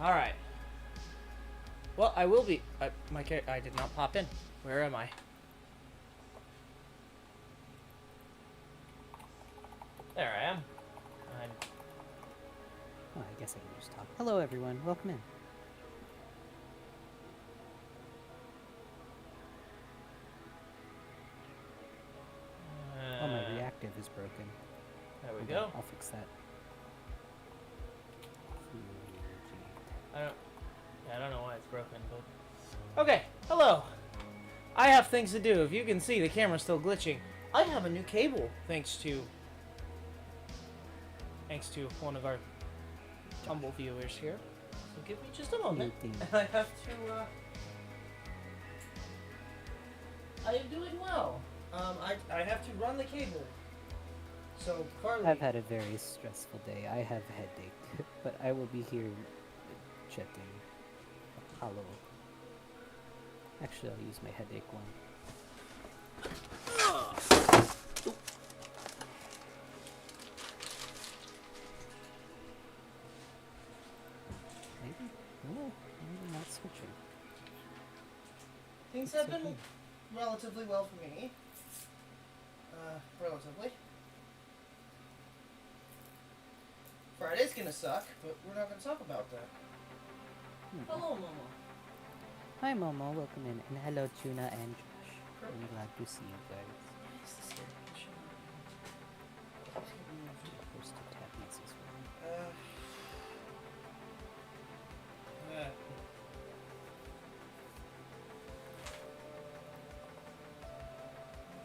Alright. Well, I will be... I did not pop in. Where am I? There I am. Oh, I guess I can just talk. Hello, everyone. Welcome in. Oh, my reactive is broken. There we Hold go. on, I'll fix that. I don't know why it's broken, but... Okay, hello. I have things to do. If you can see, the camera's still glitching. I have a new cable, thanks to one of our humble viewers here. So give me just a moment. I have to, I am doing well. I have to run the cable. So, Farley... I've had a very stressful day. I have a headache, but I will be here chatting. Hello. Actually, I'll use my headache one. Maybe? No, maybe not switching. Things have been relatively well for me. Relatively. Friday's gonna suck, but we're not gonna talk about that. Hello, Momo. Hi, Momo. Welcome in. And hello, Tuna and Josh. I'm glad to see you guys. First to Tabby's as well.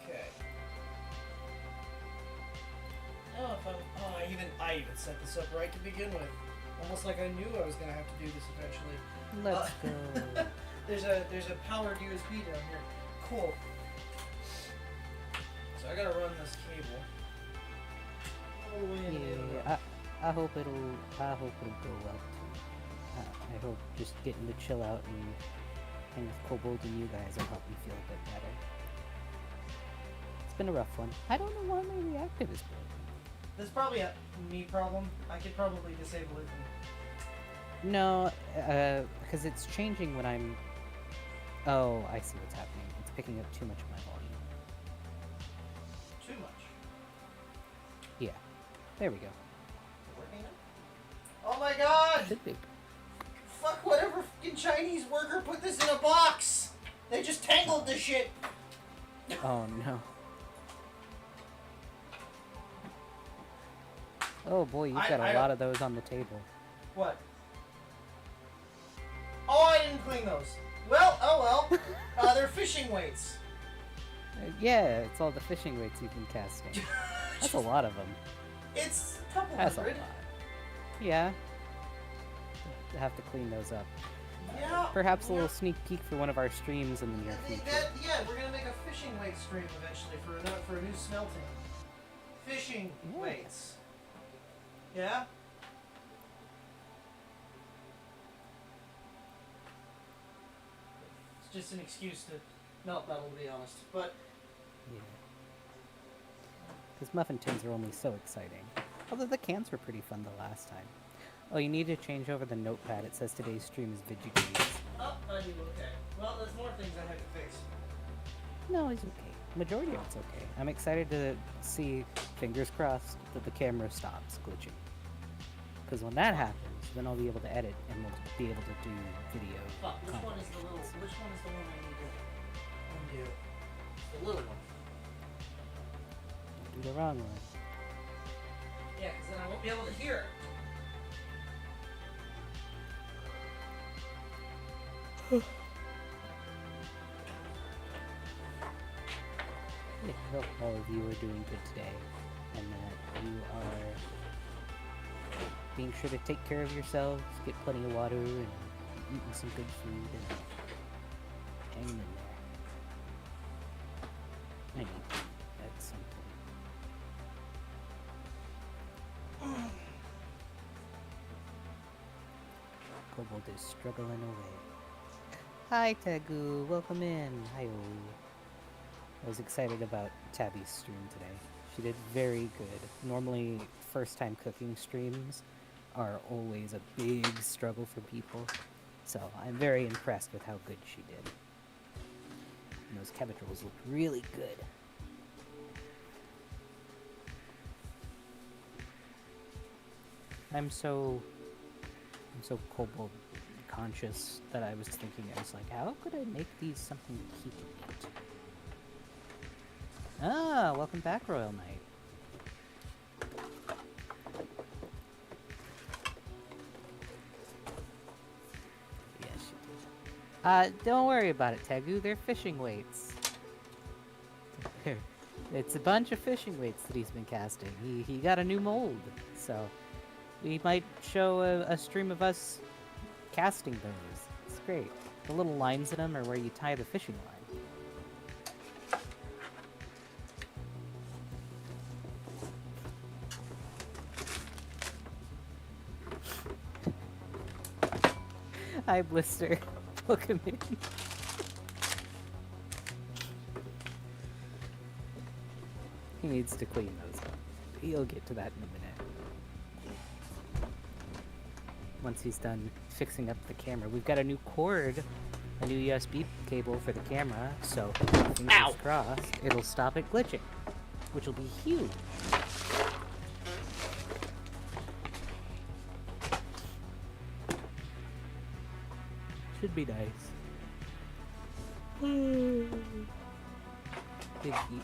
Okay. I even set this up right to begin with. Almost like I knew I was gonna have to do this eventually. Let's go. There's a powered USB down here. Cool. So I gotta run this cable all the way in. Yeah, I hope it'll go well too. I hope just getting to chill out and hang with Kobold and you guys will help me feel a bit better. It's been a rough one. I don't know why my reactive is broken. This is probably a me problem. I could probably disable it. No, because it's changing when I'm... Oh, I see what's happening. It's picking up too much of my volume. Too much? Yeah. There we go. Working now? Oh my god! Should be. Fuck whatever fucking Chinese worker put this in a box! They just tangled this shit! Oh no. Oh boy, you've got a lot of those on the table. What? Oh, I didn't clean those. Well, oh well. They're fishing weights. Yeah, it's all the fishing weights you've been casting. That's a lot of them. It's a couple That's hundred. a lot. Yeah. I have to clean those up. Yeah. Perhaps a little sneak peek for one of our streams in the near future. Yeah, we're gonna make a fishing weight stream eventually for a new smelting. Fishing weights. Yeah? It's just an excuse to melt metal, to be honest. But yeah. Because muffin tins are only so exciting. Although the cans were pretty fun the last time. Oh, you need to change over the notepad. It says today's stream is VeggieGreens. oh, I do. Okay. Well, there's more things I have to fix. No, it's okay. Majority of it's okay. I'm excited to see, fingers crossed, that the camera stops glitching. Because when that happens, then I'll be able to edit and we'll be able to do video. Fuck, which one is the one I need to undo? The little one. Don't do the wrong one. Yeah, because then I won't be able to hear it. Yeah, I hope all of you are doing good today, and that you are being sure to take care of yourselves, get plenty of water, and eating some good food, and hanging in there. I need to at some point. Kobold is struggling away. Hi, Tagu. Welcome in. Hi. I was excited about Tabby's stream today. She did very good. Normally, first-time cooking streams are always a big struggle for people. So I'm very impressed with how good she did. And those chemicals look really good. I'm so Kobold conscious that I was thinking, I was like, how could I make these something to keep it? Ah, welcome back, Royal Knight. Yes, you did. Don't worry about it, Tegu. They're fishing weights. It's a bunch of fishing weights that he's been casting. He got a new mold, so we might show a stream of us casting those. It's great. The little lines in them are where you tie the fishing line. Hi, Blister. Welcome in. He needs to clean those up. He'll get to that in a minute. Once he's done fixing up the camera. We've got a new cord, a new USB cable for the camera, so fingers crossed, it'll stop it glitching, which will be huge. Should be nice. Big heat.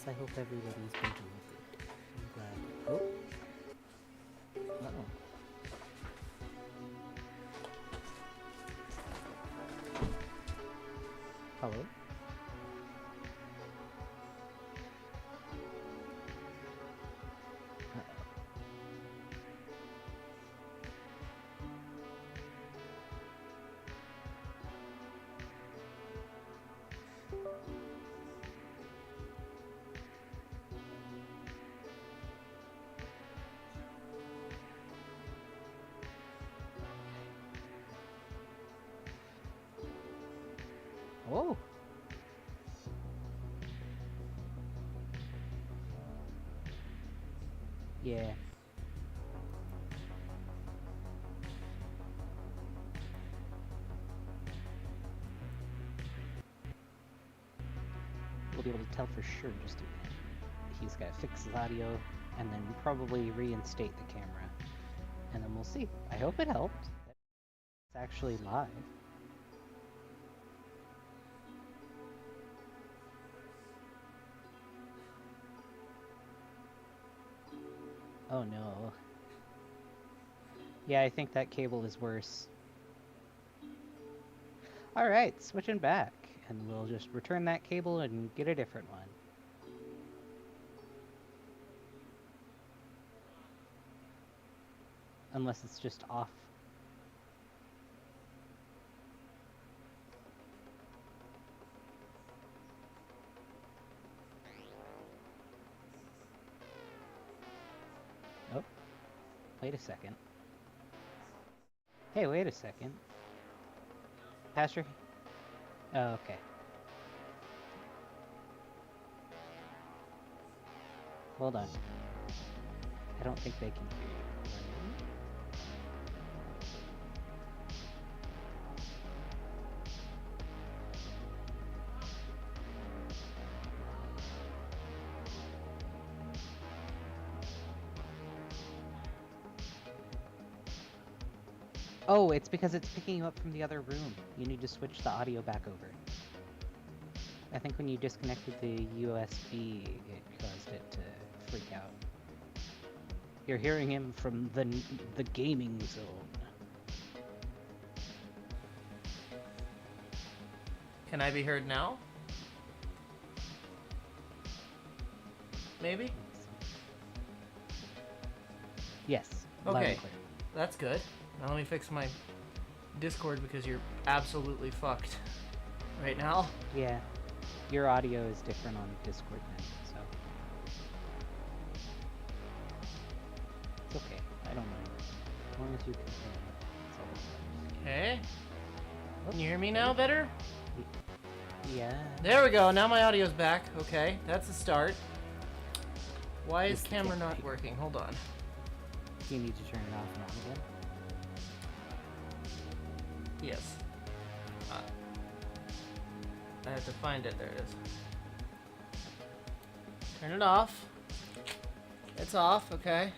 I hope everybody's been doing good. I'm glad. Oh. Uh-oh. Hello? Oh. Yeah. We'll be able to tell for sure just a minute. He's got to fix his audio and then probably reinstate the camera. And then we'll see. I hope it helped. It's actually live. Oh no. Yeah, I think that cable is worse. Alright, switching back. And we'll just return that cable and get a different one. Unless it's just off. Oh. Wait a second. Hey, wait a second. Pastor? Oh, okay. Hold on. I don't think they can hear you. Oh, it's because it's picking you up from the other room. You need to switch the audio back over. I think when you disconnected the USB, it caused it to freak out. You're hearing him from the gaming zone. Can I be heard now? Maybe? Yes. Loud Okay. and clear. That's good. Now let me fix my Discord because you're absolutely fucked right now. Yeah. Your audio is different on Discord then, so. It's okay. I don't mind. As long as you can hear me. That's all that matters. Okay. Can you hear me now better? Yeah. There we go. Now my audio's back. Okay, that's a start. Why is Just camera get- not working? Hold on. Do you need to turn it off and on again? Yes. I have to find it. There it is. Turn it off. It's off. Okay.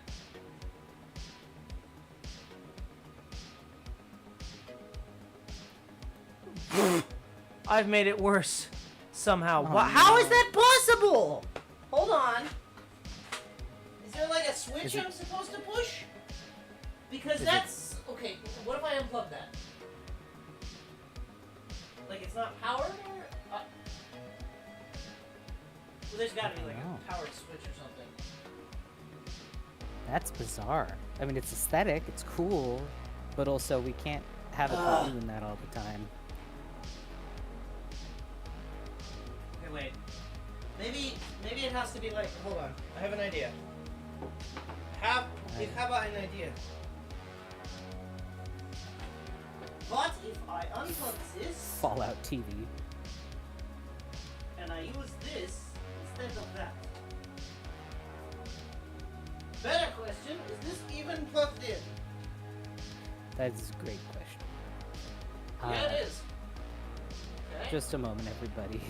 I've made it worse somehow. Oh, How is no. that possible? Hold on. Is there like a switch Is it- I'm supposed to push? Because Is it- that's okay. What if I unplug that? Like it's not powered or? Well, there's got to be like Oh. a powered switch or something. That's bizarre. I mean, it's aesthetic, it's cool, but also we can't have it Ugh. be doing that all the time. Okay, wait. Maybe it has to be like. Hold on. I have an idea. How about an idea? What if I unplug this Fallout TV. and I use this instead of that? Better question, is this even plugged in? That's a great question. Yeah, it is. Okay. Just a moment, everybody.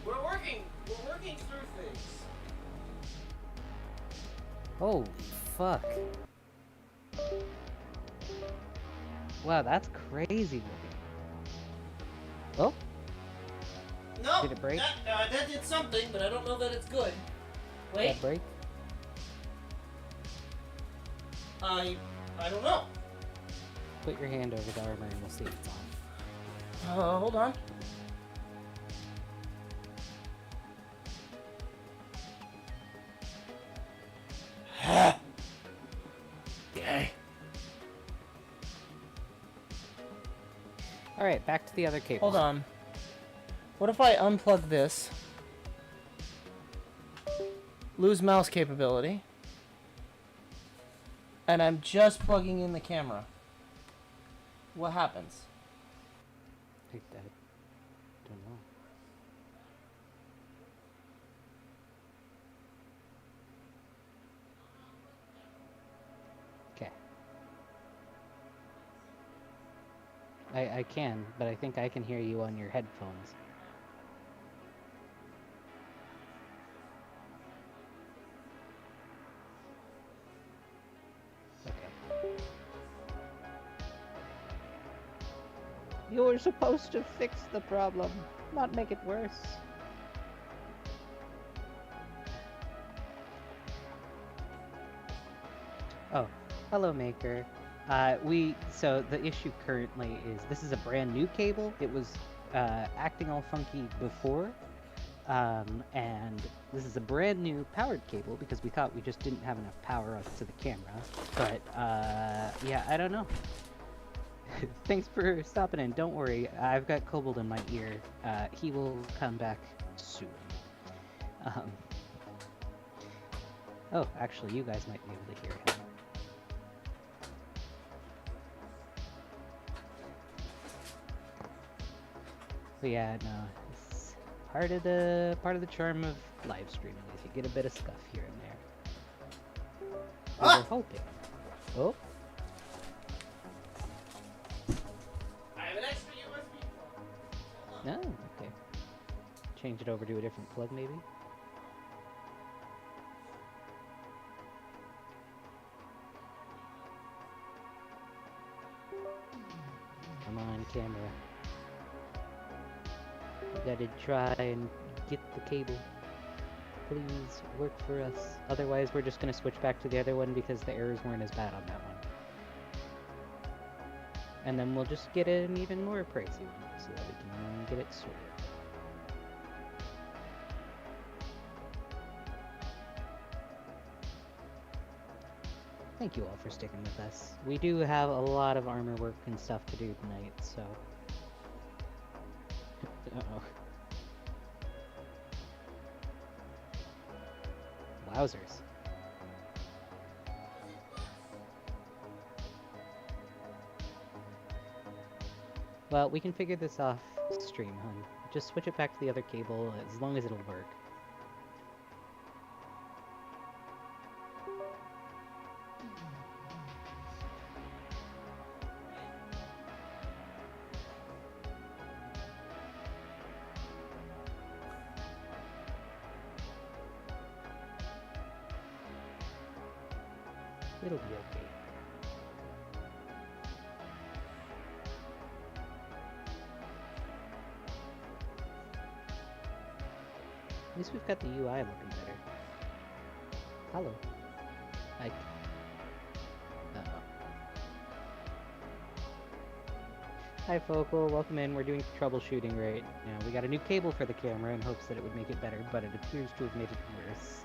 We're working through things. Holy fuck. Wow, that's crazy looking. Oh, No. Did it break? That did something, but I don't know that it's good. Wait. that break? I don't know. Put your hand over the armor and we'll see if it's on. Hold on. Okay. Alright, back to the other cable. Hold on. What if I unplug this? Lose mouse capability. And I'm just plugging in the camera. What happens? Take that. Don't know. Okay. I can, but I think I can hear you on your headphones. Okay. You were supposed to fix the problem, not make it worse. Oh, hello, Maker. So the issue currently is this is a brand new cable. It was acting all funky before, and this is a brand new powered cable because we thought we just didn't have enough power up to the camera. But yeah, I don't know. Thanks for stopping in. Don't worry, I've got Kobold in my ear. He will come back soon. Oh, actually, you guys might be able to hear him. But yeah, no, it's part of the charm of live streaming is you get a bit of stuff here and there. We were hoping. Oh, I have an extra USB plug. no, okay. Change it over to a different plug, maybe. Come on, camera. We gotta try and get the cable. Please work for us. Otherwise, we're just gonna switch back to the other one because the errors weren't as bad on that one. And then we'll just get an even more pricey one so that we can get it sorted. Thank you all for sticking with us. We do have a lot of armor work and stuff to do tonight, so... Uh-oh. Wowzers. Well, we can figure this off stream, hon. Just switch it back to the other cable as long as it'll work. It'll be okay. At least we've got the UI looking better. Hello. Hi. Uh-oh. Hi, Focal. Welcome in. We're doing troubleshooting right now. We got a new cable for the camera in hopes that it would make it better, but it appears to have made it worse.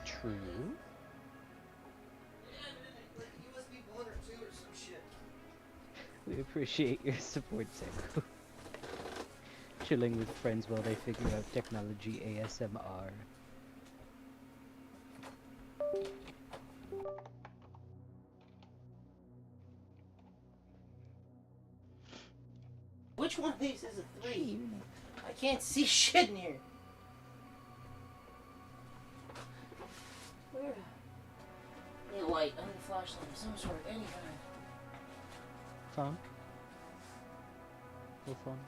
True. USB 1 or 2 or some shit. We appreciate your support, Seku. Chilling with friends while they figure out technology ASMR. Which one of these is a 3? I can't see shit in here. Where? Need a light. I need a flashlight of some sort, any kind. Phone? Your phone?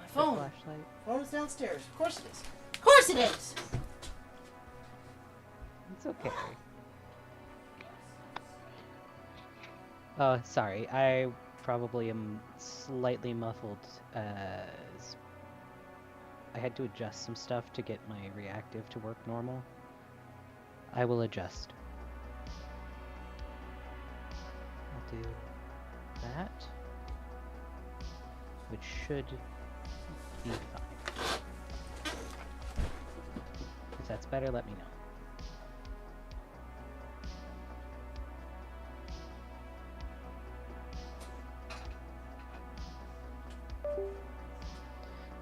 My phone. Flashlight? Phone is downstairs. Of course it is. Of course it is! It's okay. Sorry. I probably am slightly muffled as I had to adjust some stuff to get my reactive to work normal. I will adjust. I'll do that, which should be fine. If that's better, let me know.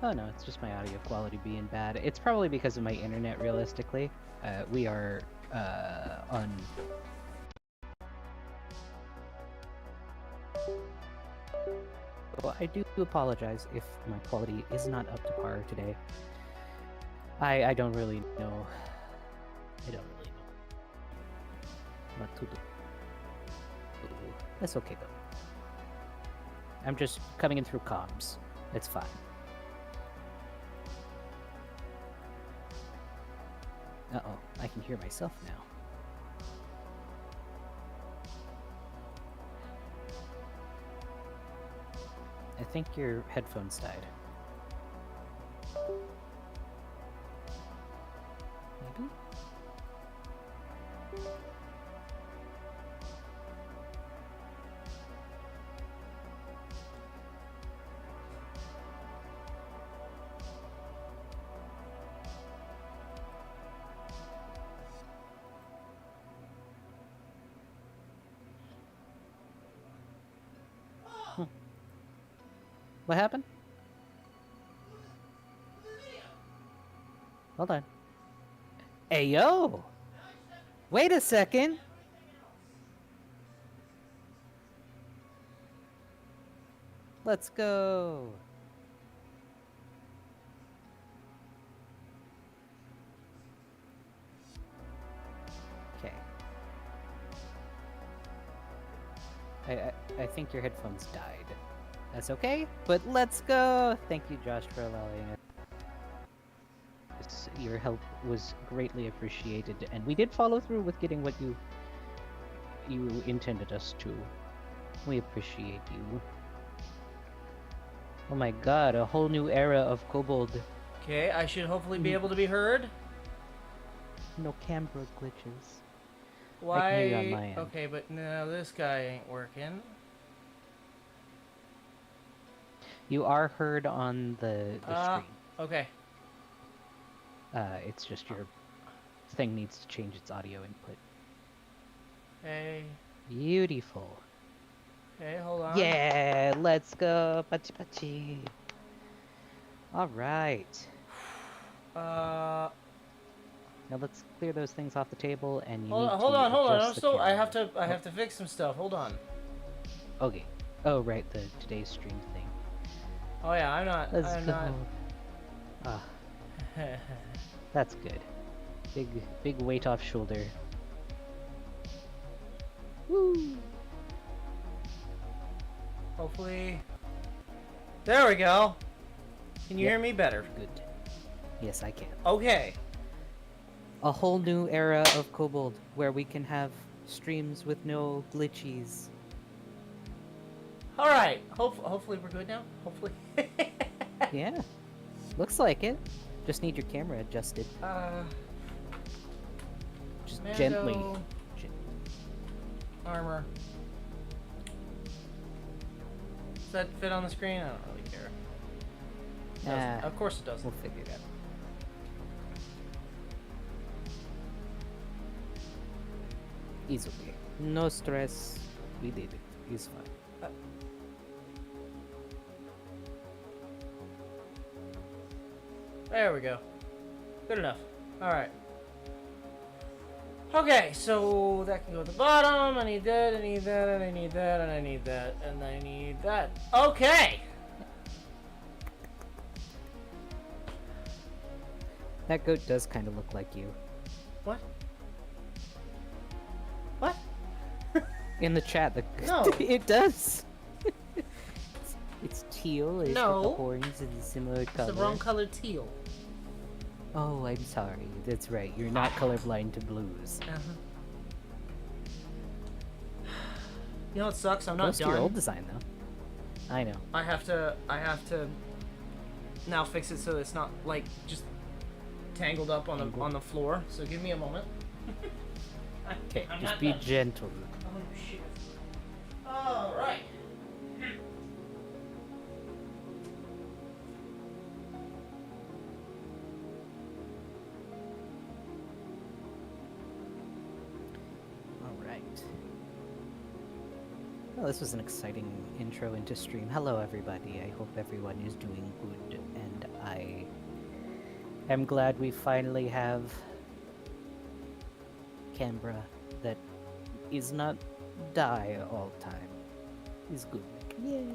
Oh no, it's just my audio quality being bad. It's probably because of my internet, realistically. We are on... Well, I do apologize if my quality is not up to par today. I don't really know. I don't really know what to do. That's okay though. I'm just coming in through comms. It's fine. Uh-oh, I can hear myself now. I think your headphones died. Maybe? What happened? Hold on. Hey, yo! Wait a second! Let's go! Okay. I think your headphones died. That's okay, but let's go! Thank you, Josh, for allowing it. Your help was greatly appreciated, and we did follow through with getting what you intended us to. We appreciate you. Oh my god, a whole new era of Kobold. Okay, I should hopefully be able to be heard. No camera glitches. Why? I can hear you on my end. Okay, but no, this guy ain't working. You are heard on the screen. Okay. It's just your thing needs to change its audio input. Okay. Beautiful. Okay, hold on. Yeah, let's go. Pachi pachi. All right. Now let's clear those things off the table, and you Hold need on, to hold on, hold on. I'm adjust the still. I camera. have to. I have to fix some stuff. Hold on. Okay. Oh, right, the today's stream thing. Oh yeah, I'm not. Let's I'm go. not. Ah, that's good. Big weight off shoulder. Woo! Hopefully. There we go. Can you Yep. hear me better? Good. Yes, I can. Okay. A whole new era of Kobold, where we can have streams with no glitchies. All right. Hopefully we're good now. Hopefully. Yeah, looks like it. Just need your camera adjusted. Just Mando gently. Armor. Does that fit on the screen? I don't really care. Of course it doesn't. We'll figure it out. Easily. No stress. We did it. It's fine. There we go. Good enough. Alright. Okay, so that can go at the bottom. I need that, I need that, and I need that, and I need that, and I need that. Okay! That goat does kind of look like you. What? What? In the chat, No. it does. It's teal. It's got the No. horns in a similar It's color. the wrong color teal. Oh, I'm sorry. That's right. You're not colorblind to blues. You know what sucks? I'm not Close to done. your old design, though. I know. I have to now fix it so it's not like just tangled up on the floor. So give me a moment. Okay, I'm just not be done. gentle. Oh shit. All right. All right. Well, this was an exciting intro into stream. Hello, everybody. I hope everyone is doing good, and I am glad we finally have camera that is not die all time. Is good. Yay!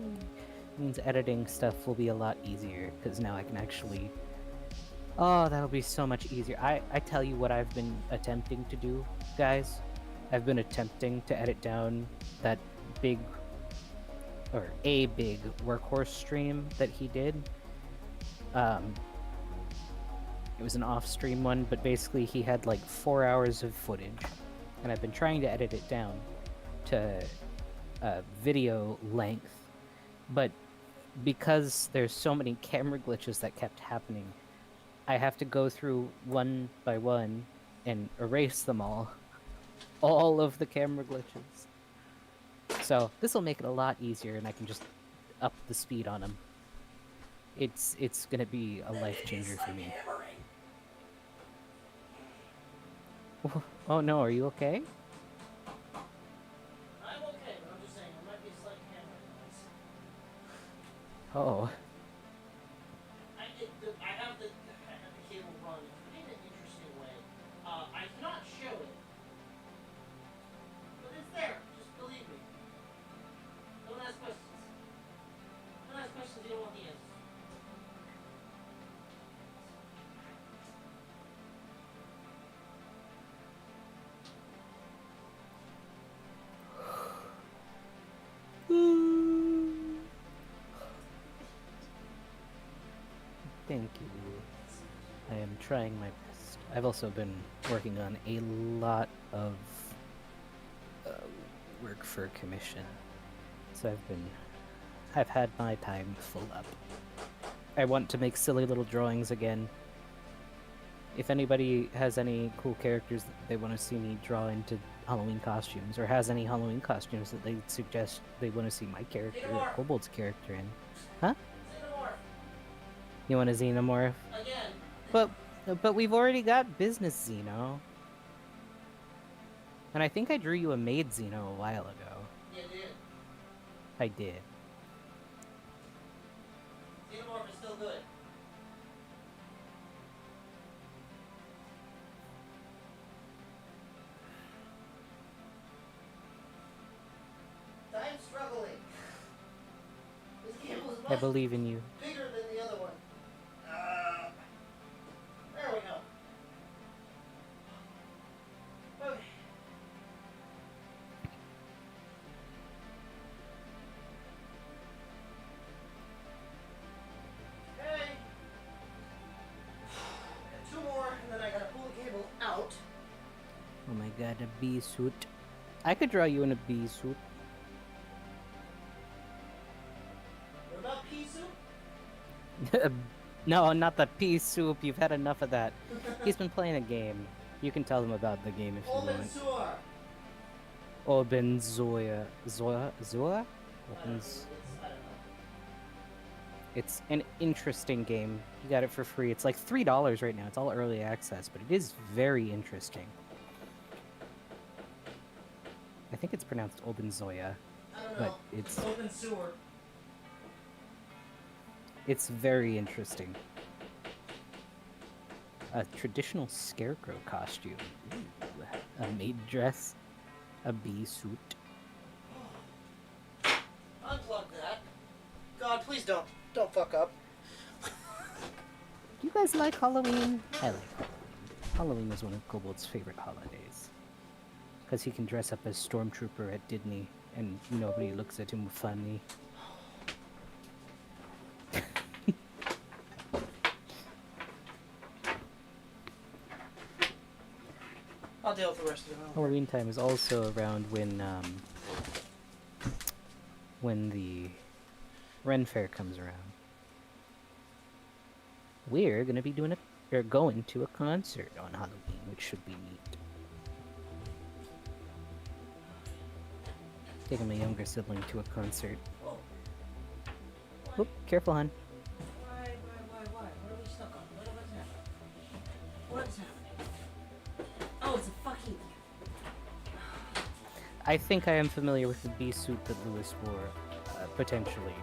Means editing stuff will be a lot easier because now I can actually. Oh, that'll be so much easier. I tell you what I've been attempting to do, guys. I've been attempting to edit down that big, or a big workhorse stream that he did. It was an off-stream one, but basically he had like 4 hours of footage, and I've been trying to edit it down to video length, but because there's so many camera glitches that kept happening, I have to go through one by one and erase them all of the camera glitches. So this will make it a lot easier, and I can just up the speed on them. It's gonna be a life changer for me. Oh no, are you okay? I'm okay, but I'm just saying there might be a slight hammer noise. Oh. I have the cable run in an interesting way. I cannot show it, but it's there. Just believe me. Don't ask questions. Don't ask questions you don't want the answers. Thank you. I am trying my best. I've also been working on a lot of work for commission, so I've had my time full up. I want to make silly little drawings again. If anybody has any cool characters that they want to see me draw into Halloween costumes, or has any Halloween costumes that they suggest they want to see my character or Kobold's character in, huh? You want a xenomorph? Again. But we've already got business Xeno. And I think I drew you a maid Xeno a while ago. You did. I did. Xenomorph is still good. I believe in you. Bigger than the other one. There we go. Okay. Okay. Two more, and then I gotta pull the cable out. Oh my god, a bee suit. I could draw you in a bee suit. What about pea soup? No, not the pea soup. You've had enough of that. He's been playing a game. You can tell him about the game if you want. Oben Zoya. Zoya? I don't know. It's an interesting game. You got it for free. It's like $3 right now. It's all early access, but it is very interesting. I think it's pronounced Obenzoya, I don't but know. it's Open sewer. it's very interesting. A traditional scarecrow costume, ooh, a maid dress, a bee suit. Unplug that. God, please don't fuck up. Do you guys like Halloween? I like Halloween. Halloween is one of Kobold's favorite holidays. Because he can dress up as Stormtrooper at Disney and nobody looks at him funny. I'll deal with the rest of it. Halloween time is also around when the Ren Fair comes around. We're gonna be going to a concert on Halloween, which should be neat. Taking my younger sibling to a concert. Whoa. Oop, careful, hon. Why? What are we stuck on? What's happening? What's happening? Oh, it's a fucking... I think I am familiar with the bee suit that Lewis wore, potentially.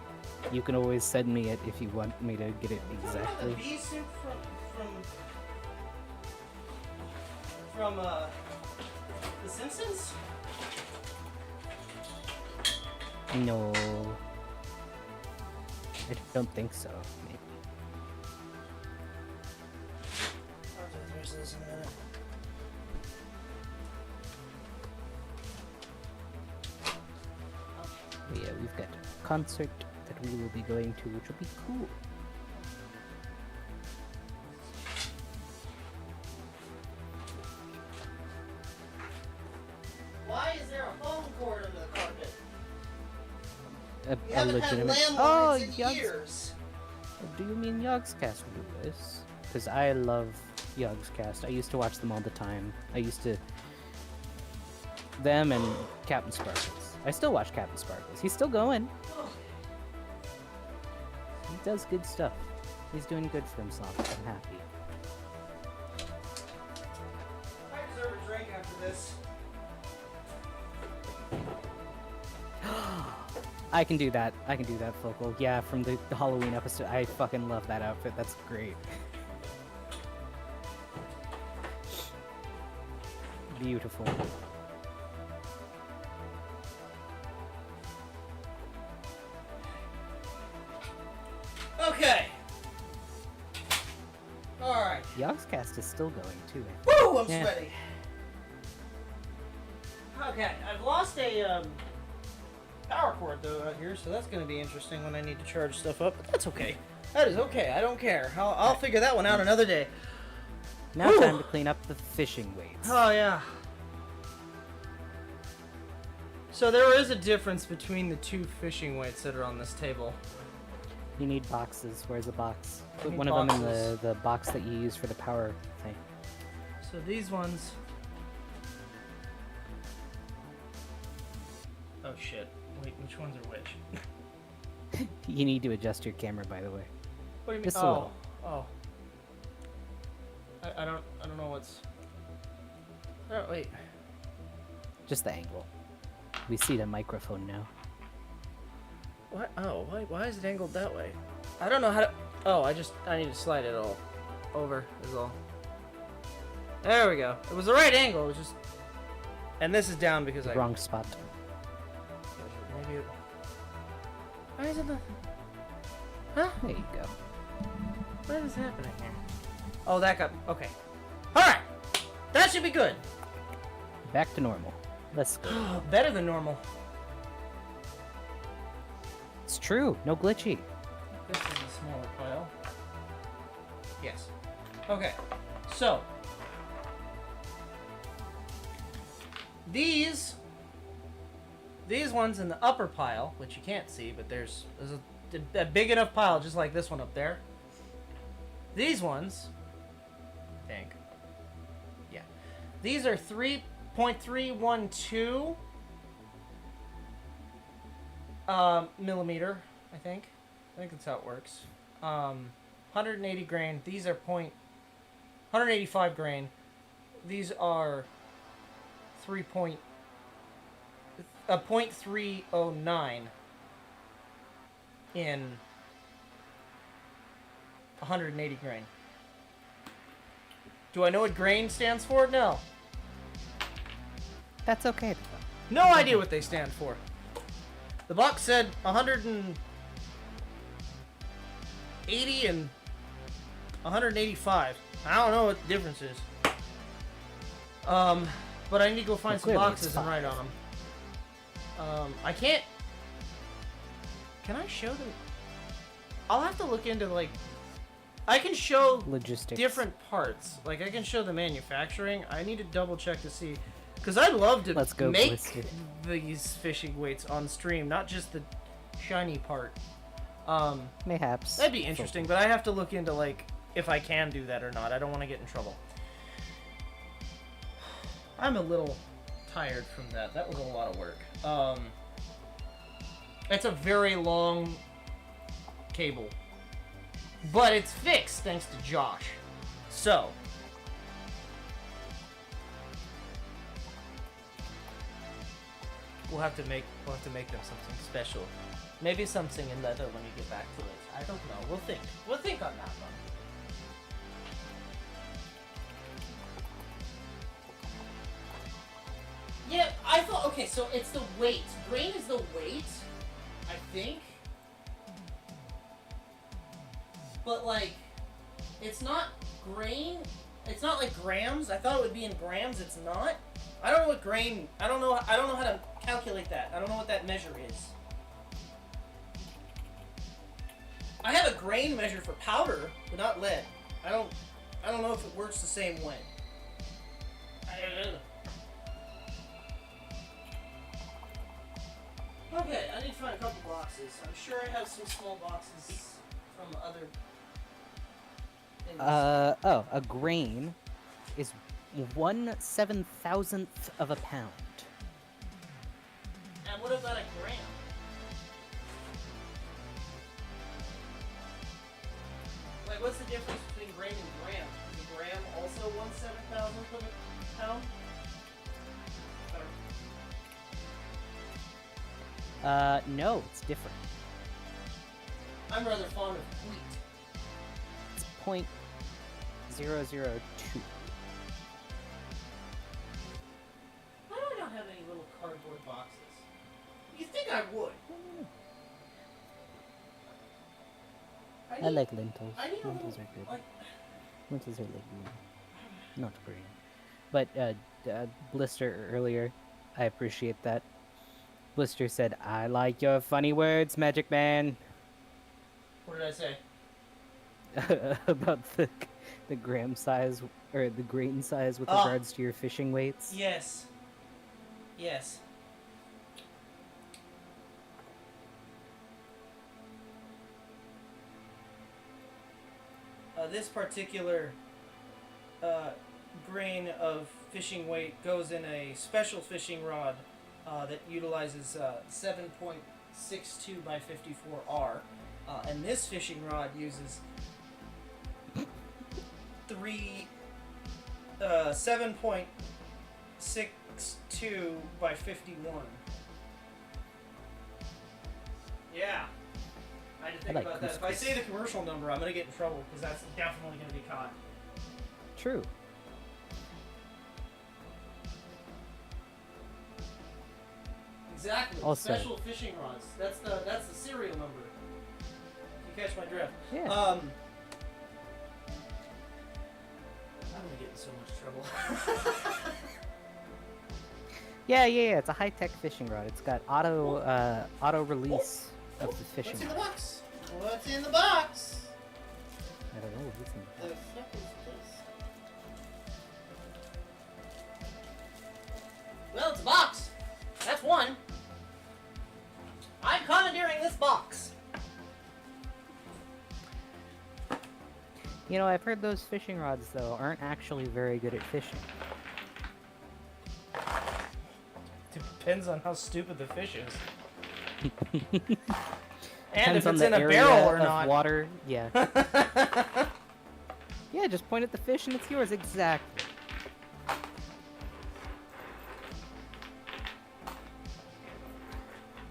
You can always send me it if you want me to get it exactly. The bee suit from The Simpsons? No. I don't think so. Maybe. I'll do the rest of this in a minute. But yeah, we've got a concert that we will be going to, which will be cool. Why is there a phone cord under the carpet? A We haven't had legitimate. landlines in Yogs. years. Do you mean Yogscast, Lewis? Because I love Yogscast. I used to watch them all the time. I used to. Them and Captain Sparkles. I still watch Captain Sparkles. He's still going. Oh, He does good stuff. He's doing good for himself. I'm happy. I deserve a drink after this. I can do that. I can do that, Focal. Yeah, from the Halloween episode. I fucking love that outfit. That's great. Beautiful. Okay. Alright. Yogscast is still going, too. Woo! I'm Yeah. sweaty. Okay, I've lost a power cord though out here, so that's going to be interesting when I need to charge stuff up. But that's okay. That is okay. I don't care. I'll figure that one out another day. Now Whew. time to clean up the fishing weights. Oh yeah. So there is a difference between the two fishing weights that are on this table. You need boxes. Where's the box? I Put need one of them in boxes. the box that you use for the power thing. So these ones. Oh shit. Wait, which ones are which? You need to adjust your camera, by the way. What do you mean? Just a little. Oh. I don't know what's. Oh wait. Just the angle. We see the microphone now. What? Oh, why is it angled that way? I don't know how to. Oh, I need to slide it all over. Is all. There we go. It was the right angle. It was just. And this is down because I. Wrong spot. Maybe. Why is it not? Huh? There you go. What is happening here? Oh, that got... Okay. Alright! That should be good! Back to normal. Let's go. Better than normal. It's true. No glitchy. This is a smaller pile. Yes. Okay. So. These ones in the upper pile, which you can't see, but there's a big enough pile just like this one up there. These ones, I think. Yeah. These are 3.312 millimeter, I think. I think that's how it works. 180 grain. These are 185 grain. These are 0.309 in 180 grain. Do I know what grain stands for? No. That's okay. No idea what they stand for. The box said 180 and 185. I don't know what the difference is. But I need to go find some boxes and write on them. I can't... Can I show them? I'll have to look into, like... I can show logistics. Different parts. Like, I can show the manufacturing. I need to double check to see... Because I'd love to make these fishing weights on stream, not just the shiny part. Mayhaps. That'd be interesting, but I have to look into, like, if I can do that or not. I don't want to get in trouble. I'm a little tired from that. That was a lot of work. It's a very long cable. But it's fixed thanks to Josh. So. We'll have to make them something special. Maybe something in leather when you get back to it. I don't know. We'll think. We'll think on that one. Yeah, I thought, okay, so it's the weight. Grain is the weight, I think. But, like, it's not grain. It's not like grams. I thought it would be in grams. It's not. I don't know what grain, I don't know how to calculate that. I don't know what that measure is. I have a grain measure for powder, but not lead. I don't know if it works the same way. I don't know. Okay, I need to find a couple boxes. I'm sure I have some small boxes from other things. A grain is 1/7000th of a pound. And what about a gram? Like, what's the difference between grain and gram? Is a gram also 1/7000th of a pound? No, it's different. I'm rather fond of wheat. It's 0.002. Why do I not have any little cardboard boxes? You think I would? I like lentils. I need Lentils are good. like... Lentils are like green, not green. But Blister earlier, I appreciate that. Blister said, "I like your funny words, Magic Man." What did I say? About the gram size or the grain size with regards to your fishing weights. Yes. Yes. This particular grain of fishing weight goes in a special fishing rod that utilizes 7.62 by 54R. And this fishing rod uses 7.62 by 51. Yeah. I had to think about that. If I say the commercial number, I'm going to get in trouble because that's definitely going to be caught. True. Exactly. Also, special fishing rods. That's the serial number. You catch my drift. Yeah. I'm gonna get in so much trouble. Yeah. It's a high-tech fishing rod. It's got auto release of the fishing What's in the rod. box? What's in the box? I don't know what's in the The box. fuck is this? Well, it's a box. That's one. I'm commandeering this box. You know, I've heard those fishing rods, though, aren't actually very good at fishing. Depends on how stupid the fish is. And Depends if on it's the in a area barrel or of not. water. Yeah. Yeah, just point at the fish and it's yours. Exactly.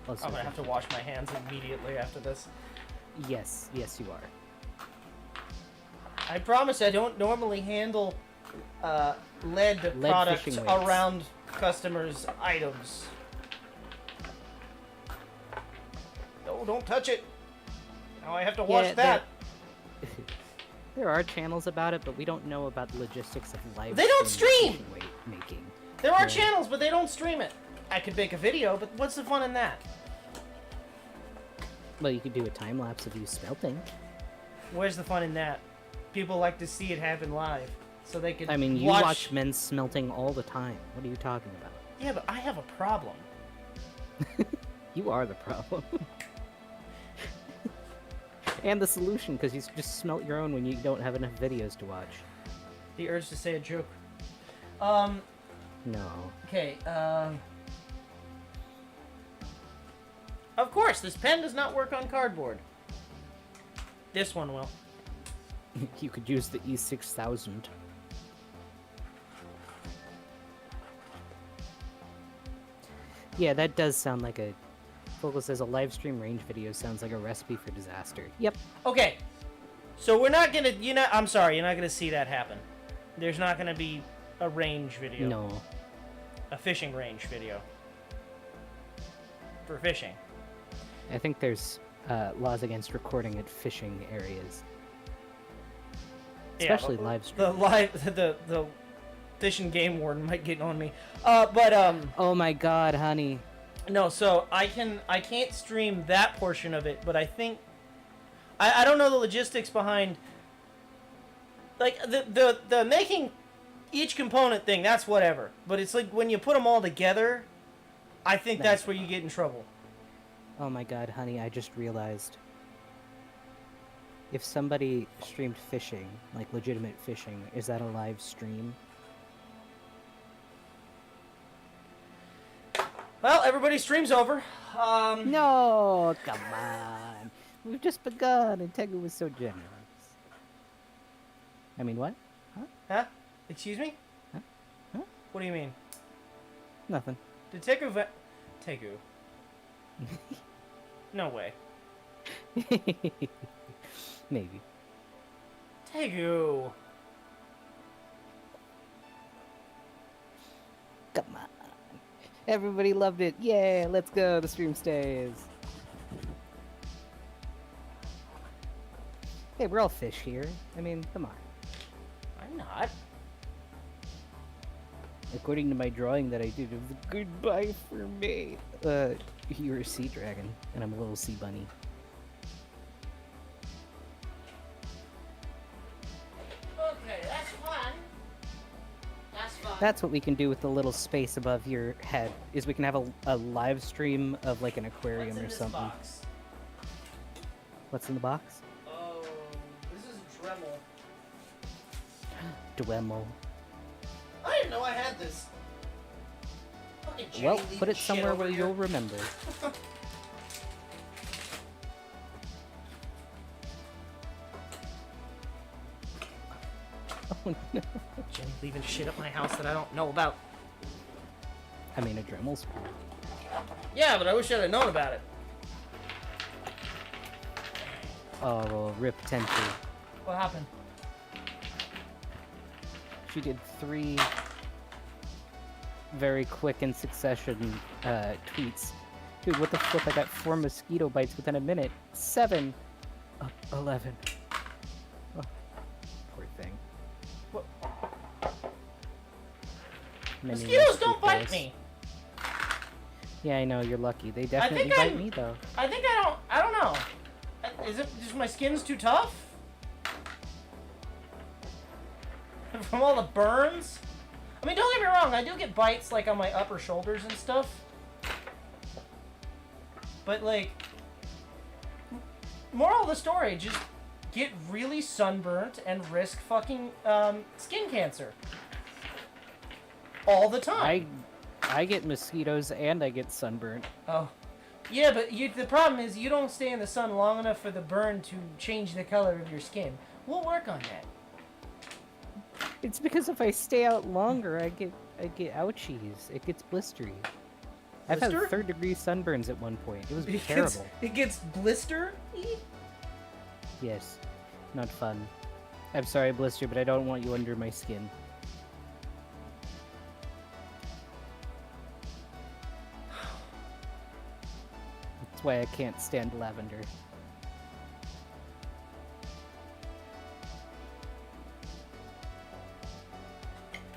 Also, I'm gonna have to wash my hands immediately after this. yes, you are. I promise I don't normally handle lead products fishing weights. around customers' items. No, don't touch it. Now I have to wash Yeah, that. There are channels about it, but we don't know about the logistics of live. They don't stream! fishing weight making. There are Yeah. channels, but they don't stream it. I could make a video, but what's the fun in that? Well, you could do a time lapse of you smelting. Where's the fun in that? People like to see it happen live, so they can. I mean, you watch men smelting all the time. What are you talking about? Yeah, but I have a problem. You are the problem. And the solution, because you just smelt your own when you don't have enough videos to watch. The urge to say a joke. No. Okay, Of course, this pen does not work on cardboard. This one will. You could use the E6000. Yeah, that does sound like a... Fogle says a live stream range video sounds like a recipe for disaster. Yep. Okay, so we're not gonna, I'm sorry, you're not gonna see that happen. There's not gonna be a range video. No. A fishing range video. For fishing. I think there's laws against recording at fishing areas. Especially the, live stream. the fish and game warden might get on me. But Oh my god, honey. no, so I can't stream that portion of it, but I think I don't know the logistics behind like the making each component thing, that's whatever. But it's like when you put them all together, I think that's where you get in trouble. Oh my god, honey, I just realized. If somebody streamed fishing, like legitimate fishing, is that a live stream? Well, everybody's stream's over. No, come on. We've just begun, and Tegu was so generous. I mean, what? Huh? Excuse me? Huh? Huh? What do you mean? Nothing. Did Tegu Tegu? No way. Maybe. Tegu. Come on. Everybody loved it. Yeah, let's go. The stream stays. Hey, we're all fish here. I mean, come on. I'm not. According to my drawing that I did of the goodbye for me, you're a sea dragon, and I'm a little sea bunny. Okay, that's fun. That's fun. That's what we can do with the little space above your head, is we can have a live stream of like an aquarium What's in or this something. box? What's in the box? Oh, this is Dremel. Dwemel. I didn't know I had this. Fucking Jenny Well, leaving put it shit somewhere over where here. you'll remember. Oh no. Jenny leaving shit at my house that I don't know about. I mean, a Dremel's cool. Yeah, but I wish I'd have known about it. Oh, well, rip Tenchi. What happened? She did 3 very quick in succession tweets. Dude, what the flip? I got 4 mosquito bites within a minute. 7. 11. Oh, poor thing. What? Many Mosquitoes don't bite mosquitoes. me. Yeah, I know, you're lucky. They definitely bite me, though. I think I don't know. Is it just my skin's too tough? From all the burns? I mean, don't get me wrong, I do get bites, like, on my upper shoulders and stuff. But, like, moral of the story, just get really sunburnt and risk fucking, skin cancer. All the time. I get mosquitoes and I get sunburnt. Oh. Yeah, but the problem is you don't stay in the sun long enough for the burn to change the color of your skin. We'll work on that. It's because if I stay out longer, I get ouchies. It gets blistery. I've had Blister? 3rd-degree sunburns at one point. It was It terrible. It gets blister? Yes, not fun. I'm sorry, blister, but I don't want you under my skin. That's why I can't stand lavender.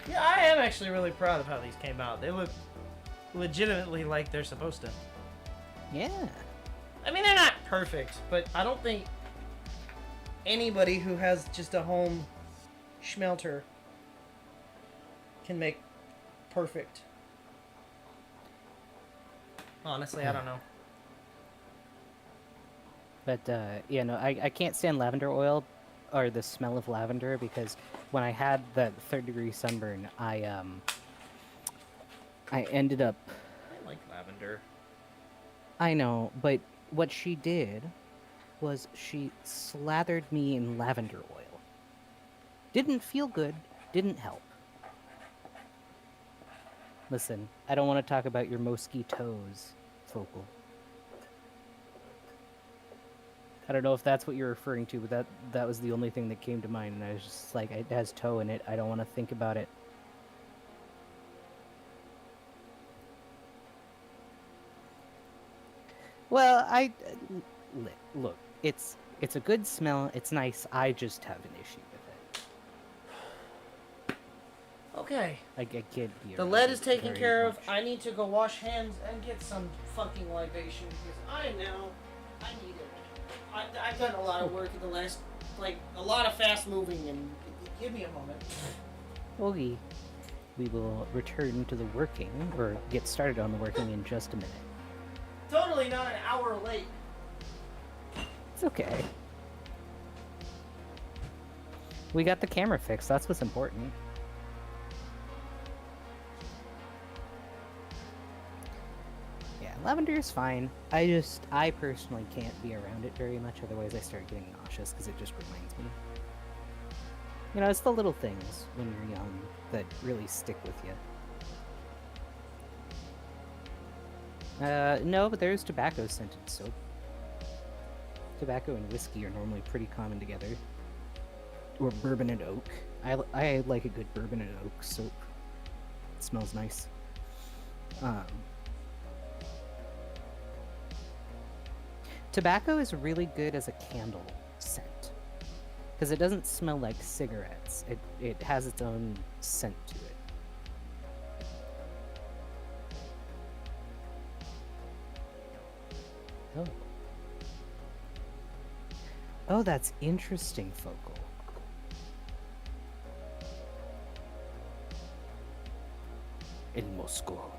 Yeah, I am actually really proud of how these came out. They look legitimately like they're supposed to. Yeah. I mean, they're not perfect, but I don't think anybody who has just a home schmelter can make perfect. Honestly, I don't know. But, yeah, no, I can't stand lavender oil or the smell of lavender because when I had that 3rd-degree sunburn, I ended up... I like lavender. I know, but what she did was she slathered me in lavender oil. Didn't feel good, didn't help. Listen, I don't want to talk about your mosquitoes, Focal. I don't know if that's what you're referring to, but that was the only thing that came to mind, and I was just like, it has toe in it, I don't want to think about it. Well, look, it's a good smell, it's nice, I just have an issue with it. Okay. I can't be The around lead it is taken very care of. much. I need to go wash hands and get some fucking libation because I need it. I've done a lot of work in the last, like, a lot of fast moving, and give me a moment. Okay. We will return to the working, or get started on the working in just a minute. Totally not an hour late. It's okay. We got the camera fixed, that's what's important. Yeah, lavender is fine. I personally can't be around it very much, otherwise I start getting nauseous because it just reminds me. You know, it's the little things when you're young that really stick with you. No, but there's tobacco-scented soap. Tobacco and whiskey are normally pretty common together. Or bourbon and oak. I like a good bourbon and oak soap. It smells nice. Tobacco is really good as a candle scent. Because it doesn't smell like cigarettes. It has its own scent to it. Oh. Oh, that's interesting, Focal. El Mosco.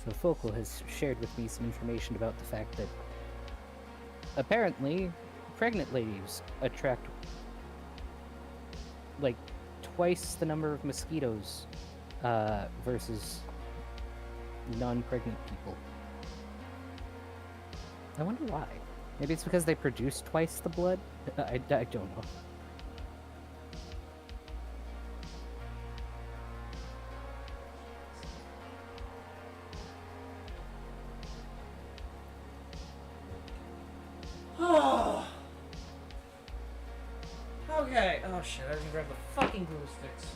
So Focal has shared with me some information about the fact that apparently pregnant ladies attract like twice the number of mosquitoes versus non-pregnant people. I wonder why. Maybe it's because they produce twice the blood? I don't know. Okay. Oh shit, I didn't grab the fucking glue sticks.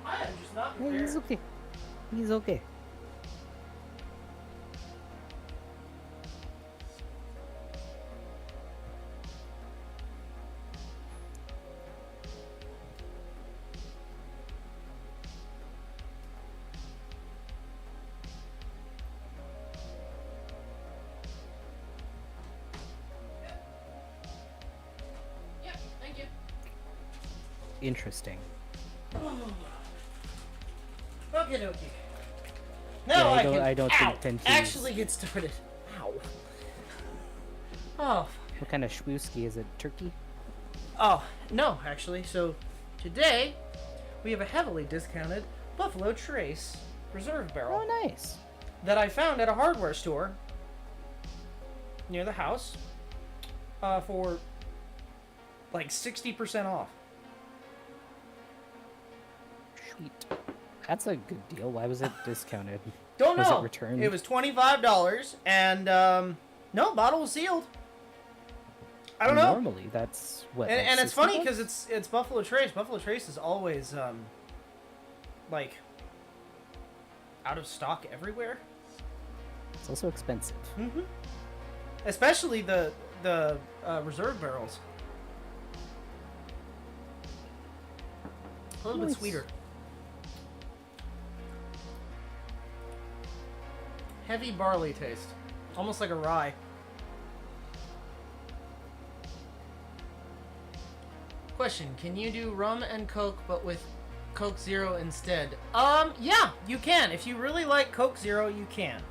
I am just not Hey, prepared. he's okay. He's okay. interesting. Okay. Yeah, Now I don't ow, think 10 keys. actually get started. Ow. Oh. What kind of schwooski is it? Turkey? Oh, no, actually. So, today, we have a heavily discounted Buffalo Trace Reserve Barrel. Oh, nice. That I found at a hardware store near the house for like 60% off. Sweet. That's a good deal. Why was it discounted? Don't know. Was it returned? It was $25, and no, bottle was sealed. I don't know. Normally, that's what. And, like and it's funny $60? because it's Buffalo Trace. Buffalo Trace is always like out of stock everywhere. It's also expensive. Mm-hmm. Especially the reserve barrels. A little bit Nice. sweeter. Heavy barley taste, almost like a rye. Question, can you do rum and Coke but with Coke Zero instead? Yeah, you can. If you really like Coke Zero, you can.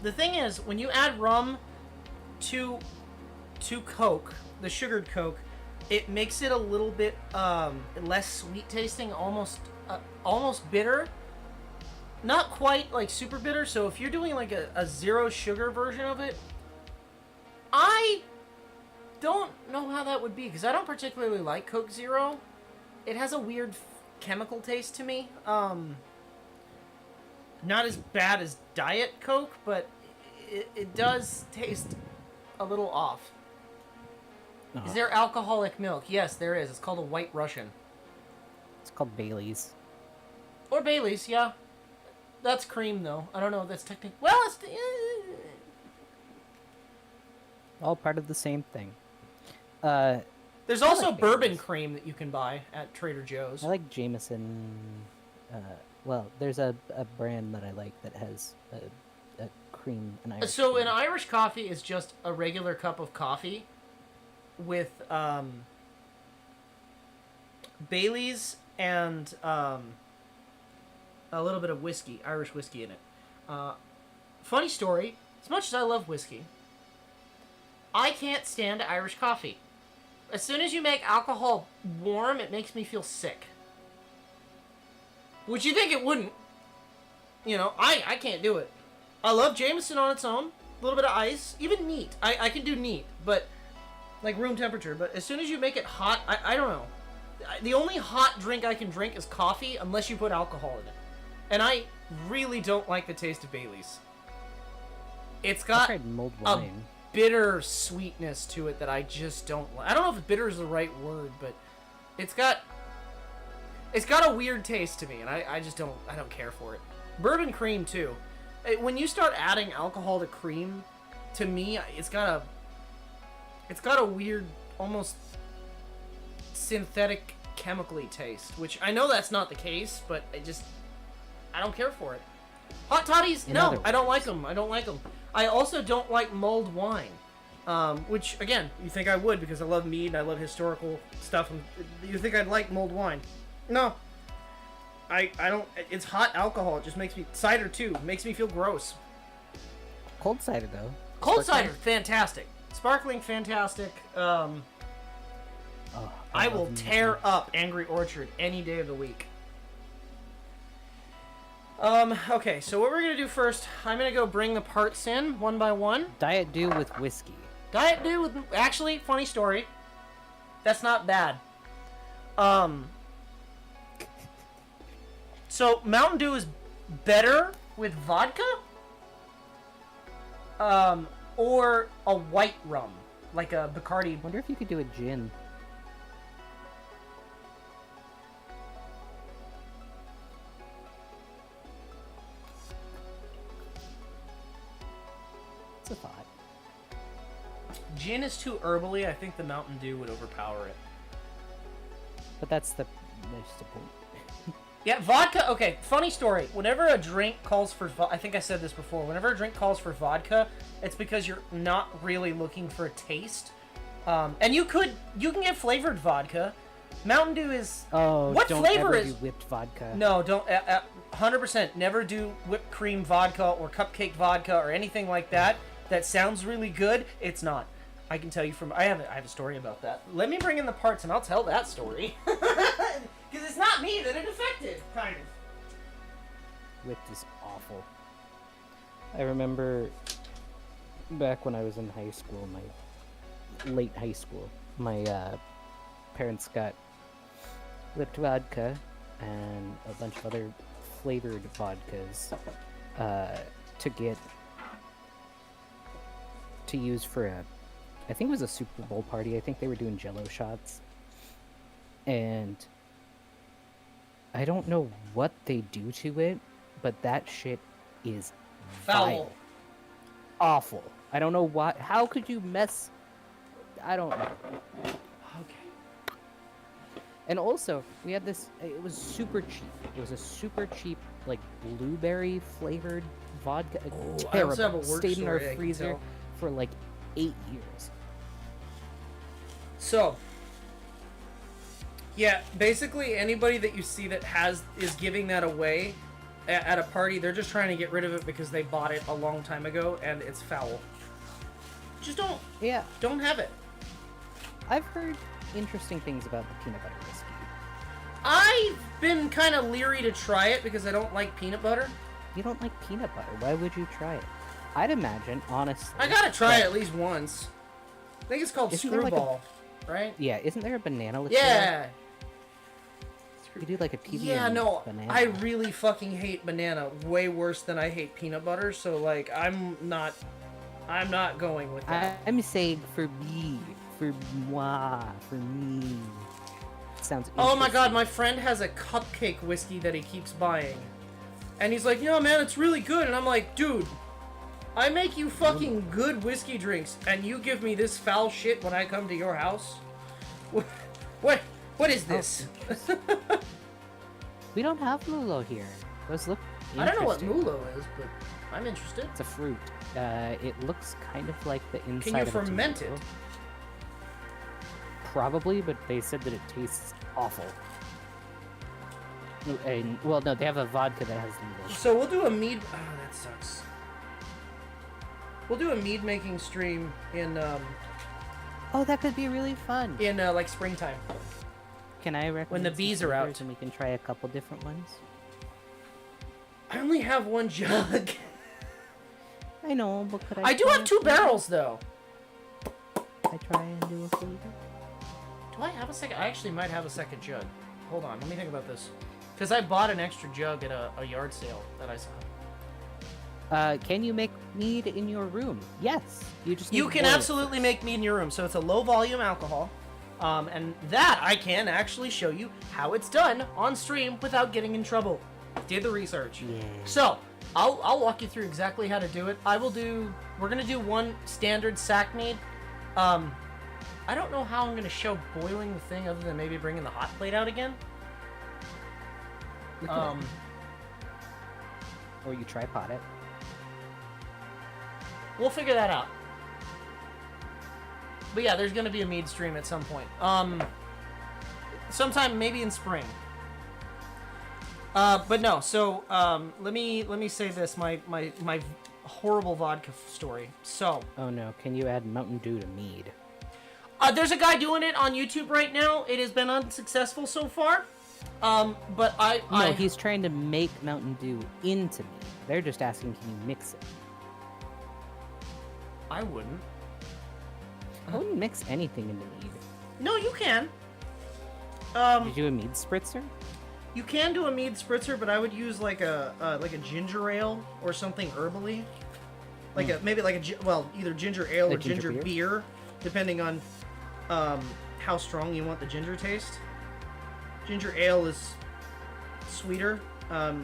The thing is, when you add rum to Coke, the sugared Coke, it makes it a little bit less sweet tasting, almost bitter. Not quite like super bitter, so if you're doing like a zero sugar version of it, I don't know how that would be, because I don't particularly like Coke Zero. It has a weird chemical taste to me. Not as bad as Diet Coke, but it does taste a little off. Is there alcoholic milk? Yes, there is. It's called a White Russian. It's called Bailey's. Or Bailey's, yeah. That's cream, though. I don't know if that's technically... Well, it's... All part of the same thing. There's I also like bourbon Bailey's. cream that you can buy at Trader Joe's. I like Jameson. Well, there's a brand that I like that has a cream, an Irish So cream. an Irish coffee is just a regular cup of coffee with Bailey's and a little bit of whiskey, Irish whiskey in it. Funny story, as much as I love whiskey, I can't stand Irish coffee. As soon as you make alcohol warm, it makes me feel sick. Which you think it wouldn't. You know, I can't do it. I love Jameson on its own. A little bit of ice. Even neat. I can do neat, but like room temperature. But as soon as you make it hot, I don't know. The only hot drink I can drink is coffee unless you put alcohol in it. And I really don't like the taste of Bailey's. It's I got tried mulled a wine. bitter sweetness to it that I just don't like. I don't know if bitter is the right word, but it's got a weird taste to me, and I just don't care for it. Bourbon cream too. When you start adding alcohol to cream, to me, it's got a weird, almost synthetic, chemically taste. Which I know that's not the case, but I don't care for it. Hot toddies, no, I don't like them. I also don't like mulled wine. Which, again, you think I would because I love mead and I love historical stuff. And you think I'd like mulled wine. No. I don't... It's hot alcohol. It just makes me... Cider, too. Makes me feel gross. Cold cider, though. Cold Sparkling? cider, fantastic. Sparkling, fantastic. Oh, I love will them. tear up Angry Orchard any day of the week. Okay, so what we're gonna do first, I'm gonna go bring the parts in, one by one. Diet Dew with whiskey. Diet Dew with... Actually, funny story. That's not bad. So, Mountain Dew is better with vodka? Or a white rum. Like a Bacardi. Wonder if you could do a gin. It's a thought. Gin is too herbally. I think the Mountain Dew would overpower it. But that's the point. Yeah, vodka. Okay, funny story. Whenever a drink calls for, I think I said this before. Whenever a drink calls for vodka, it's because you're not really looking for a taste. And you can get flavored vodka, Mountain Dew is... Oh, what don't flavor ever is... do whipped vodka. No, don't... 100% never do whipped cream vodka or cupcake vodka or anything like that. That sounds really good. It's not. I can tell you from... I have a story about that. Let me bring in the parts and I'll tell that story. Because it's not me that it affected, kind of. Whipped is awful. I remember back when I was in high school, my late high school, my parents got whipped vodka and a bunch of other flavored vodkas to use for I think it was a Super Bowl party. I think they were doing Jello shots, and I don't know what they do to it, but that shit is Foul. vile. Awful. I don't know why. How could you mess? I don't know. Okay. And also, we had this. It was super cheap. It was a super cheap, like blueberry flavored vodka. Oh, I Terrible. also have a work Stayed in our story, I can freezer tell. for like 8 years. So, yeah, basically anybody that you see that is giving that away at a party, they're just trying to get rid of it because they bought it a long time ago and it's foul. Just don't have it. I've heard interesting things about the peanut butter whiskey. I've been kind of leery to try it because I don't like peanut butter. You don't like peanut butter. Why would you try it? I'd imagine, honestly. I gotta try it at least once. I think it's called Isn't there like a- Screwball, right? Yeah, isn't there a banana liqueur? Yeah. You do like a PB Yeah, no, banana. I really fucking hate banana way worse than I hate peanut butter, so like I'm not going with that. I'm saying for me, for moi, for me. Sounds Oh my god, interesting. my friend has a cupcake whiskey that he keeps buying. And he's like, "No, man, it's really good." And I'm like, "Dude, I make you fucking good whiskey drinks and you give me this foul shit when I come to your house? What is this?" We don't have Mulo here. Those look I don't know what interesting. mulo is, but I'm interested. It's a fruit. It looks kind of like the inside Can you of a ferment tomato. it? Probably, but they said that it tastes awful. And, well, no, they have a vodka that has Mulo. So we'll do a mead. Oh, that sucks. We'll do a mead making stream in Oh, that could be really fun. like springtime. Can I recommend When the some bees are out. flavors and we can try a couple different ones? I only have one jug. I know, but could I? I do try have a 2 flavor? barrels though. I try and do a flavor. Do I have a second? I actually might have a second jug. Hold on, let me think about this. Because I bought an extra jug at a yard sale that I saw. Can you make mead in your room? Yes. You just. You need can boil it absolutely first. make mead in your room. So it's a low volume alcohol. And that I can actually show you how it's done on stream without getting in trouble. Did the research. Yeah. So, I'll walk you through exactly how to do it. We're gonna do one standard sack mead. I don't know how I'm gonna show boiling the thing other than maybe bringing the hot plate out again. We could. Or you tripod it. We'll figure that out. But yeah, there's gonna be a mead stream at some point. Sometime maybe in spring. But no. So let me say this. My horrible vodka story. So Oh no! Can you add Mountain Dew to mead? there's a guy doing it on YouTube right now. It has been unsuccessful so far. But No, he's trying to make Mountain Dew into mead. They're just asking, can you mix it? I wouldn't. I wouldn't mix anything into mead. No, you can. Did you do a mead spritzer? You can do a mead spritzer, but I would use like a ginger ale or something herbally, like either ginger ale or ginger ginger beer, depending on how strong you want the ginger taste. Ginger ale is sweeter,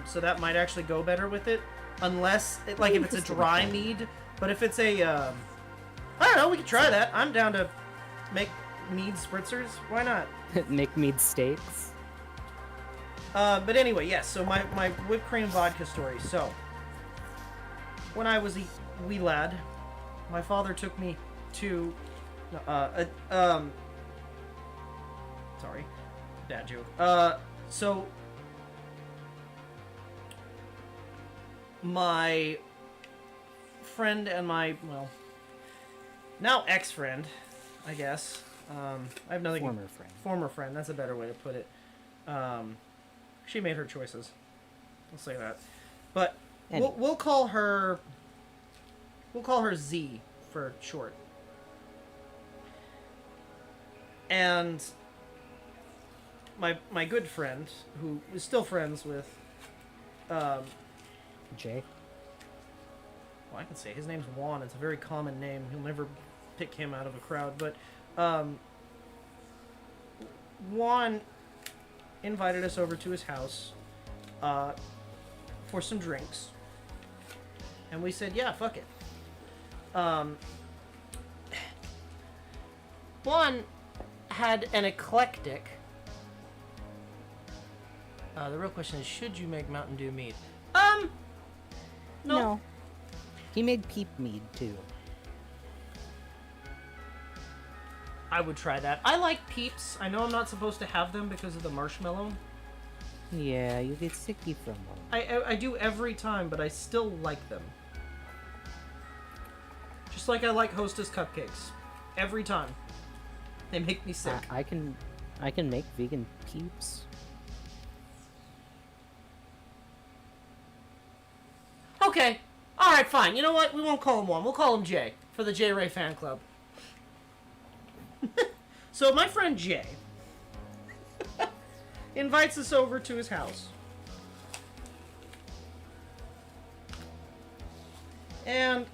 so that might actually go better with it, unless if it's a dry mead. But if it's a I don't know, we could try that. I'm down to make mead spritzers. Why not? Make mead steaks? But anyway, yes, so my whipped cream vodka story. So, when I was a wee lad, my father took me to, dad joke. So my friend and my, well, now ex-friend, I guess. I have nothing. Former friend. Former friend. That's a better way to put it. She made her choices. I'll say that. But Anyway. we'll call her. We'll call her Z for short. And my good friend, who is still friends with, Jay? well, I can say his name's Juan. It's a very common name. He'll never pick him out of a crowd. But Juan invited us over to his house for some drinks. And we said, yeah, fuck it. Juan had an eclectic... the real question is, should you make Mountain Dew mead? No. He made peep mead, too. I would try that. I like Peeps. I know I'm not supposed to have them because of the marshmallow. Yeah, you get sicky from them. I do every time, but I still like them. Just like I like Hostess cupcakes. Every time. They make me sick. I can make vegan peeps. Okay. Alright, fine. You know what? We won't call him Juan. We'll call him Jay. For the J Ray fan club. So my friend Jay invites us over to his house. And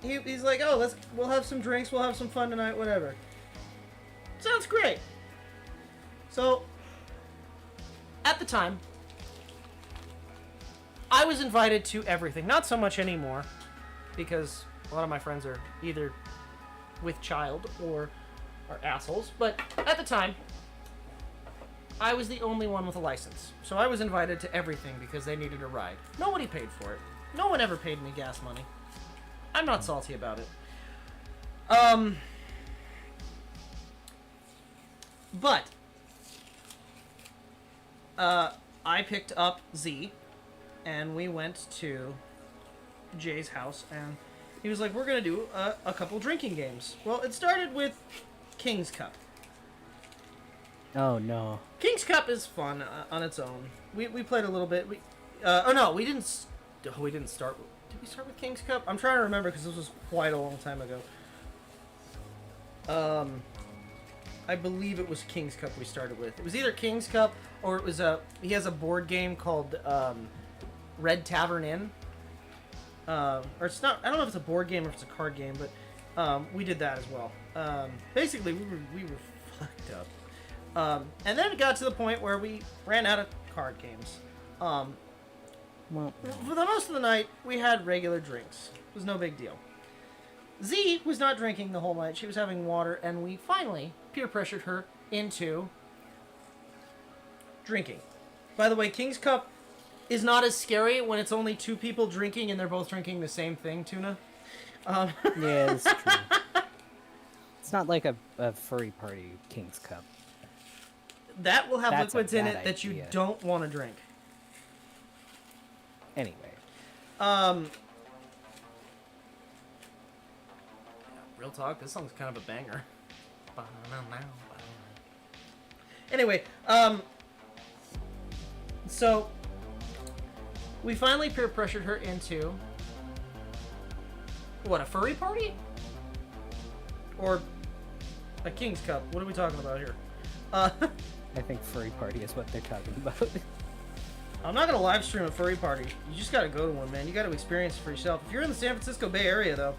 he's like, oh, we'll have some drinks, we'll have some fun tonight, whatever. Sounds great. So, at the time, I was invited to everything. Not so much anymore, because a lot of my friends are either with child or are assholes. But at the time, I was the only one with a license. So I was invited to everything because they needed a ride. Nobody paid for it. No one ever paid me gas money. I'm not salty about it. But I picked up Z, and we went to Jay's house, and he was like, we're gonna do a couple drinking games. Well, it started with King's Cup. Oh no. King's Cup is fun on its own. We played a little bit. We didn't start. Did we start with King's Cup? I'm trying to remember because this was quite a long time ago. I believe it was King's Cup we started with. It was either King's Cup or it was he has a board game called Red Tavern Inn. Or it's not. I don't know if it's a board game or if it's a card game, but we did that as well. Basically, we were fucked up. And then it got to the point where we ran out of card games. Well, For the most of the night, we had regular drinks. It was no big deal. Z was not drinking the whole night. She was having water, and we finally peer pressured her into drinking. By the way, King's Cup is not as scary when it's only two people drinking and they're both drinking the same thing, Tuna. yeah, it's true. It's not like a furry party King's Cup. That will have That's a liquids in bad it that you idea. don't want to drink. Anyway. Real talk, this song's kind of a banger. Anyway, so we finally peer pressured her into what, a furry party? Or a King's Cup? What are we talking about here? I think furry party is what they're talking about. I'm not gonna live stream a furry party. You just gotta go to one, man. You gotta experience it for yourself. If you're in the San Francisco Bay Area, though,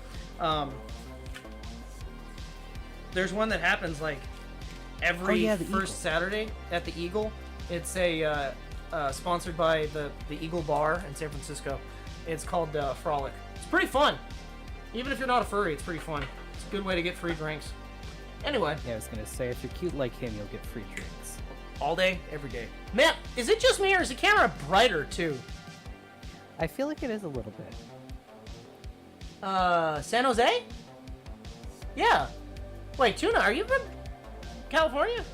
there's one that happens like every the first Eagle. Saturday at the Eagle. It's a sponsored by the Eagle Bar in San Francisco. It's called Frolic. It's pretty fun. Even if you're not a furry, it's pretty fun. It's a good way to get free drinks. Anyway, Yeah, I was gonna say, if you're cute like him, you'll get free drinks. all day, every day. Man, is it just me or is the camera brighter too? I feel like it is a little bit. San Jose? Yeah. Wait, Tuna, are you from California?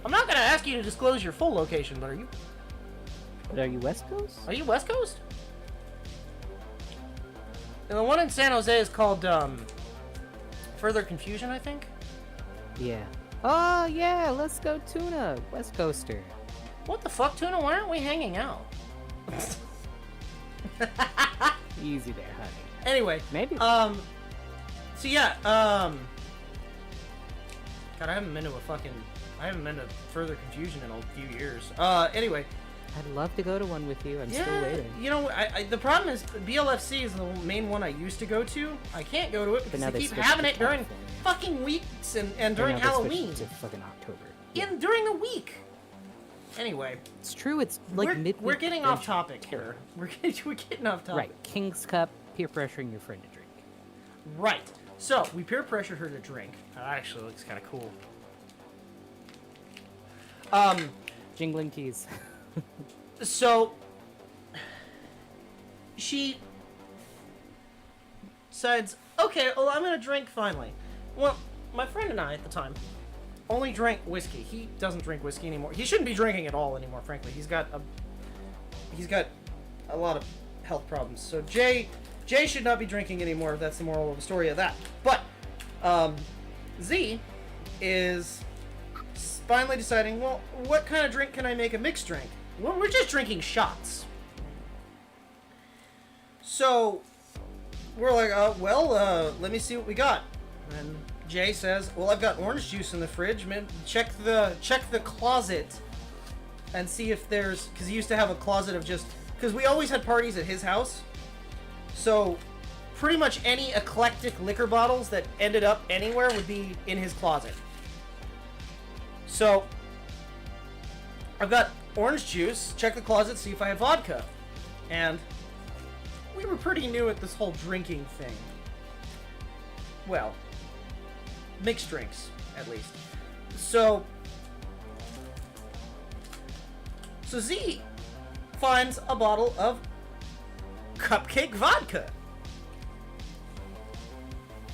I'm not gonna ask you to disclose your full location, but But are you West Coast? are you West Coast? And the one in San Jose is called, Further Confusion, I think? Yeah. Oh, yeah, let's go Tuna, West Coaster. What the fuck, Tuna? Why aren't we hanging out? Easy there, honey. Anyway. Maybe. So yeah, God, I haven't been to Further Confusion in a few years. Anyway. I'd love to go to one with you. I'm still waiting. You know, the problem is BLFC is the main one I used to go to. I can't go to it because they keep having it during fucking weeks and during Halloween. To fucking October. During the week. Anyway, it's true. It's like we're getting off topic here. We're getting off topic. Right, King's Cup, peer pressuring your friend to drink. Right. So we peer pressured her to drink. That actually looks kind of cool. Jingling keys. So she decides, okay, well, I'm gonna drink finally. Well, my friend and I at the time only drank whiskey. He doesn't drink whiskey anymore. He shouldn't be drinking at all anymore, frankly. He's got a lot of health problems. So Jay should not be drinking anymore. That's the moral of the story of that. But Z is finally deciding, well, what kind of drink can I make a mixed drink? Well, we're just drinking shots. So we're like, let me see what we got. And Jay says, well, I've got orange juice in the fridge. Man, check the closet and see if there's, because he used to have a closet of just, because we always had parties at his house. So pretty much any eclectic liquor bottles that ended up anywhere would be in his closet. So I've got orange juice, check the closet, see if I have vodka. And we were pretty new at this whole drinking thing. Well, mixed drinks, at least. So Z finds a bottle of cupcake vodka.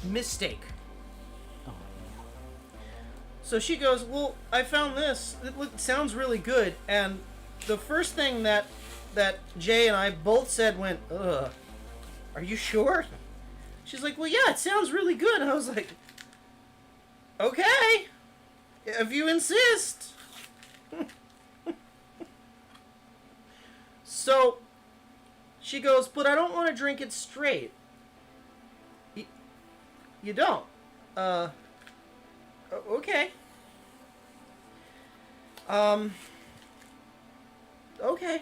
Mistake. So she goes, well, I found this. It sounds really good. And the first thing that Jay and I both said went, ugh, are you sure? She's like, well, yeah, it sounds really good. And I was like, okay, if you insist. So she goes, but I don't want to drink it straight. You don't? Okay. Okay.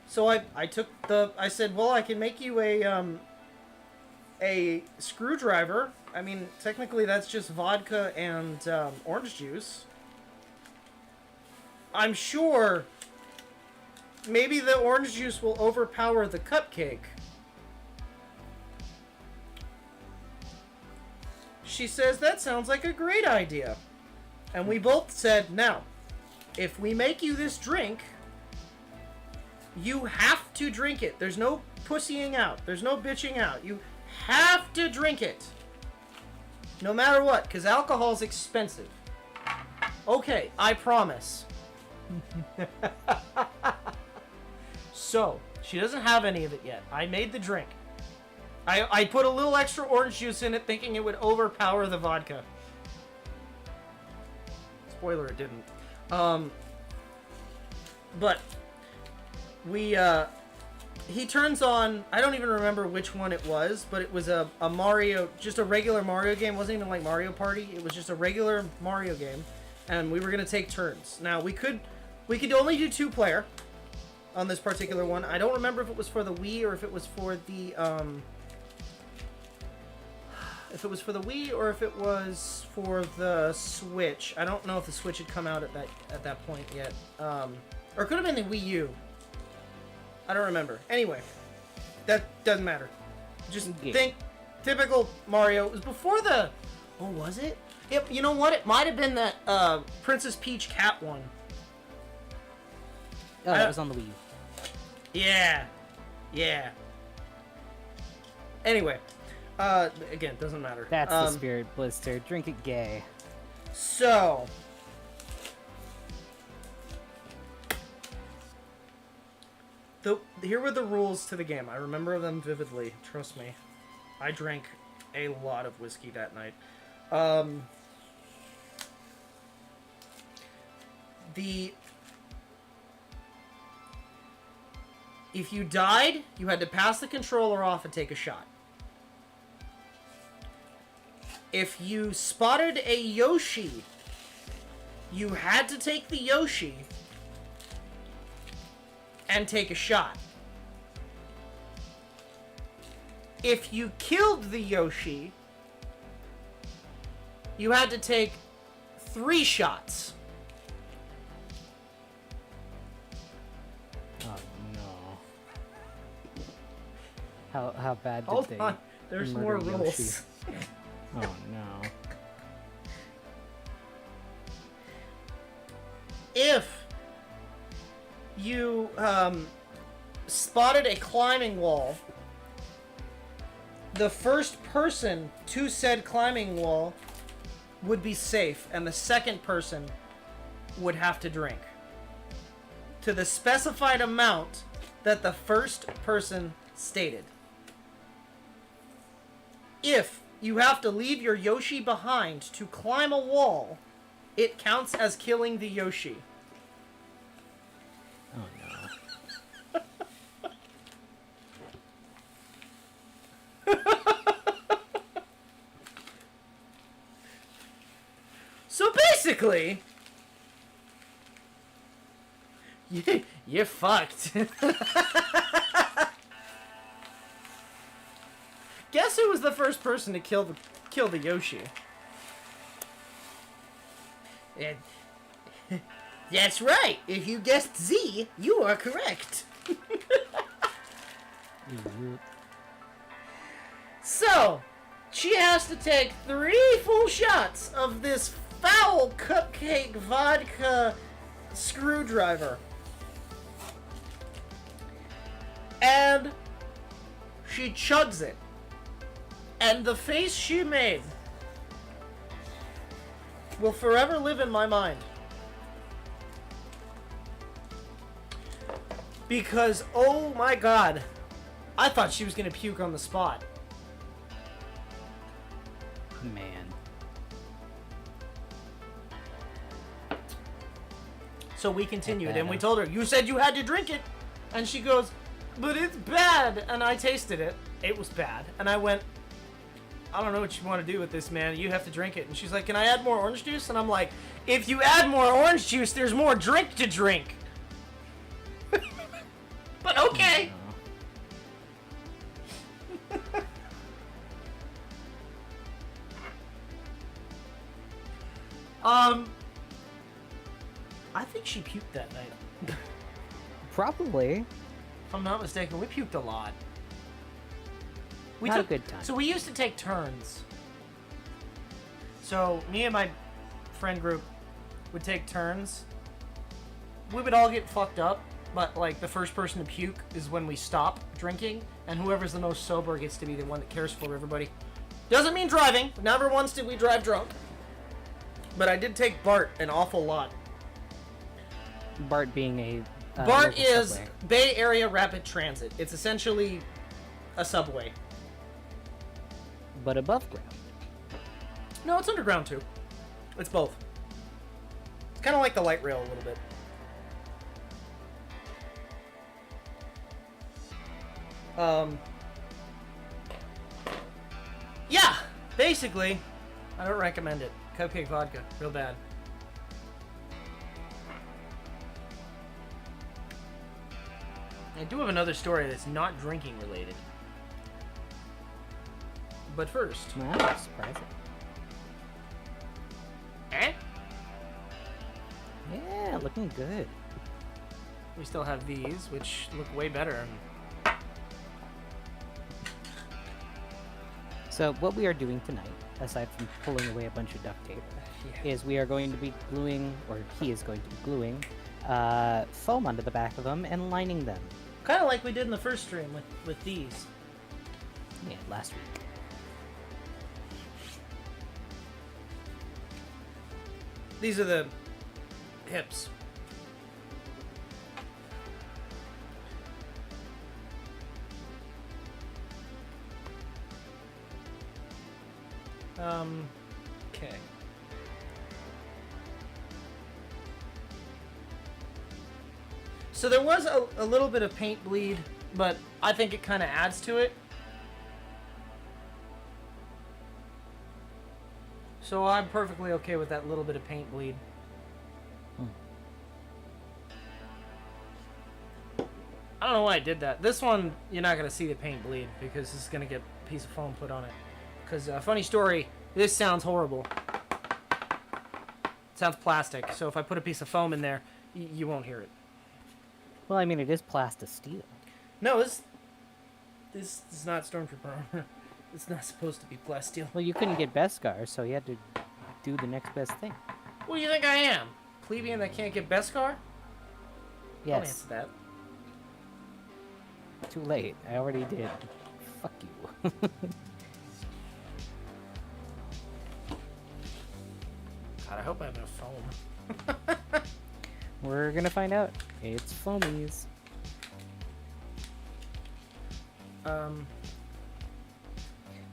So I said, well, I can make you a screwdriver. I mean, technically that's just vodka and orange juice. I'm sure maybe the orange juice will overpower the cupcake. She says, that sounds like a great idea. And we both said, now, if we make you this drink, you have to drink it. There's no pussying out. There's no bitching out. You have to drink it. No matter what, because alcohol's expensive. Okay, I promise. So, she doesn't have any of it yet. I made the drink. I put a little extra orange juice in it thinking it would overpower the vodka. Spoiler, it didn't. But he turns on, I don't even remember which one it was, but it was a Mario, just a regular Mario game. It wasn't even like Mario Party. It was just a regular Mario game. And we were going to take turns. Now, we could only do 2-player on this particular one. I don't remember if it was for the Wii or if it was for the, Switch. I don't know if the Switch had come out at that point yet. Or it could have been the Wii U. I don't remember. Anyway, that doesn't matter. Just think typical Mario. It was before the... Oh, was it? Yep, you know what? It might have been that Princess Peach cat one. Oh, that was on the Wii U. Yeah. Yeah. Anyway. Again, doesn't matter. That's the spirit, Blister. Drink it gay. So, Here were the rules to the game. I remember them vividly. Trust me. I drank a lot of whiskey that night. If you died, you had to pass the controller off and take a shot. If you spotted a Yoshi, you had to take the Yoshi and take a shot. If you killed the Yoshi, you had to take 3 shots. Oh no. How bad did Hold they on. There's more murder rules. Yoshi? Oh no. If you spotted a climbing wall, the first person to said climbing wall would be safe, and the second person would have to drink to the specified amount that the first person stated. If you have to leave your Yoshi behind to climb a wall, it counts as killing the Yoshi. Oh no. So basically, you're fucked. Guess who was the first person to kill the Yoshi? That's right. If you guessed Z, you are correct. So, she has to take 3 full shots of this foul cupcake vodka screwdriver. And she chugs it. And the face she made will forever live in my mind. Because, oh my god, I thought she was going to puke on the spot. Man. So we continued, and we told her, you said you had to drink it. And she goes, but it's bad. And I tasted it. It was bad. And I went, I don't know what you want to do with this, man. You have to drink it. And she's like, can I add more orange juice? And I'm like, if you add more orange juice, there's more drink to drink. But okay. I think she puked that night. Probably. If I'm not mistaken, we puked a lot. Not a good time. So we used to take turns. So me and my friend group would take turns. We would all get fucked up, but like the first person to puke is when we stop drinking, and whoever's the most sober gets to be the one that cares for everybody. Doesn't mean driving. Never once did we drive drunk. But I did take Bart an awful lot. Bart being a Bart local is subway. Bay Area Rapid Transit. It's essentially a subway. But above ground. No, it's underground too. It's both. It's kind of like the light rail a little bit. Yeah, basically, I don't recommend it. Cupcake vodka, real bad. I do have another story that's not drinking related. But first... Wow, that's surprising. Eh? Yeah, looking good. We still have these, which look way better. So what we are doing tonight, aside from pulling away a bunch of duct tape, is we are going to be gluing, or he is going to be gluing, foam onto the back of them and lining them. Kind of like we did in the first stream with these. Yeah, last week. These are the hips. Okay. So there was a little bit of paint bleed, but I think it kind of adds to it. So I'm perfectly okay with that little bit of paint bleed. I don't know why I did that. This one, you're not going to see the paint bleed because it's going to get a piece of foam put on it. Because, funny story, this sounds horrible. It sounds plastic, so if I put a piece of foam in there, you won't hear it. Well, I mean, it is plastisteel. No, this is not Stormtrooper armor. It's not supposed to be plasteel. Well, you couldn't get Beskar, so you had to do the next best thing. What do you think I am? Plebeian that can't get Beskar? Yes. I'll answer that. Too late. I already did. Fuck you. God, I hope I have enough foam. We're gonna find out. It's foamies.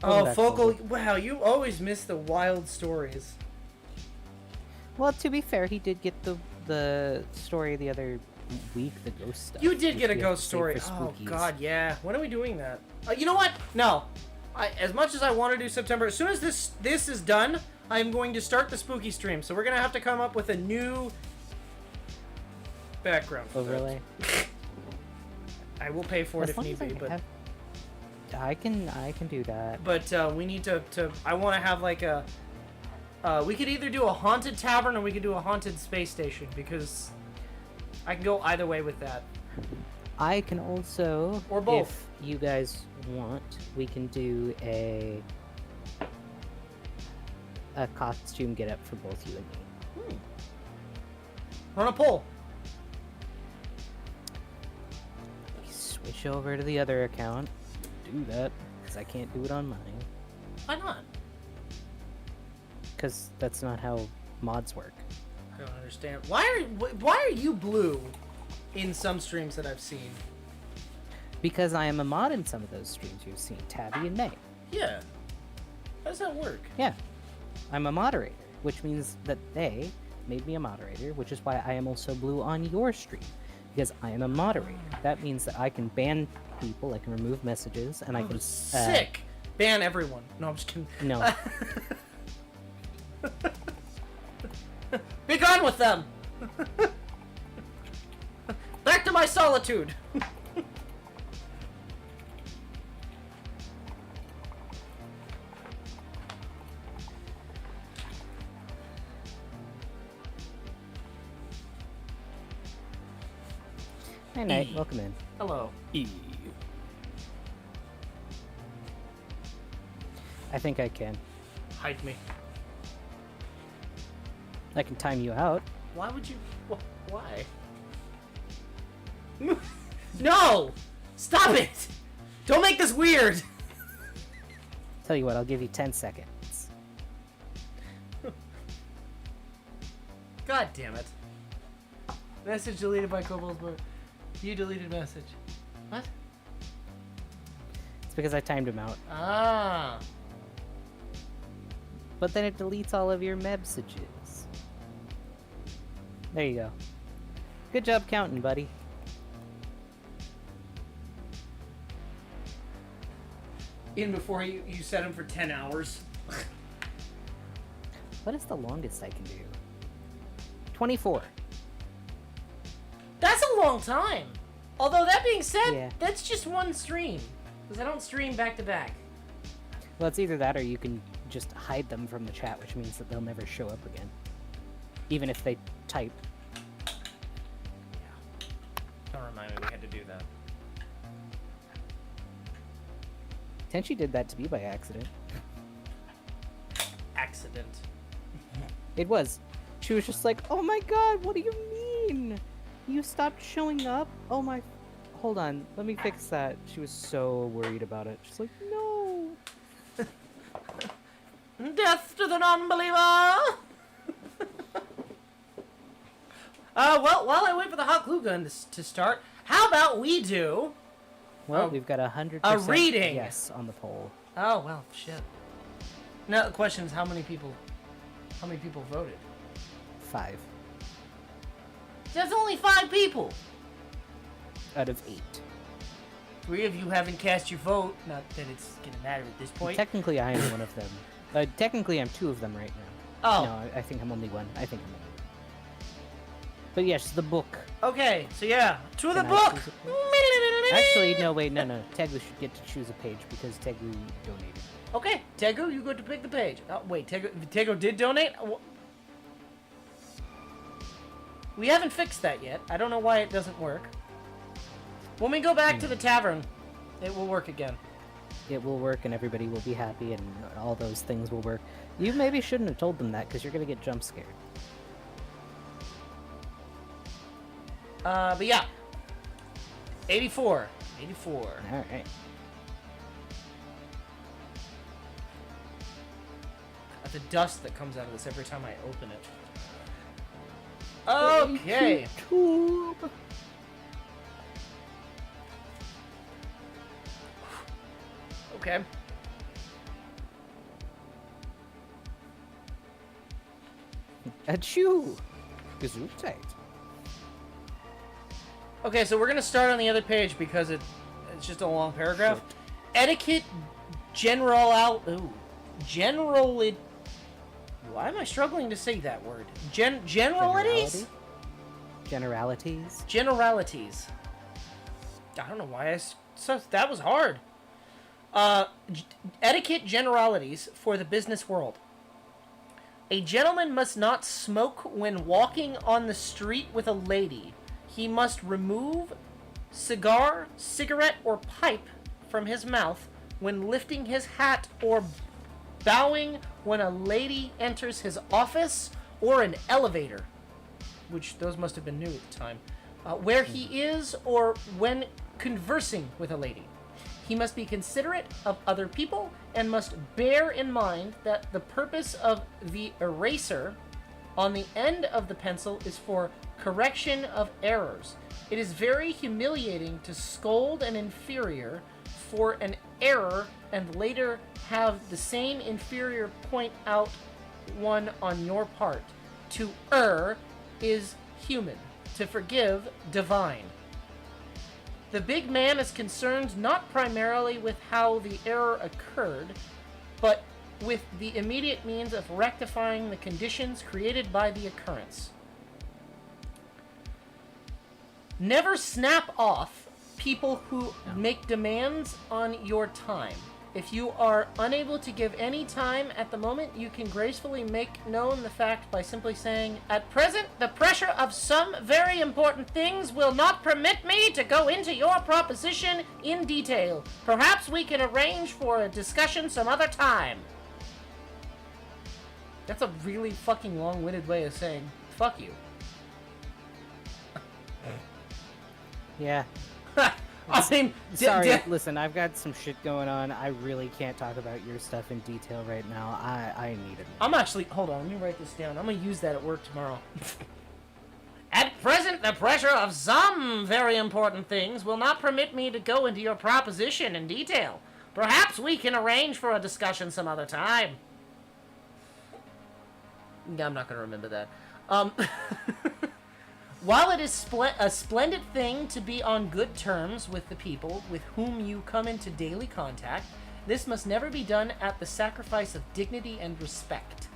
Oh, Focal. Wow, you always miss the wild stories. Well, to be fair, he did get the story the other week, the ghost stuff. You did get a we have ghost to save story. for Oh, spookies. God, yeah. When are we doing that? You know what? No. As much as I want to do September, as soon as this is done, I'm going to start the spooky stream. So we're going to have to come up with a new background for Overlay. that. I will pay for it As if long need as I be, but... I can do that. But we need to I want to have like a... we could either do a haunted tavern or we could do a haunted space station, because I can go either way with that. I can also, Or both. if you guys want, we can do a costume get up for both you and me. Run a poll. Switch over to the other account. Do that, because I can't do it on mine. Why not? Because that's not how mods work. I don't understand. Why are you blue in some streams that I've seen? Because I am a mod in some of those streams you've seen, Tabby and May. Yeah. How does that work? Yeah. I'm a moderator, which means that they made me a moderator, which is why I am also blue on your stream. Because I am a moderator. That means that I can ban people, I can remove messages, and I can... Sick! Ban everyone. No, I'm just kidding. No. Be gone with them! Back to my solitude! Hey, Knight, welcome in. Hello. I think I can. Hide me. I can time you out. Why would you... Why? No! Stop it! Don't make this weird! Tell you what, I'll give you 10 seconds. God damn it. Message deleted by Kobold, but you deleted message. What? It's because I timed him out. Ah. But then it deletes all of your messages. There you go. Good job counting, buddy. In before you set him for 10 hours. What is the longest I can do? 24. That's a long time. Although that being said, Yeah. that's just one stream. Because I don't stream back to back. Well, it's either that or you can just hide them from the chat, which means that they'll never show up again. Even if they type. Don't remind me we had to do that. Tenchi did that to me by accident. Accident. It was. She was just like, oh my god, what do you mean? You stopped showing up? Oh my... Hold on, let me fix that. She was so worried about it. She's like, no. Death to the non-believer! Well, while I wait for the hot glue gun to start, how about we do... Well, we've got 100% a reading. yes on the poll. Oh, well, shit. Now the question is how many people voted? 5 That's only 5 people. out of 8. 3 of you haven't cast your vote. Not that it's gonna matter at this point. Technically, I am one of them. Technically, I'm 2 of them right now. Oh. No, I think I'm only 1. I think I'm only 1. But yes, the book. Okay, so yeah, to the Can I book. choose a page? Actually, no, wait, no. Tegu should get to choose a page because Tegu donated. Okay, Tego, you go to pick the page. Oh, wait, Tego did donate? We haven't fixed that yet. I don't know why it doesn't work. When we go back to the tavern, it will work again. It will work and everybody will be happy and all those things will work. You maybe shouldn't have told them that because you're going to get jump scared. But yeah. 84. 84. Alright. The dust that comes out of this every time I open it. Okay. Tube. Okay. Achoo! Gesundheit. Okay, so we're gonna start on the other page because it's just a long paragraph. Short. Etiquette general. Why am I struggling to say that word? Generalities? Generalities? Generalities. I don't know why so that was hard. Etiquette generalities for the business world. A gentleman must not smoke when walking on the street with a lady. He must remove cigar, cigarette, or pipe from his mouth when lifting his hat or bowing when a lady enters his office or an elevator, which those must have been new at the time, where he is or when conversing with a lady. He must be considerate of other people and must bear in mind that the purpose of the eraser on the end of the pencil is for correction of errors. It is very humiliating to scold an inferior for an error and later have the same inferior point out one on your part. To err is human. To forgive, divine. The big man is concerned not primarily with how the error occurred, but with the immediate means of rectifying the conditions created by the occurrence. Never snap off people who make demands on your time. If you are unable to give any time at the moment, you can gracefully make known the fact by simply saying, "At present, the pressure of some very important things will not permit me to go into your proposition in detail. Perhaps we can arrange for a discussion some other time." That's a really fucking long-winded way of saying, fuck you. Yeah. I mean, Sorry, listen, I've got some shit going on. I really can't talk about your stuff in detail right now. I need it. I'm actually, hold on, let me write this down. I'm gonna use that at work tomorrow. At present, the pressure of some very important things will not permit me to go into your proposition in detail. Perhaps we can arrange for a discussion some other time. Yeah, I'm not gonna remember that. While it is a splendid thing to be on good terms with the people with whom you come into daily contact, this must never be done at the sacrifice of dignity and respect.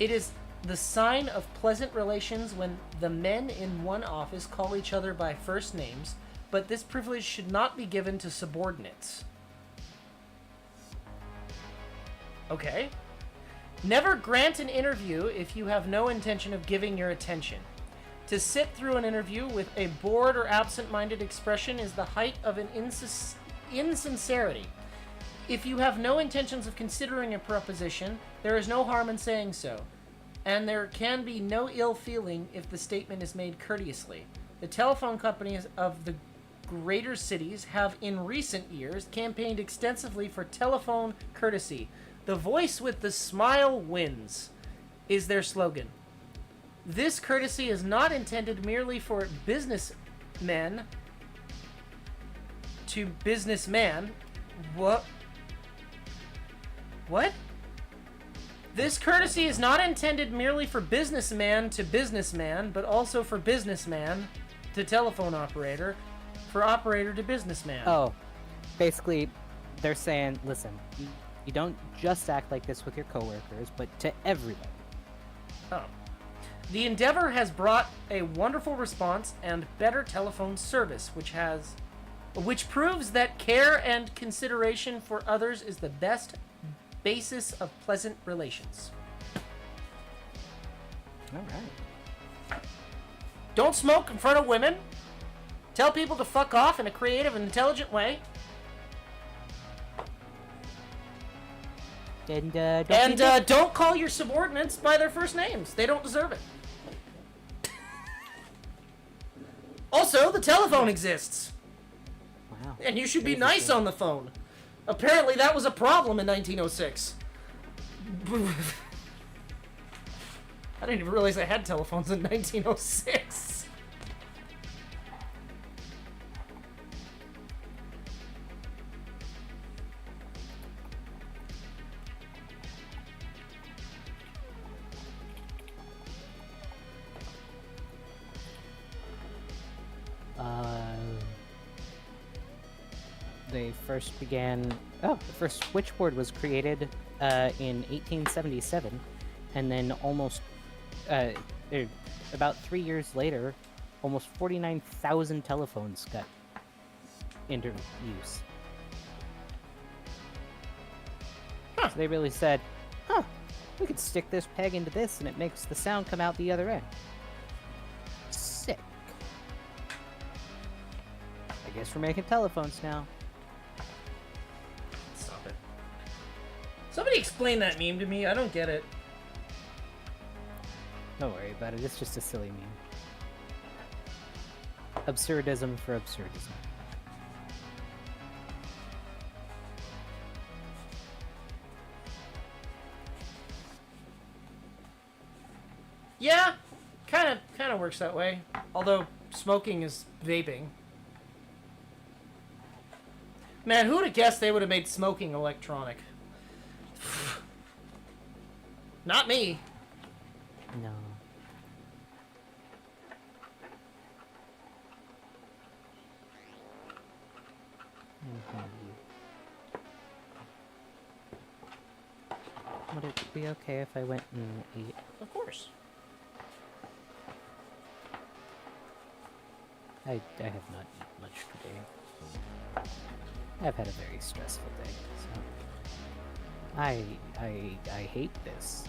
It is the sign of pleasant relations when the men in one office call each other by first names, but this privilege should not be given to subordinates. Okay. Never grant an interview if you have no intention of giving your attention. To sit through an interview with a bored or absent-minded expression is the height of an insincerity. If you have no intentions of considering a proposition, there is no harm in saying so, and there can be no ill feeling if the statement is made courteously. The telephone companies of the greater cities have in recent years campaigned extensively for telephone courtesy. The voice with the smile wins is their slogan. This courtesy is not intended merely for businessmen to businessman. What? What? This courtesy is not intended merely for businessman to businessman, but also for businessman to telephone operator, for operator to businessman. Oh, basically, they're saying, listen, you don't just act like this with your coworkers, but to everybody. Oh. The endeavor has brought a wonderful response and better telephone service, which proves that care and consideration for others is the best basis of pleasant relations. All right. Don't smoke in front of women. Tell people to fuck off in a creative and intelligent way. And don't call your subordinates by their first names. They don't deserve it. Also, the telephone exists. Wow. And you should be nice on the phone. Apparently that was a problem in 1906. I didn't even realize I had telephones in 1906. They first began... Oh, the first switchboard was created in 1877, and then about 3 years later, almost 49,000 telephones got into use. Huh. So they really said, we could stick this peg into this and it makes the sound come out the other end. Sick. I guess we're making telephones now. Stop it. Somebody explain that meme to me. I don't get it. Don't worry about it. It's just a silly meme. Absurdism for absurdism. Yeah, kind of works that way. Although smoking is vaping. Man, who would have guessed they would have made smoking electronic? Not me. No. Would it be okay if I went and ate? Of course. I have not eaten much today. I've had a very stressful day, so I hate this.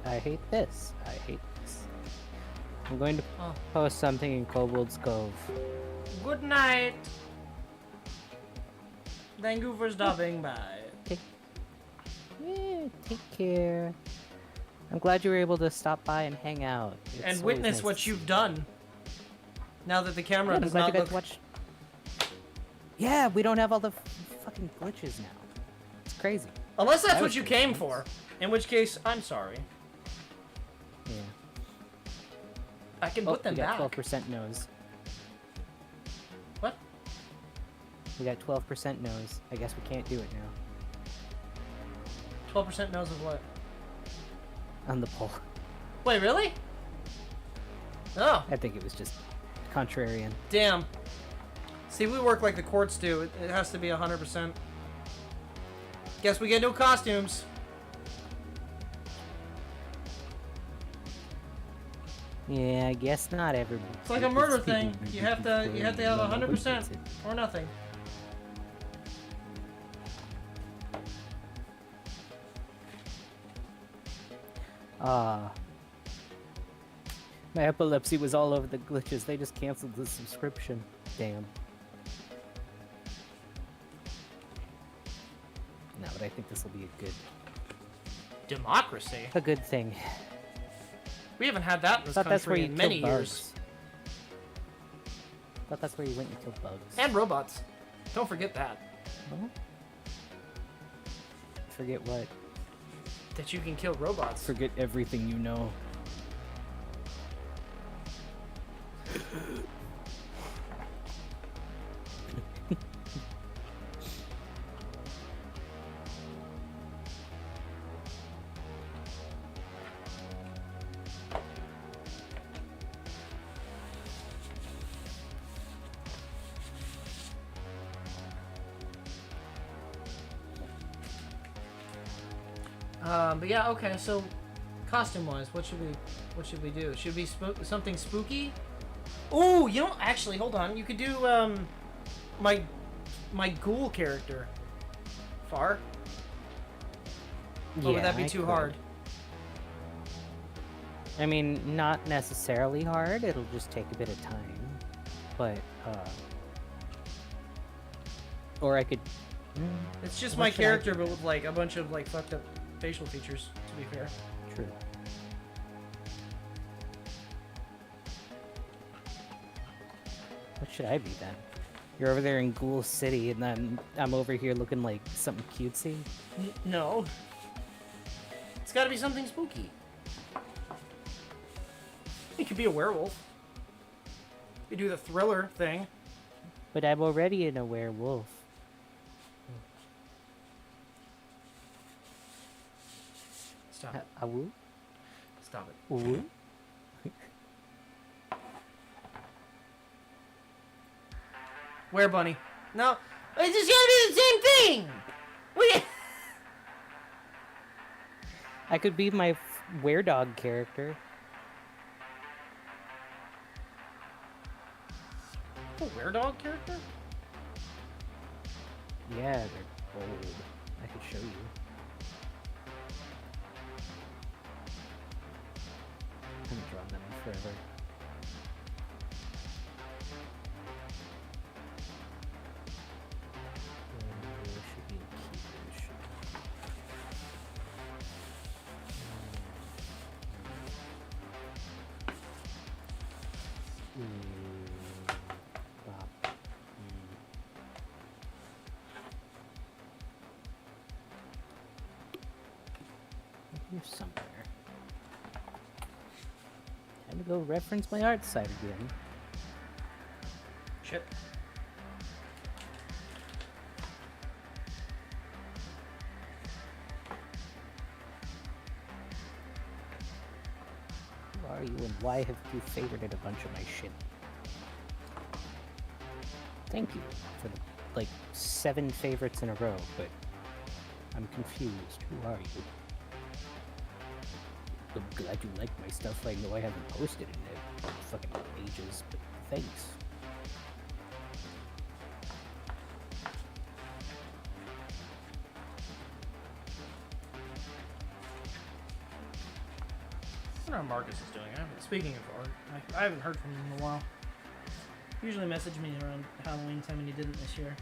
I hate this. I hate this. I'm going to post something in Kobold's Cove. Good night. Thank you for stopping by. Take care. I'm glad you were able to stop by and hang out. It's And always witness nice what to you've see. done. Now that the camera I'm does glad not you guys look... watched. Yeah, we don't have all the fucking glitches now. It's crazy. Unless that's That what was you pretty came nice. for. In which case, I'm sorry. Yeah. I can Oh, put them we got back. 12% nose. What? We got 12% nose. I guess we can't do it now. 12% knows of what? On the poll. Wait, really? Oh, I think it was just contrarian. damn. See, we work like the courts do. It has to be 100%. Guess we get new costumes. Yeah, I guess not everybody. It's like a murder thing. You have to have 100% or nothing. My epilepsy was all over the glitches. They just canceled the subscription. Damn. No, but I think this will be Democracy? a good thing. We haven't had that in this Thought that's where country you in many kill years. bugs. Thought that's where you went and killed bugs. And robots. Don't forget that. Huh? Forget what? That you can kill robots. Forget everything you know. But yeah, okay. So, costume-wise, what should we do? Should we something spooky? Oh, you know, actually, hold on. You could do my ghoul character. Far. Yeah, Or would that be I too could. hard? I mean, not necessarily hard. It'll just take a bit of time. But, or I could... It's just what my should I character, do but then? with like a bunch of like fucked up facial features. To be fair. True. What should I be then? You're over there in Ghoul City, and then I'm over here looking like something cutesy. No. It's got to be something spooky. It could be a werewolf. You do the thriller thing. But I'm already in a werewolf. Stop it. Awoo? Stop it. Awoo? Where bunny? No. It's just gonna be the same thing. We. I could be my were-dog character. A were-dog character? Yeah, they're old. I could show you. I haven't drawn them in forever. Should be the keepers. Bop. Here somewhere. Time to go reference my art site again. Shit. Who are you and why have you favorited a bunch of my shit? Thank you for the, like, 7 favorites in a row, but I'm confused. Who are you? I'm glad you like my stuff. I know I haven't posted in it fucking ages, but thanks. I wonder how Marcus is doing. Speaking of art, I haven't heard from him in a while. He usually message me around Halloween time, and he didn't this year.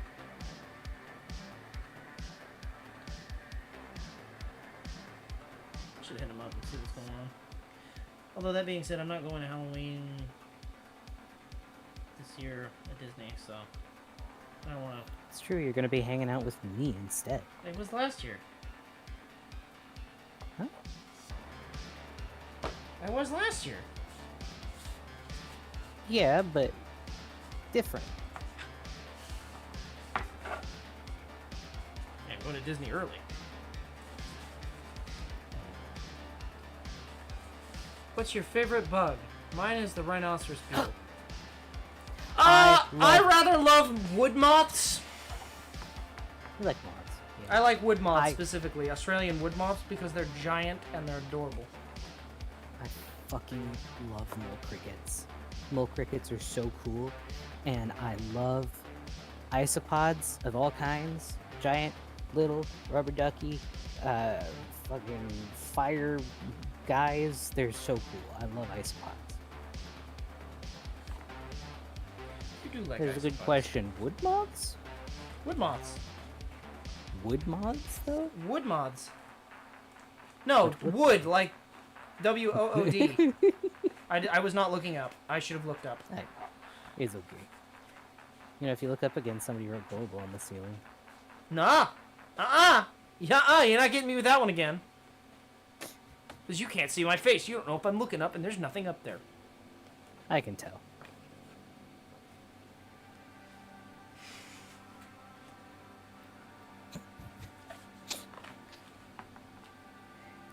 Should hit him up and see what's going on. Although that being said, I'm not going to Halloween this year at Disney, so I don't want to. It's true, you're gonna be hanging out with me instead. It was last year. Huh? I was last year. Yeah, but different. I'm going to Disney early. What's your favorite bug? Mine is the rhinoceros beetle. I rather love wood moths. You like moths. Yeah. I like wood moths specifically, Australian wood moths, because they're giant and they're adorable. I fucking love mole crickets. Mole crickets are so cool, and I love isopods of all kinds. Giant, little, rubber ducky, fucking fire guys. They're so cool. I love isopods. You do like There's a good isopods. question. Wood moths? Wood moths. Wood moths, though? Wood moths. No, What- wood, like WOOD. I was not looking up. I should have looked up. It's okay. You know, if you look up again, somebody wrote global on the ceiling. Nah. Yeah, you're not getting me with that one again. Because you can't see my face. You don't know if I'm looking up and there's nothing up there. I can tell.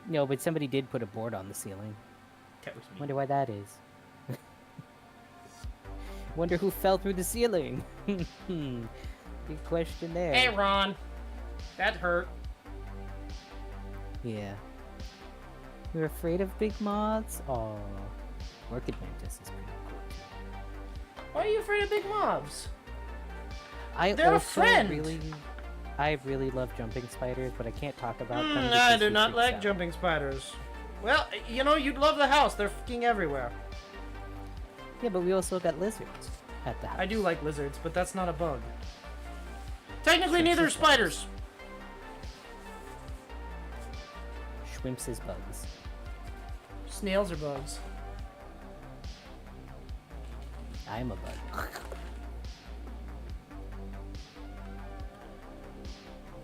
No, but somebody did put a board on the ceiling. That was me. Wonder why that is. Wonder who fell through the ceiling. Good question there. Hey, Ron. That hurt. Yeah. You're afraid of big moths? Oh, orchid mantis is pretty cool too. Why are you afraid of big mobs? I They're a also friend. I really love jumping spiders, but I can't talk about them. I because do he not freaks like out. jumping spiders. Well, you know, you'd love the house. They're fucking everywhere. Yeah, but we also got lizards at the house. I do like lizards, but that's not a bug. Technically, Shrimps neither are is spiders. Shrimps is bugs. Snails are bugs. I'm a bug.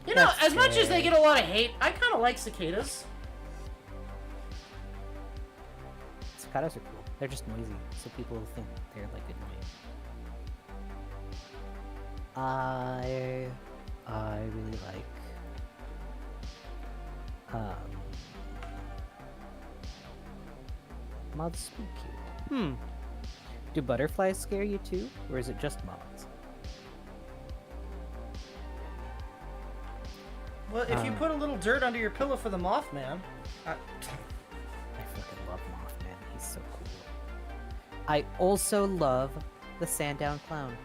You know, That's as much as they fair. get a lot of hate, I kind of like cicadas. Cicadas are cool. They're just noisy, so people think they're like annoying. I really like moths spooky. Do butterflies scare you too, or is it just moths? Well, if you put a little dirt under your pillow for the Mothman, I fucking love Mothman. He's so cool. I also love the Sandown Clown.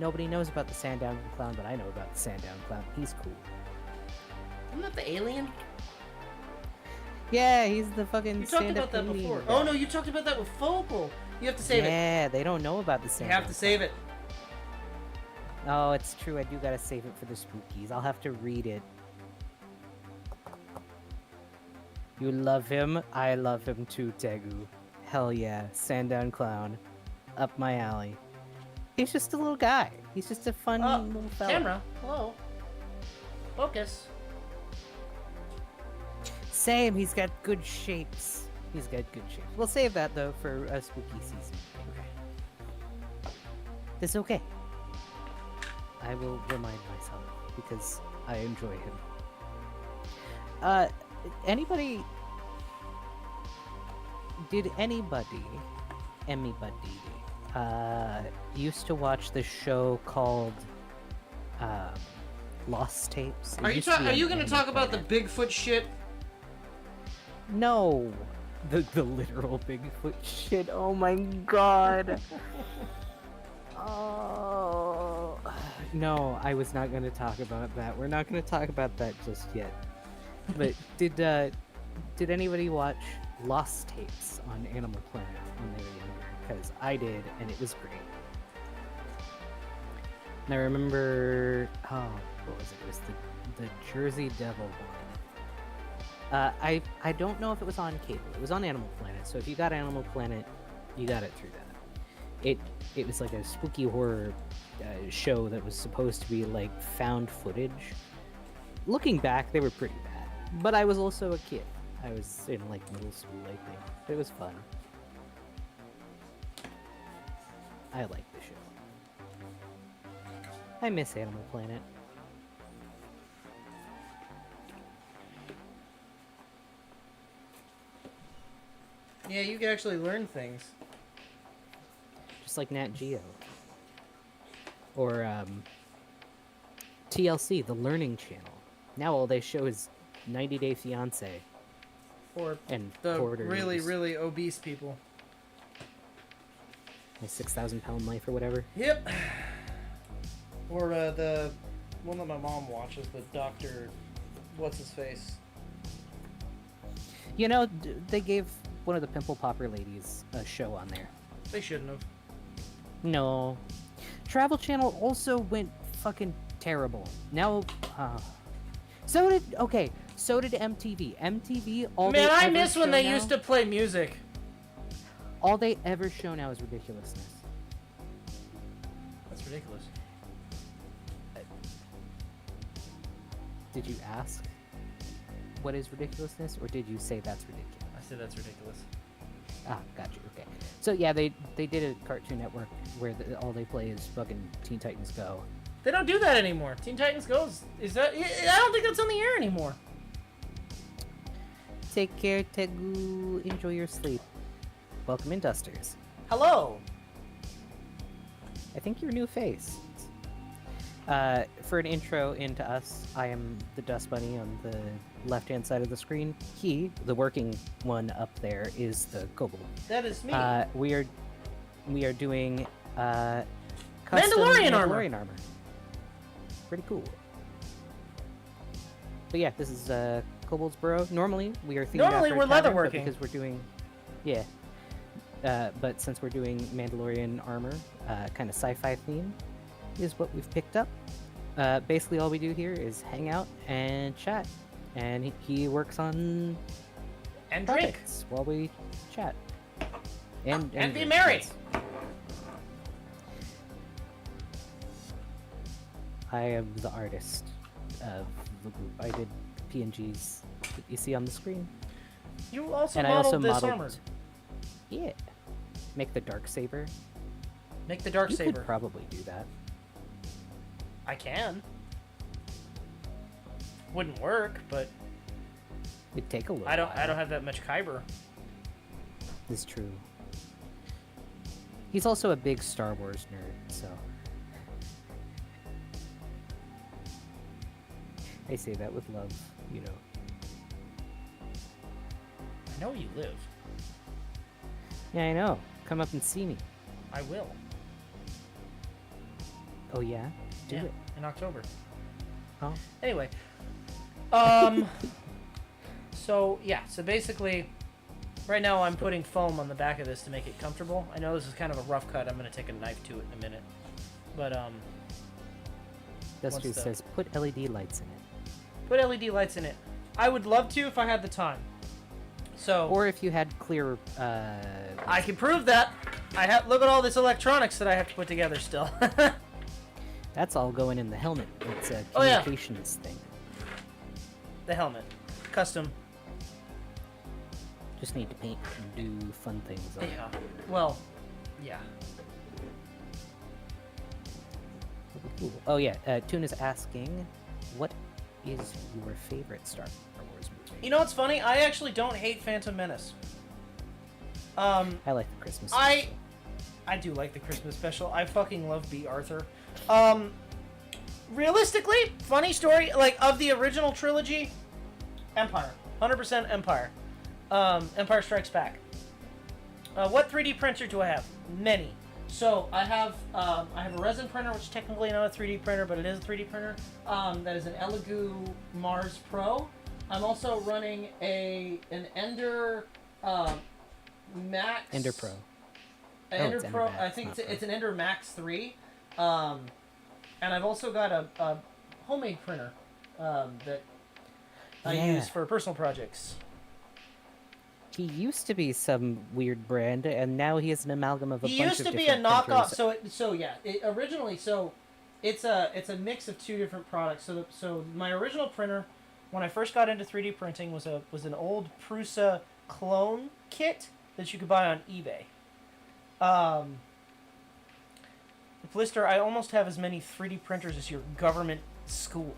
Nobody knows about the Sandown Clown, but I know about the Sandown Clown. He's cool. isn't that the alien? Yeah, he's the fucking You talked stand-up about that comedian before. guy. Oh no, you talked about that with Focal. You have to save it. Yeah, they don't know about the You Sandown have to save it. Oh, it's true. I do gotta save it for the spookies. I'll have to read it. You love him? I love him too, Tegu. Hell yeah, Sandown Clown. Up my alley. He's just a little guy. He's just a fun little fella. Camera. Hello. Focus. Same, he's got good shapes. He's got good shapes. We'll save that, though, for a spooky season. Okay. It's okay. I will remind myself, because I enjoy him. Anybody... Did anybody used to watch the show called Lost Tapes? It Are used to be on you gonna Animal talk about the Planet. Bigfoot shit? No, the literal Bigfoot shit. Oh my god. Oh no, I was not gonna talk about that. We're not gonna talk about that just yet. But did anybody watch Lost Tapes on Animal Planet when they were younger? Because I did, and it was great. And I remember, what was it? It was the Jersey Devil one. I don't know if it was on cable. It was on Animal Planet. So if you got Animal Planet, you got it through that. It was like a spooky horror show that was supposed to be like found footage. Looking back, they were pretty bad. But I was also a kid. I was in like middle school, I think. But it was fun. I like the show. I miss Animal Planet. Yeah, you can actually learn things. Just like Nat Geo. Or TLC, the Learning Channel. Now all they show is 90 Day Fiancé. Or And the Hoarder really, News. really obese people. My 6,000 pound life or whatever. Yep. Or the one that my mom watches, the Doctor, what's his face? You know, they gave one of the pimple popper ladies a show on there. They shouldn't have. No. Travel Channel also went fucking terrible. Now, so did MTV. MTV, all Man, they I ever miss when show they now- used to play music. All they ever show now is ridiculousness. That's ridiculous. Did you ask what is ridiculousness, or did you say that's ridiculous? I said that's ridiculous. Ah, got you. Okay. So yeah, they did a Cartoon Network where all they play is fucking Teen Titans Go. They don't do that anymore. Teen Titans Go is that? I don't think that's on the air anymore. Take care, Tegu. Enjoy your sleep. Welcome in, Dusters. Hello. I think your new face. For an intro into us, I am the Dust Bunny on the left-hand side of the screen. He, the working one up there, is the Kobold. That is me. We are doing custom Mandalorian Mandalorian armor. Pretty cool. But yeah, this is Kobold's Burrow. Normally, we are themed Normally, after we're a tavern, but leatherworking. because we're doing, yeah. But since we're doing Mandalorian armor, kind of sci-fi theme, is what we've picked up. Basically, all we do here is hang out and chat, and he works on and drink. projects while we chat. And be drink, merry. yes. I am the artist of the group. I did PNGs that you see on the screen. You also And I modeled also this modeled... armor. Yeah. Make the dark saber. Make the dark You saber. could probably do that. I can. Wouldn't work, but It'd take a little I don't while. have that much kyber. It's true. He's also a big Star Wars nerd, so... I say that with love, you know. I know you live. Yeah, I know. Come up and see me. I will. Oh, yeah? Do Yeah, it. in October. Oh. Anyway, so yeah, so basically, right now I'm putting foam on the back of this to make it comfortable. I know this is kind of a rough cut. I'm gonna take a knife to it in a minute, but Dusty What's the- says, put LED lights in it. put LED lights in it. I would love to if I had the time. So Or if you had clear, I can prove that. I have look at all this electronics that I have to put together still. That's all going in the helmet. It's a Oh, yeah. communications thing. The helmet, custom. Just need to paint and do fun things on it. Yeah. Well, yeah. Cool. Oh yeah, Toon is asking, what is your favorite Star Wars movie? You know what's funny? I actually don't hate Phantom Menace. I like the Christmas. I do like the Christmas special. I fucking love B. Arthur. Realistically, funny story, like, of the original trilogy, Empire. 100% Empire. Empire Strikes Back. What 3D printer do I have? Many. So, I have a resin printer, which is technically not a 3D printer, but it is a 3D printer. That is an Elegoo Mars Pro. I'm also running an Ender Max... Ender Pro. Ender it's Ender Pro. Max, I think not it's Pro. an Ender Max 3. And I've also got a homemade printer that I Yeah. use for personal projects. He used to be some weird brand, and now he is an amalgam of a He bunch used of to be a different knockoff. printers. It's a mix of two different products. So my original printer, when I first got into 3D printing, was an old Prusa clone kit that you could buy on eBay. Blister, I almost have as many 3D printers as your government school.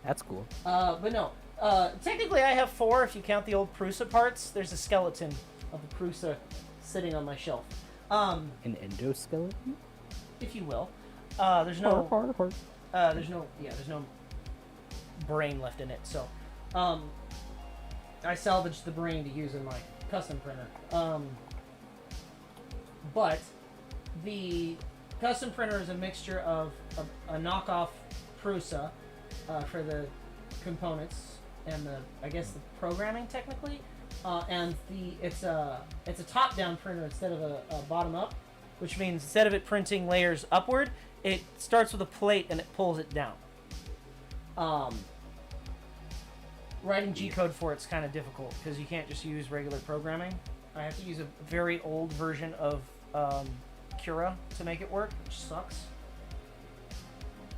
That's cool. But no. Technically, I have 4 if you count the old Prusa parts. There's a skeleton of the Prusa sitting on my shelf. An endoskeleton? If you will. There's no brain left in it. So, I salvaged the brain to use in my custom printer. But the custom printer is a mixture of a knockoff Prusa for the components and the programming technically, and it's a top-down printer instead of a bottom-up, which means instead of it printing layers upward, it starts with a plate and it pulls it down. Writing G-code for it's kind of difficult because you can't just use regular programming. I have to use a very old version of Cura to make it work, which sucks.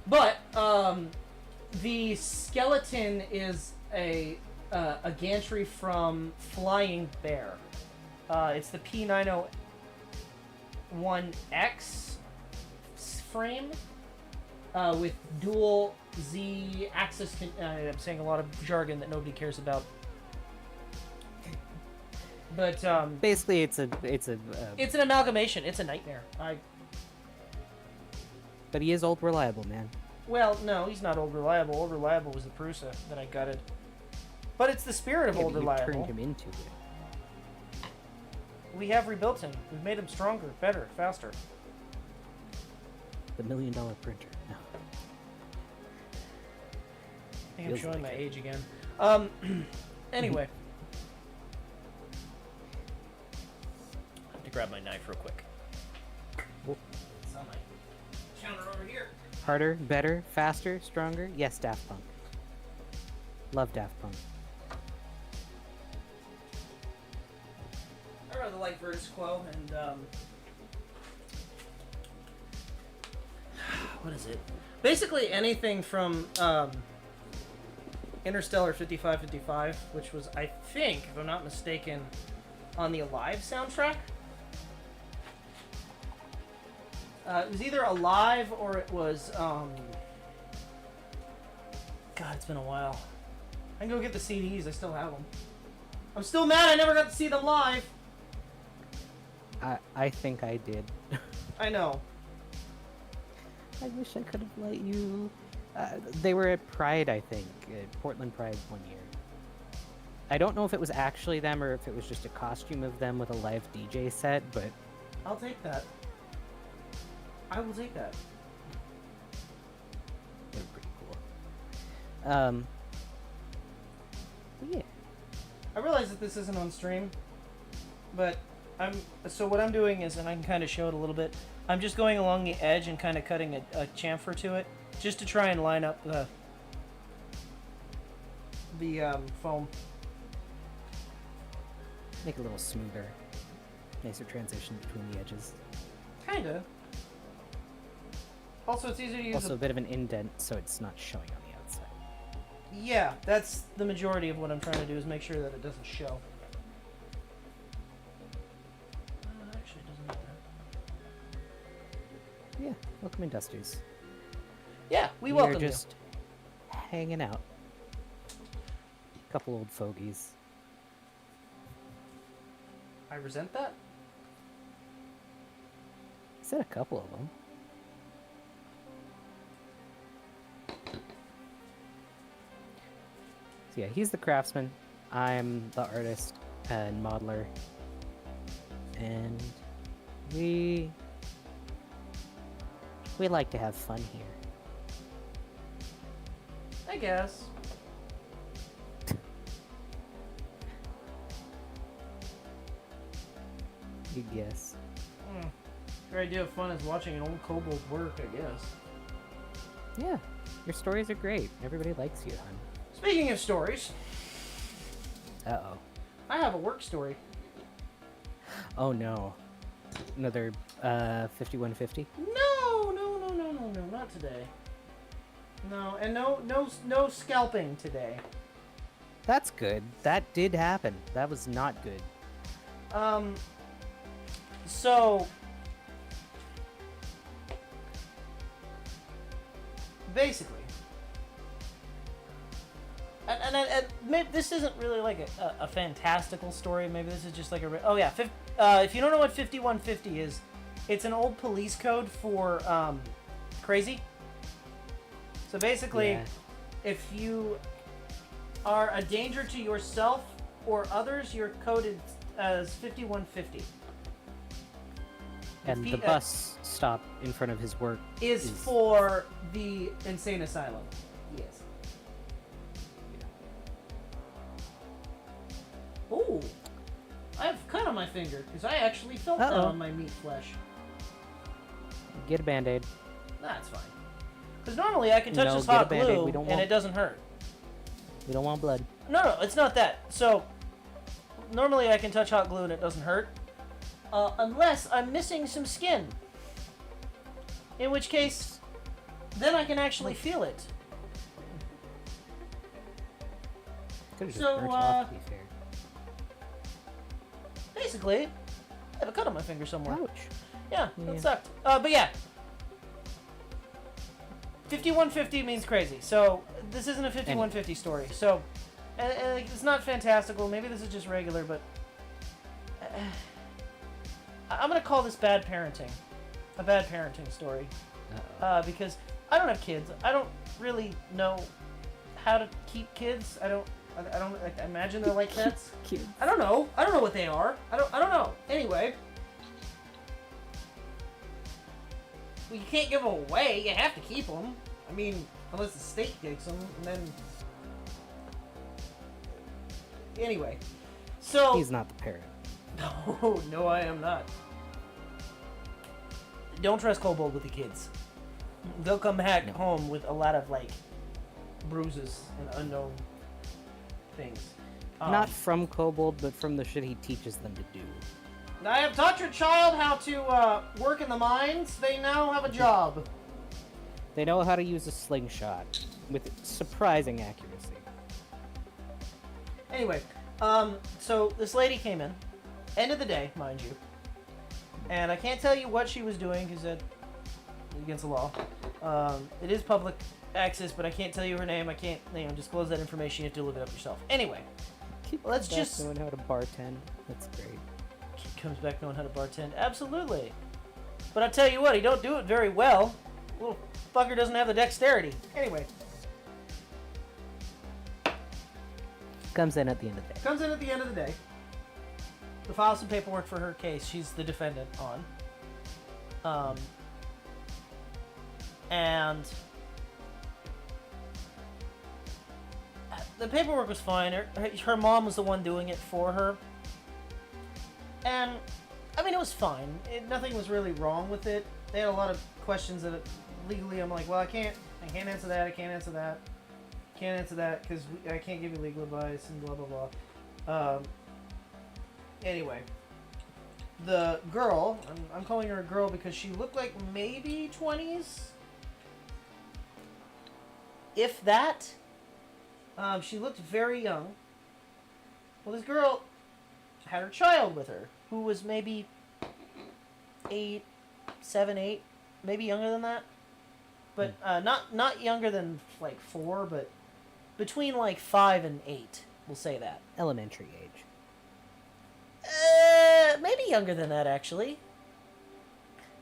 But the skeleton is a gantry from Flying Bear. It's the P901X frame with dual Z axis. I'm saying a lot of jargon that nobody cares about. But Basically, it's an it's an amalgamation. It's a nightmare. But he is old reliable, man. Well, no, he's not old reliable. Old reliable was the Prusa that I gutted. But it's the spirit of Yeah, old but you reliable. turned him into it. We have rebuilt him. We've made him stronger, better, faster. The $1 million printer. No. I think I'm Feels showing like my it. age again. Anyway. I have to grab my knife real quick. Well, It's on my counter over here. harder, better, faster, stronger? Yes, Daft Punk. Love Daft Punk. I rather like Virtus Quo and, what is it? Basically anything from, Interstellar 5555, which was, I think, if I'm not mistaken, on the Alive soundtrack. It was either Alive or it was, God, it's been a while. I can go get the CDs, I still have them. I'm still mad I never got to see them live. I think I did. I know. I wish I could have let you. They were at Pride, I think. Portland Pride one year. I don't know if it was actually them or if it was just a costume of them with a live DJ set, but I'll take that. I will take that. they were pretty cool. But yeah. I realize that this isn't on stream, but so what I'm doing is, and I can kind of show it a little bit, I'm just going along the edge and kind of cutting a chamfer to it, just to try and line up the foam. Make it a little smoother. Nicer transition between the edges. Kinda. Also, it's easier to use. Also a bit of an indent so it's not showing on the outside. Yeah, that's the majority of what I'm trying to do, is make sure that it doesn't show. Actually, it doesn't matter. Yeah, welcome Industries. Yeah, we are welcome just hanging out. Couple old fogies. you. I resent that. I said a couple of them. So yeah, he's the craftsman. I'm the artist and modeler. And we like to have fun here. I guess. You guess. Your idea of fun is watching an old kobold work, I guess. Yeah, your stories are great. Everybody likes you, hon. Speaking of stories, Uh-oh. I have a work story. Oh no. Another 5150? No, not today. No, and no scalping today. That's good. That did happen. That was not good. So basically, and maybe this isn't really like a fantastical story. Maybe this is just like oh yeah. If you don't know what 5150 is, it's an old police code for crazy. So basically, Yeah. if you are a danger to yourself or others, you're coded as 5150. And the bus stop in front of his work is for the insane asylum. Yes. Oh, I have a cut on my finger because I actually felt that on my meat flesh. Get a band-aid. That's fine. Because normally I can touch this hot glue and it doesn't hurt. We don't want blood. No, it's not that. So normally I can touch hot glue and it doesn't hurt. Unless I'm missing some skin. In which case, then I can actually feel it. Could've just So, burnt you off, to be fair. Basically, I have a cut on my finger somewhere. Ouch. Yeah, that sucked. But yeah. 5150 means crazy. So, this isn't a 5150 story. So, it's not fantastical. Maybe this is just regular, but I'm going to call this bad parenting. A bad parenting story. because I don't have kids. I don't really know how to keep kids. I don't like, imagine they're like pets. Kids. I don't know what they are. I don't know. Anyway. Well, you can't give them away. You have to keep them. I mean, unless the state takes them, and then... Anyway. So... He's not the parent. No, I am not. Don't trust Kobold with the kids. They'll come back home with a lot of, like, bruises and unknown things. Not from Kobold, but from the shit he teaches them to do. I have taught your child how to work in the mines. They now have a job. They know how to use a slingshot with surprising accuracy. Anyway, so this lady came in, end of the day, mind you, and I can't tell you what she was doing because that's against the law. It is public access, but I can't tell you her name. I can't, disclose that information. You have to look it up yourself. Anyway, let's just knowing how to bartend. That's great. Comes back knowing how to bartend. Absolutely. But I tell you what, he don't do it very well. Little fucker doesn't have the dexterity. Anyway. Comes in at the end of the day. Comes in at the end of the day. To file some paperwork for her case. She's the defendant on. And the paperwork was fine. Her mom was the one doing it for her. And, I mean, it was fine. Nothing was really wrong with it. They had a lot of questions that legally I'm like, well, I can't answer that, I can't answer that. Can't answer that because I can't give you legal advice and blah, blah, blah. Anyway. The girl, I'm calling her a girl because she looked like maybe 20s. If that. She looked very young. Well, this girl had her child with her, who was maybe 7, 8, maybe younger than that. But not younger than like 4, but between like 5 and 8, we'll say that. Elementary age. Maybe younger than that actually.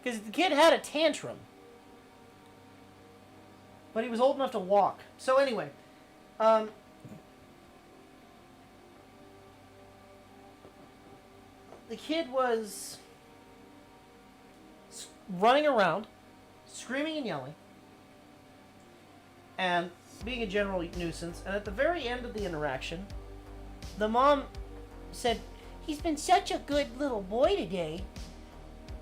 Because the kid had a tantrum. But he was old enough to walk. So anyway, the kid was running around, screaming and yelling, and being a general nuisance. And at the very end of the interaction, the mom said, "He's been such a good little boy today.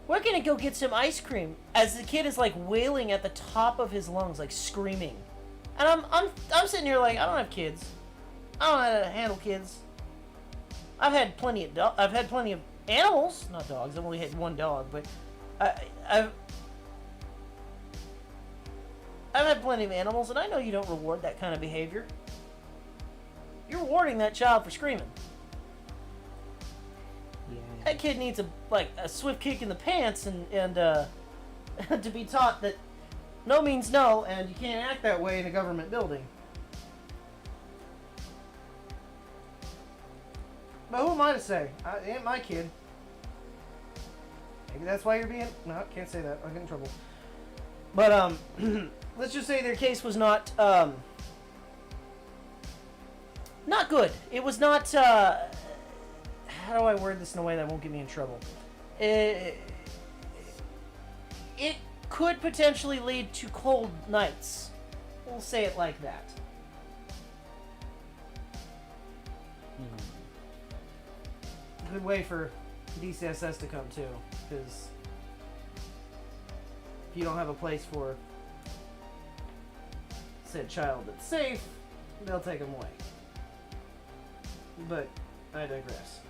We're gonna go get some ice cream." As the kid is like wailing at the top of his lungs, like screaming. And I'm sitting here like, I don't have kids. I don't know how to handle kids. I've had plenty of animals, not dogs. I've only had one dog, but I've had plenty of animals, and I know you don't reward that kind of behavior. You're rewarding that child for screaming. Yeah. That kid needs a swift kick in the pants and to be taught that no means no, and you can't act that way in a government building. But who am I to say? It ain't my kid. Maybe that's why you're being... No, can't say that. I'll get in trouble. But, let's just say their case was not good. It was not, how do I word this in a way that won't get me in trouble? It could potentially lead to cold nights. We'll say it like that. Good way for DCSS to come too, because if you don't have a place for said child that's safe, they'll take them away. But I digress.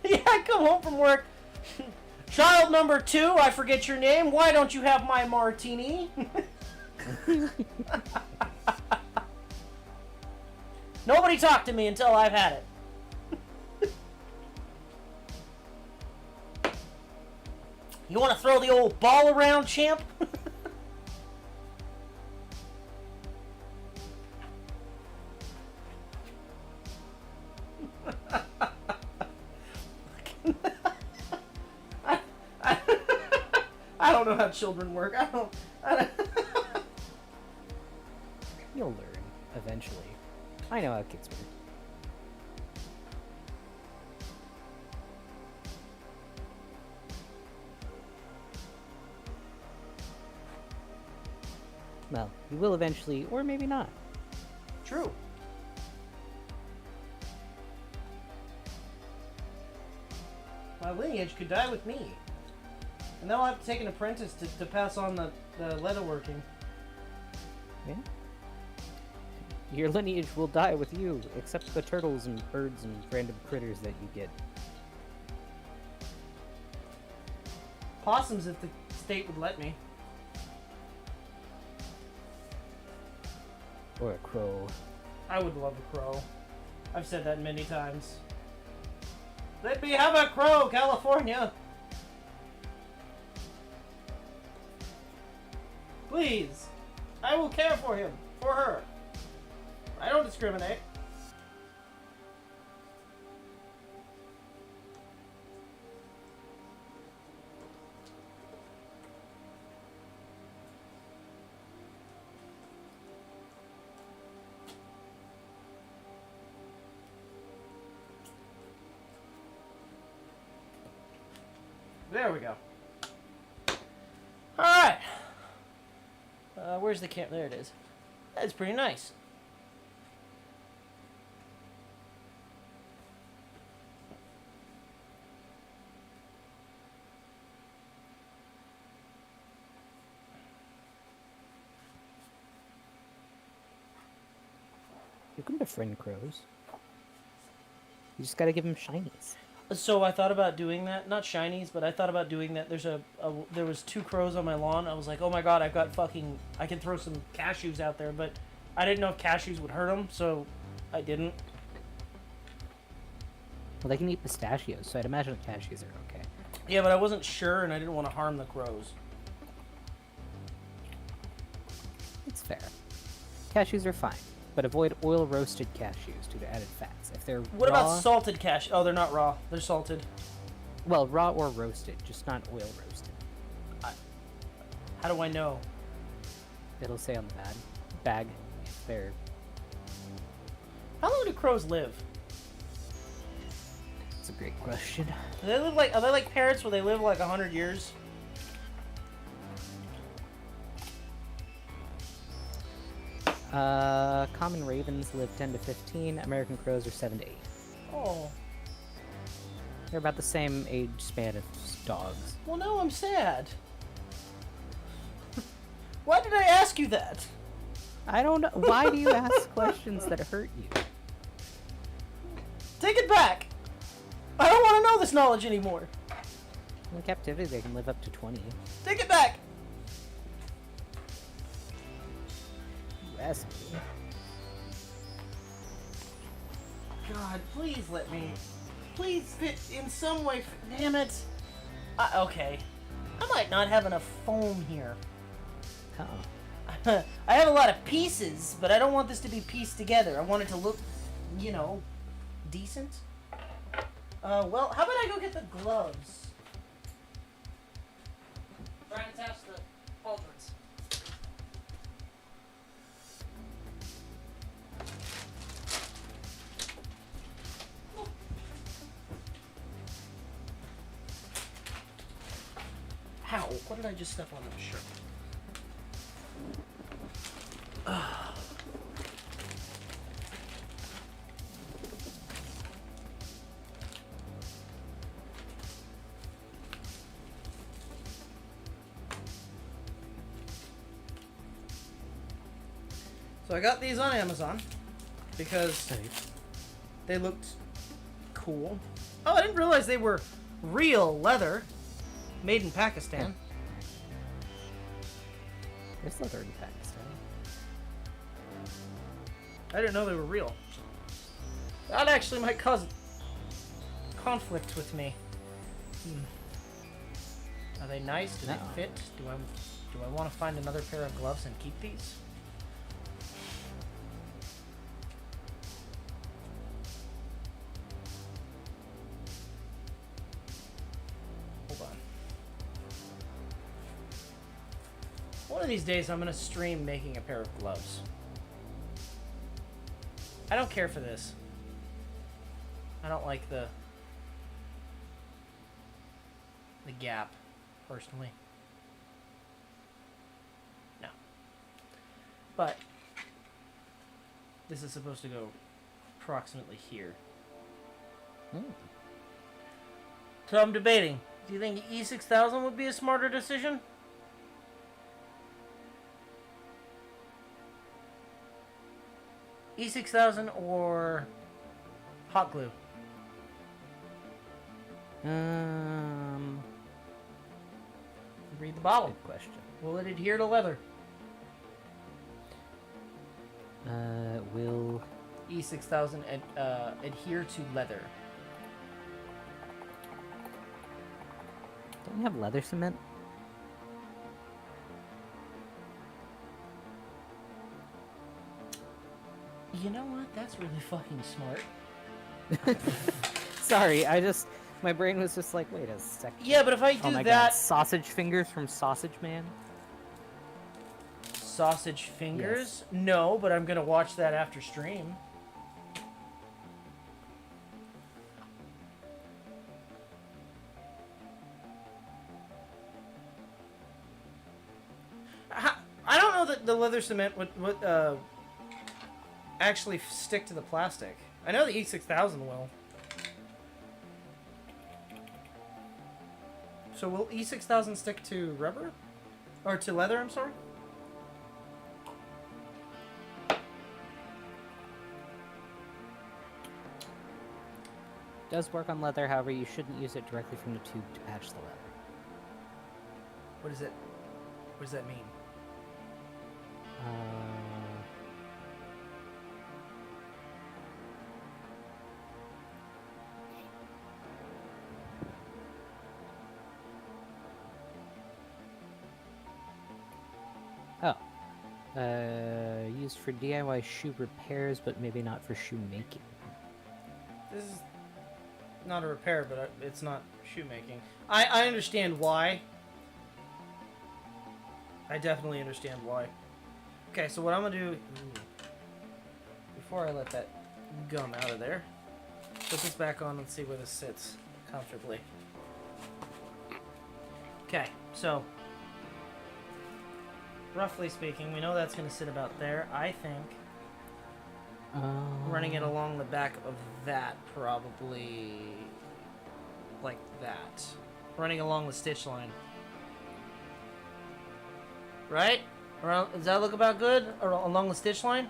Yeah, I come home from work. Child number 2, I forget your name. Why don't you have my martini? Nobody talk to me until I've had it. You want to throw the old ball around, champ? know how children work. I don't. You'll learn, eventually. I know how kids work. Well, you will eventually, or maybe not. True. My lineage could die with me. And then I'll have to take an apprentice to pass on the leatherworking. Yeah? Your lineage will die with you, except for the turtles and birds and random critters that you get. Possums if the state would let me. Or a crow. I would love a crow. I've said that many times. Let me have a crow, California! Please! I will care for him. For her. I don't discriminate. There we go. Alright. Where's the camp? There it is. That's pretty nice. You can befriend crows. You just gotta give them shinies. So I thought about doing that, not shinies, but I thought about doing that. There was 2 crows on my lawn. I was like, oh my god, I can throw some cashews out there, but I didn't know if cashews would hurt them, so I didn't. Well, they can eat pistachios, so I'd imagine cashews are okay. Yeah, but I wasn't sure, and I didn't want to harm the crows. It's fair. Cashews are fine, but avoid oil-roasted cashews due to added fats. If they're What raw, about salted cashews? Oh, they're not raw. They're salted. well, raw or roasted, just not oil-roasted. How do I know? It'll say on the bag if they're... How long do crows live? That's a great question. Are they like parrots where they live like 100 years? Common ravens live 10 to 15. American crows are 7 to 8. Oh. They're about the same age span as dogs. Well, now I'm sad. Why did I ask you that? I don't know. Why do you ask questions that hurt you? Take it back. I don't want to know this knowledge anymore. In captivity, they can live up to 20. Take it back. You asked me. God, please let me. Please fit in some way. Damn it. Okay. I might not have enough foam here. Uh-oh. I have a lot of pieces, but I don't want this to be pieced together. I want it to look, you know, decent. Well, how about I go get the gloves? Try and attach the pauldrons. How? What did I just step on that shirt? So I got these on Amazon because they looked cool. Oh, I didn't realize they were real leather, made in Pakistan. There's leather in Pakistan. I didn't know they were real. That actually might cause conflict with me. Are they nice? Do No. they fit? Do I want to find another pair of gloves and keep these? Hold on. One of these days, I'm gonna stream making a pair of gloves. I don't care for this. I don't like the gap, personally. No. But this is supposed to go approximately here. So I'm debating. Do you think E6000 would be a smarter decision? E6000 or hot glue? Read the bottle. Good question. Will it adhere to leather? Will E6000 adhere to leather? don't we have leather cement? You know what? That's really fucking smart. Sorry, my brain was just like, wait a second. Yeah, but if I do Oh my that... god, sausage fingers from Sausage Man? Sausage fingers? Yes. No, but I'm gonna watch that after stream. I don't know that the leather cement would actually stick to the plastic. I know the E6000 will. So will E6000 stick to rubber? Or to leather, I'm sorry? Does work on leather, however, you shouldn't use it directly from the tube to patch the leather. What is it? What does that mean? Used for DIY shoe repairs, but maybe not for shoe making. This is not a repair, but it's not shoemaking. I understand why. I definitely understand why. Okay, so what I'm gonna do, before I let that gum out of there, put this back on and see where this sits comfortably. Okay, so roughly speaking, we know that's gonna sit about there. I think running it along the back of that, probably like that. Running along the stitch line. Right? Around, does that look about good? Or along the stitch line?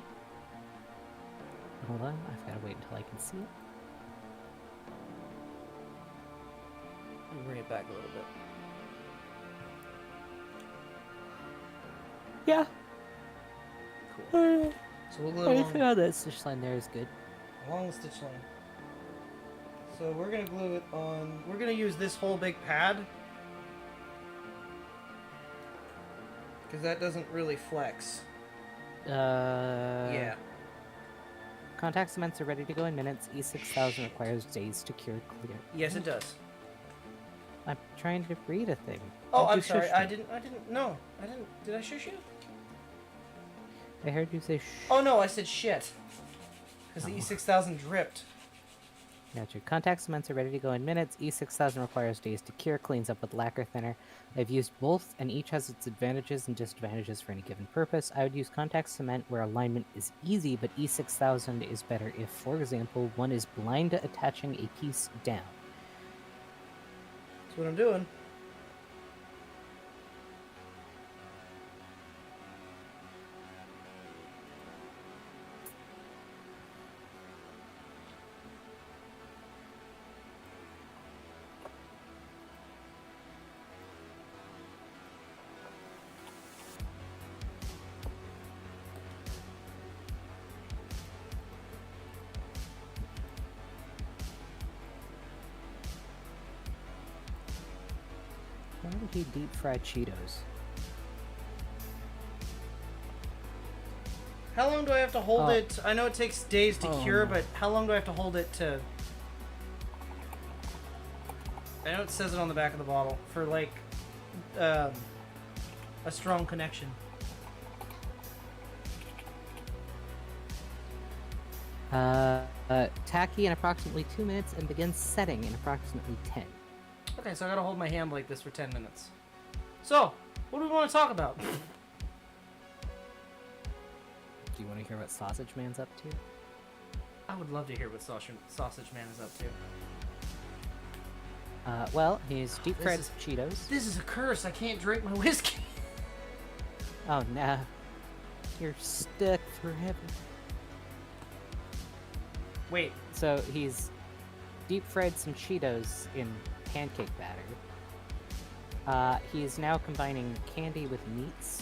Hold on, I've got to wait until I can see it. Let me bring it back a little bit. Yeah. Cool. So we'll glue it along, that stitch line there is good. along the stitch line. So we're gonna glue it on. We're gonna use this whole big pad because that doesn't really flex. Yeah. Contact cements are ready to go in minutes. E6000 requires days to cure clear. Yes, it does. I'm trying to read a thing. Oh, Don't I'm you sorry. shush I me. didn't. No, I didn't. Did I shush you? I heard you say shh. Oh no, I said shit. Because the Oh. E6000 dripped. Gotcha. Contact cements are ready to go in minutes. E6000 requires days to cure, cleans up with lacquer thinner. I've used both, and each has its advantages and disadvantages for any given purpose. I would use contact cement where alignment is easy, but E6000 is better if, for example, one is blind to attaching a piece down. That's what I'm doing. Why would he deep fry Cheetos? How long do I have to hold Oh. it? I know it takes days to Oh, cure, no. but how long do I have to hold it to... I know it says it on the back of the bottle. For like, a strong connection. Tacky in approximately 2 minutes and begins setting in approximately 10. Okay, so I gotta hold my hand like this for 10 minutes. So, what do we want to talk about? Do you want to hear what Sausage Man's up to? I would love to hear what Sausage Man is up to. Well, he's deep fried This Cheetos. This is a curse. I can't drink my whiskey. Oh, no. You're stuck forever. Wait. So he's deep fried some Cheetos in pancake batter. He is now combining candy with meats.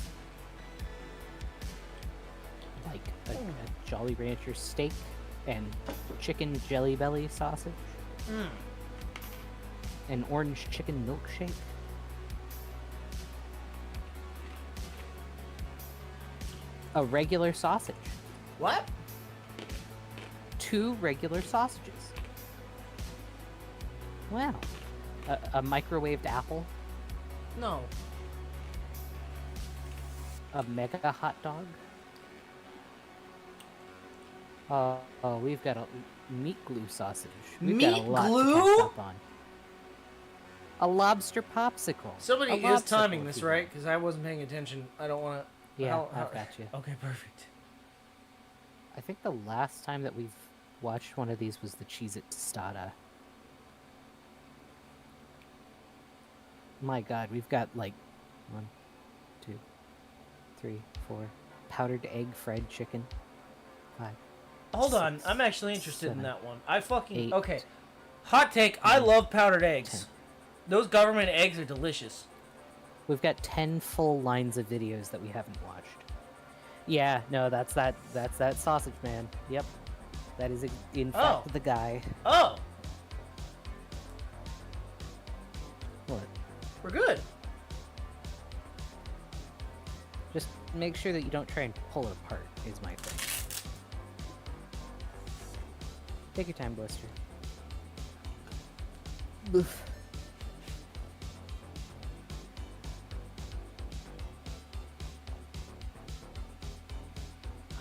Like a Jolly Rancher steak and chicken Jelly Belly sausage. An orange chicken milkshake. A regular sausage. What? 2 regular sausages. Wow. A microwaved apple. No. A mega hot dog. Oh, we've got a meat glue sausage. We've got a lot to catch up on. A lobster popsicle. Somebody A is lobster timing if this you right, will. because I wasn't paying attention. I don't want to... Yeah, I've got you. Okay, perfect. I think the last time that we've watched one of these was the Cheez-It Tostada. My god, we've got like 1, 2, 3, 4 powdered egg fried chicken. 5. Hold on, 6, I'm actually interested in 7, that one. I fucking... 8, Okay. Hot take, I 9, love powdered eggs. 10. Those government eggs are delicious. We've got 10 full lines of videos that we haven't watched. Yeah, no, that's that Sausage Man. Yep. That is in fact the guy. Oh! What? We're good. Just make sure that you don't try and pull it apart, is my thing. Take your time, Blister. Oof.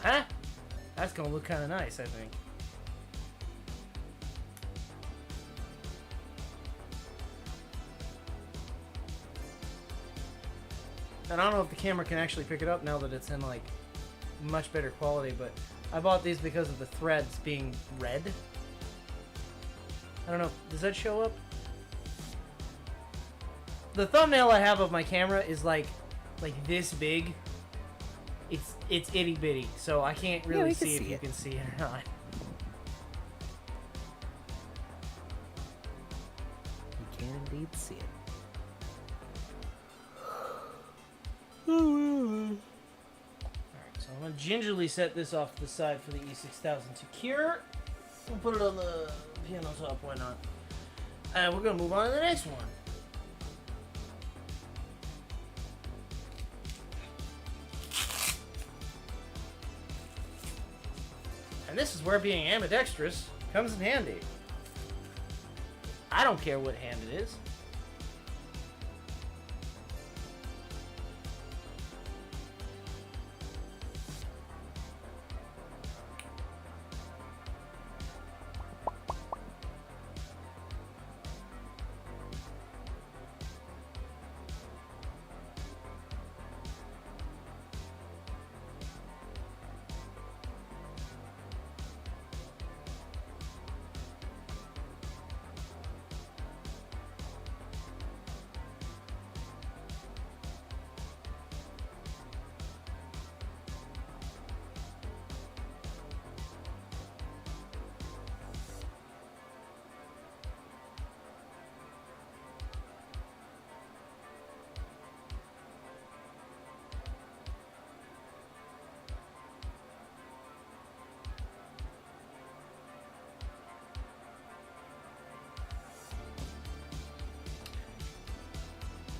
Huh? That's gonna look kind of nice, I think. And I don't know if the camera can actually pick it up now that it's in, like, much better quality, but I bought these because of the threads being red. I don't know, does that show up? The thumbnail I have of my camera is, like this big. It's itty bitty, so I can't really see if you can see it or not. You can indeed see it. Alright, so I'm gonna gingerly set this off to the side for the E6000 to cure. We'll put it on the piano top, why not? And we're gonna move on to the next one. And this is where being ambidextrous comes in handy. I don't care what hand it is.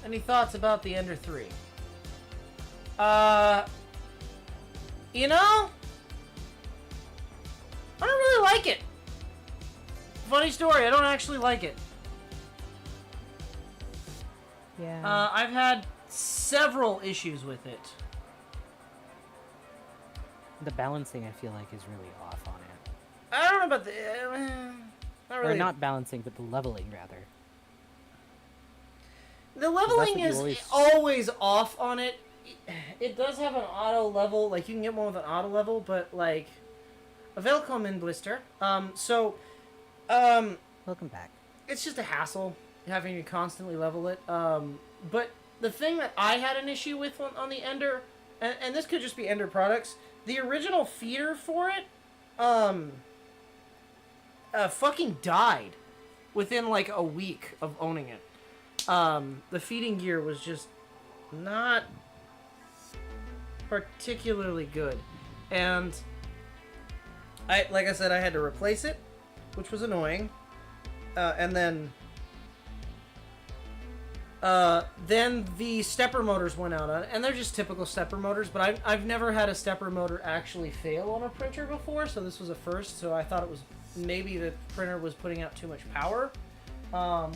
Any thoughts about the Ender 3? You know, I don't really like it. Funny story, I don't actually like it. Yeah. I've had several issues with it. The balancing, I feel like, is really off on it. I don't know about the... not really. Or not balancing, but the leveling, rather. The leveling what is you always off on it. It does have an auto level, like you can get one with an auto level, but like, welcome in Blister. Welcome back. It's just a hassle having to constantly level it. But the thing that I had an issue with on the Ender, and this could just be Ender products, the original feeder for it, fucking died within like a week of owning it. The feeding gear was just not particularly good, and like I said, I had to replace it, which was annoying, and then the stepper motors went out on it, and they're just typical stepper motors, but I've never had a stepper motor actually fail on a printer before, so this was a first, so I thought it was maybe the printer was putting out too much power,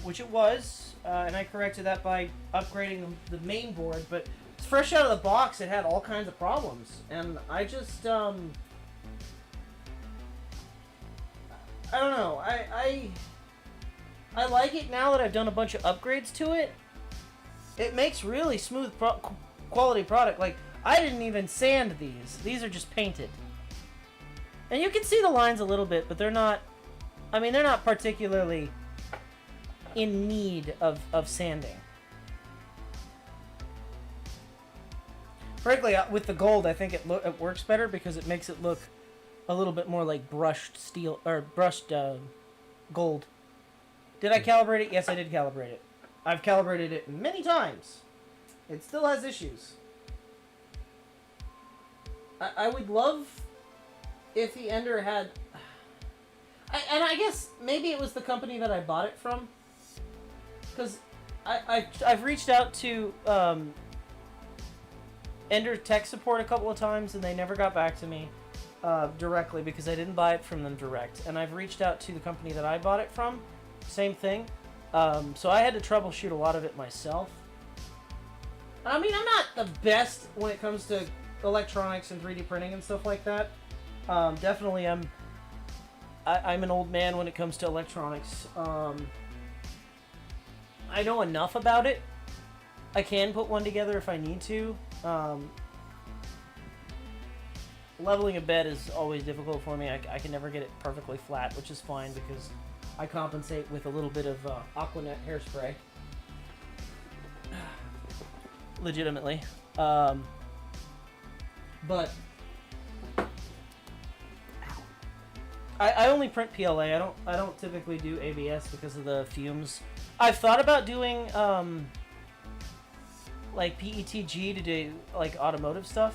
which it was, and I corrected that by upgrading the main board, but fresh out of the box, it had all kinds of problems, and I just, I don't know, I like it now that I've done a bunch of upgrades to it. It makes really smooth quality product. Like, I didn't even sand these. These are just painted. And you can see the lines a little bit, but they're not, I mean, they're not particularly in need of sanding. Frankly, with the gold, I think it works better because it makes it look a little bit more like brushed steel, or brushed gold. Did I calibrate it? Yes, I did calibrate it. I've calibrated it many times. It still has issues. I would love if the Ender had... and I guess maybe it was the company that I bought it from. Because I've reached out to Ender tech support a couple of times and they never got back to me directly because I didn't buy it from them direct. And I've reached out to the company that I bought it from. Same thing. So I had to troubleshoot a lot of it myself. I mean, I'm not the best when it comes to electronics and 3D printing and stuff like that. Definitely I'm an old man when it comes to electronics. I know enough about it. I can put one together if I need to. Leveling a bed is always difficult for me. I can never get it perfectly flat, which is fine because I compensate with a little bit of Aquanet hairspray. Legitimately. But I only print PLA. I don't typically do ABS because of the fumes. I've thought about doing like PETG to do like automotive stuff.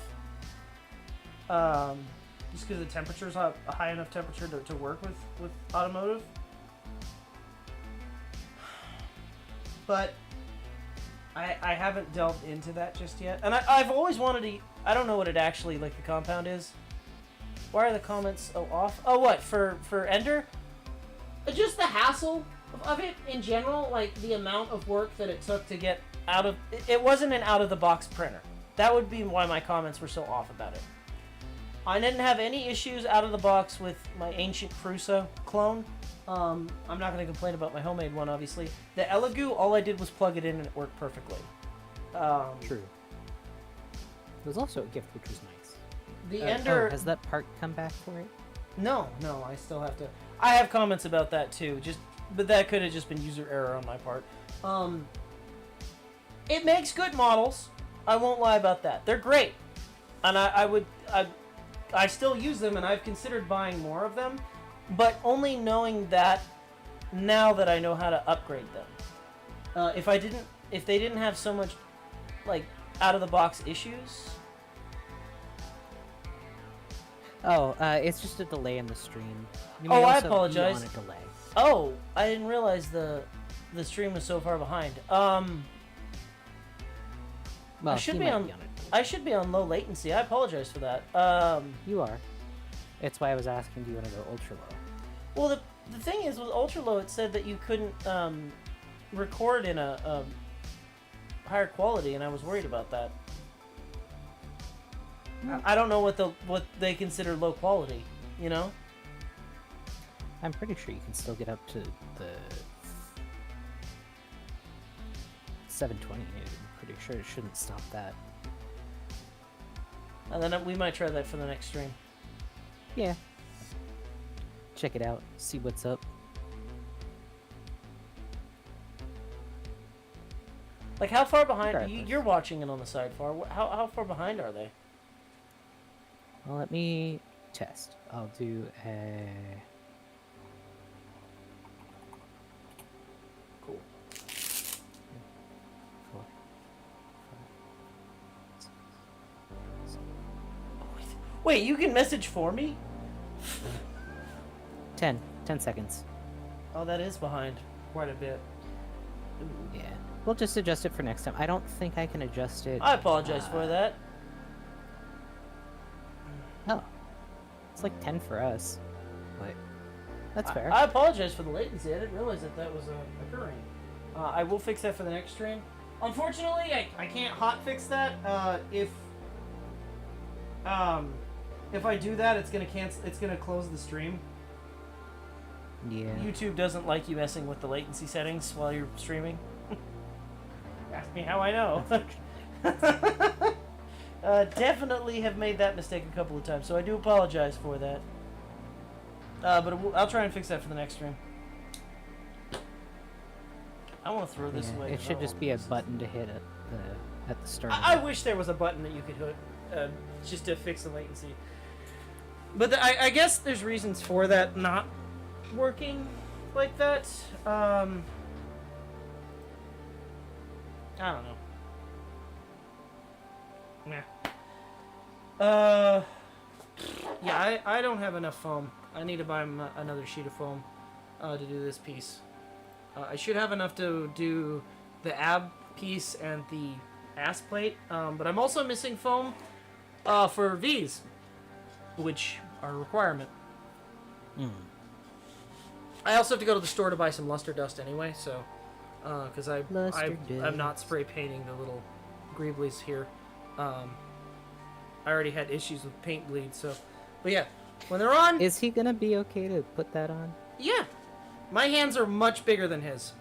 Just because the temperature's a high enough temperature to work with automotive. But I haven't delved into that just yet. And I've always wanted to... I don't know what it actually, like, the compound is. Why are the comments so off? Oh, what? For Ender? Just the hassle of it in general. Like, the amount of work that it took to get out of... It wasn't an out-of-the-box printer. That would be why my comments were so off about it. I didn't have any issues out of the box with my Ancient Prusa clone. I'm not going to complain about my homemade one, obviously. The Elegoo, all I did was plug it in and it worked perfectly. True. It was also a gift, which was nice. The Ender... has that part come back for it? No, I still have to... I have comments about that too, but that could have just been user error on my part. It makes good models. I won't lie about that. They're great. And I still use them and I've considered buying more of them. But only knowing that now that I know how to upgrade them. If they didn't have so much, like, out-of-the-box issues... Oh, it's just a delay in the stream. I apologize. On a delay. Oh, I didn't realize the stream was so far behind. Well, I should be on low latency. I apologize for that. You are. That's why I was asking, do you want to go ultra low? Well, the thing is, with ultra low, it said that you couldn't record in a higher quality, and I was worried about that. I don't know what they consider low quality, you know? I'm pretty sure you can still get up to the 720. I'm pretty sure it shouldn't stop that. And then we might try that for the next stream. Yeah. Check it out. See what's up. Like, how far behind? Regardless. You're watching it on the side far. How far behind are they? Well, let me test. I'll do a... Cool. 4, 5, 6, Wait, you can message for me? 10 seconds. Oh, that is behind quite a bit. Ooh. Yeah. We'll just adjust it for next time. I don't think I can adjust it. I apologize for that. Oh. It's like 10 for us. But that's fair. I apologize for the latency. I didn't realize that was occurring. I will fix that for the next stream. Unfortunately, I can't hot fix that. If I do that, it's gonna cancel. It's gonna close the stream. Yeah. YouTube doesn't like you messing with the latency settings while you're streaming. Ask me how I know. Definitely have made that mistake a couple of times, so I do apologize for that. But I'll try and fix that for the next stream. I want to throw this away. It should just be a button to hit at the start. I wish there was a button that you could hit just to fix the latency. But I guess there's reasons for that not working like that. I don't know. Nah. Yeah, I don't have enough foam. I need to buy another sheet of foam to do this piece. I should have enough to do the ab piece and the ass plate, but I'm also missing foam for V's, which are a requirement. I also have to go to the store to buy some luster dust anyway, so because I'm not spray painting the little greeblies here. I already had issues with paint bleed, so. But yeah, when they're on. Is he gonna be okay to put that on? Yeah, my hands are much bigger than his.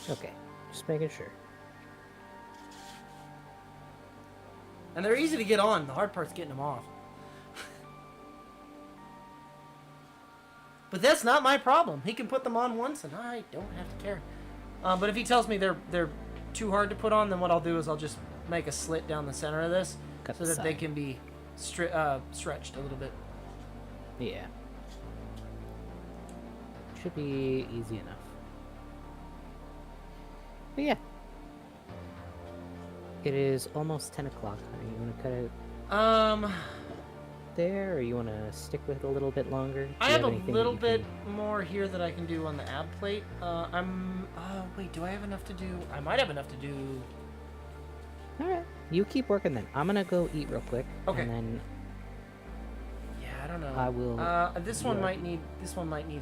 Okay, just making sure. And they're easy to get on. The hard part's getting them off. But that's not my problem. He can put them on once, and I don't have to care. But if he tells me they're too hard to put on, then what I'll do is I'll just make a slit down the center of this so that they can be stretched a little bit. Yeah. Should be easy enough. But yeah. It is almost 10 o'clock. You want to cut it there, or you want to stick with it a little bit longer? I have a little bit more here that I can do on the ab plate. Wait, do I have enough to do? I might have enough to do. Alright. You keep working then. I'm gonna go eat real quick. Okay. And then yeah, I don't know. I will. This one might need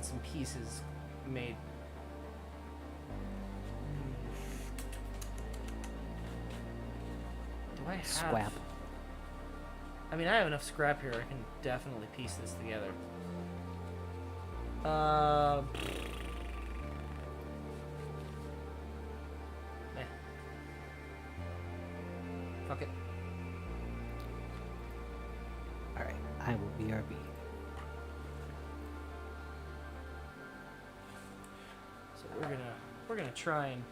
some pieces made. Do I have Scrap. I mean, I have enough scrap here. I can definitely piece this together. Fuck it. Alright, I will BRB. So we're gonna try and.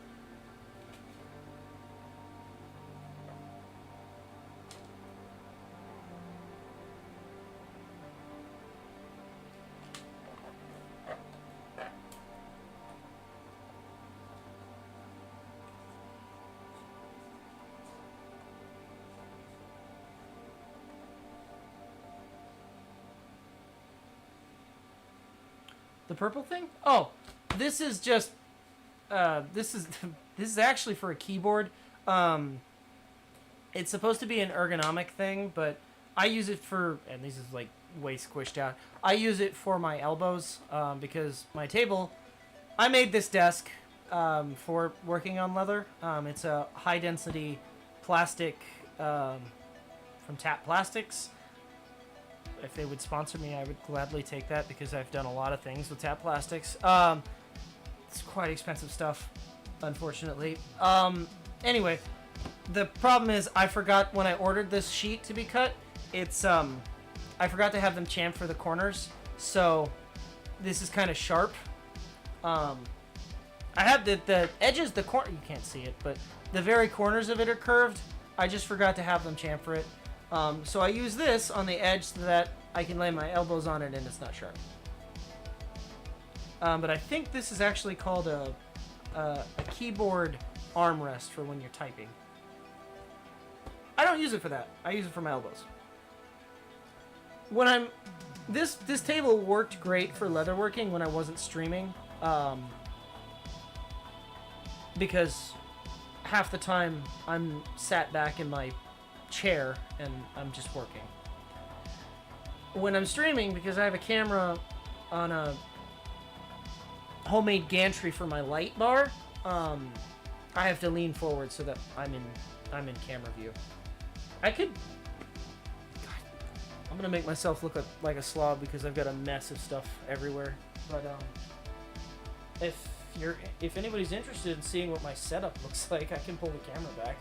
The purple thing? Oh, this is just this is actually for a keyboard. It's supposed to be an ergonomic thing, but I use it for, and this is like way squished out. I use it for my elbows because my table. I made this desk for working on leather. It's a high density plastic from Tap Plastics. If they would sponsor me, I would gladly take that because I've done a lot of things with Tap Plastics. It's quite expensive stuff, unfortunately. Anyway, the problem is I forgot when I ordered this sheet to be cut. It's I forgot to have them chamfer the corners, so this is kind of sharp. I have the edges, the corner, you can't see it, but the very corners of it are curved. I just forgot to have them chamfer it. So I use this on the edge so that I can lay my elbows on it and it's not sharp. But I think this is actually called a keyboard armrest for when you're typing. I don't use it for that. I use it for my elbows. When I'm... This table worked great for leatherworking when I wasn't streaming. Because half the time I'm sat back in my chair and I'm just working. When I'm streaming, because I have a camera on a homemade gantry for my light bar, I have to lean forward so that I'm in camera view. I could... God, I'm gonna make myself look like a slob because I've got a mess of stuff everywhere. But if anybody's interested in seeing what my setup looks like, I can pull the camera back.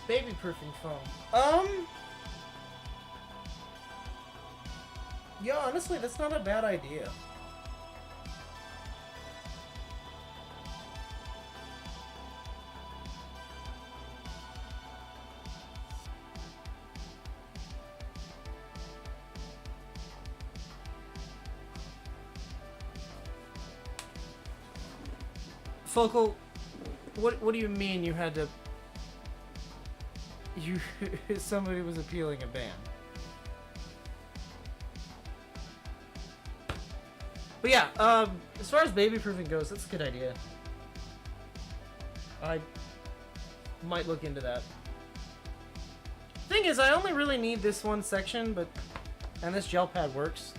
Baby-proofing foam. Yeah, honestly, that's not a bad idea. Focal, what do you mean you had to... somebody was appealing a ban. But yeah, as far as baby proofing goes, that's a good idea. I might look into that. Thing is, I only really need this one section, and this gel pad works.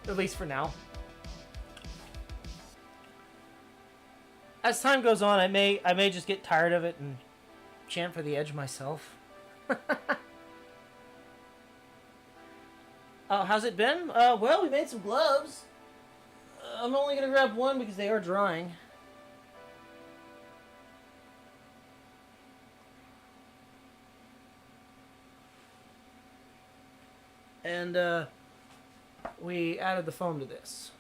At least for now. As time goes on, I may just get tired of it and chamfer the edge myself. How's it been? Well, we made some gloves. I'm only gonna grab one because they are drying. And we added the foam to this.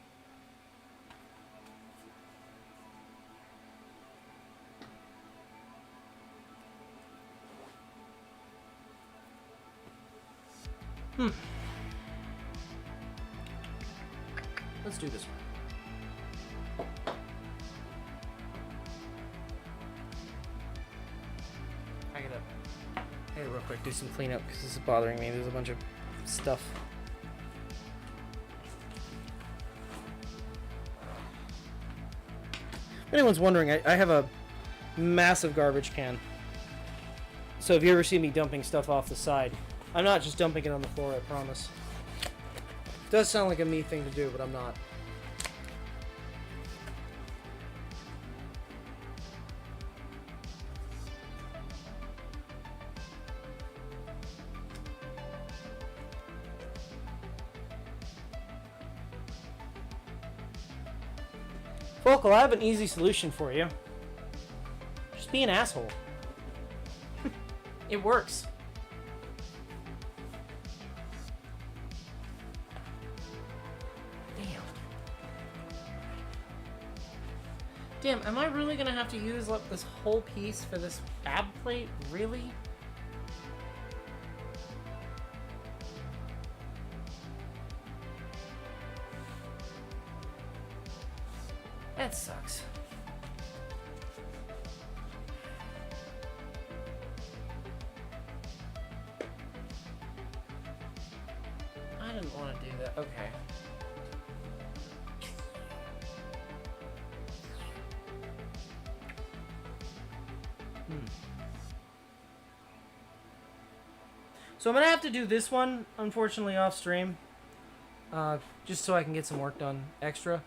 Let's do this one. I gotta real quick do some cleanup because this is bothering me. There's a bunch of stuff. If anyone's wondering, I have a massive garbage can. So if you ever see me dumping stuff off the side, I'm not just dumping it on the floor, I promise. It does sound like a me thing to do, but I'm not. Focal, I have an easy solution for you. Just be an asshole. It works. Damn, am I really gonna have to use like this whole piece for this ab plate? Really? That sucks. I didn't want to do that. Okay. So I'm gonna have to do this one, unfortunately, off stream, just so I can get some work done extra.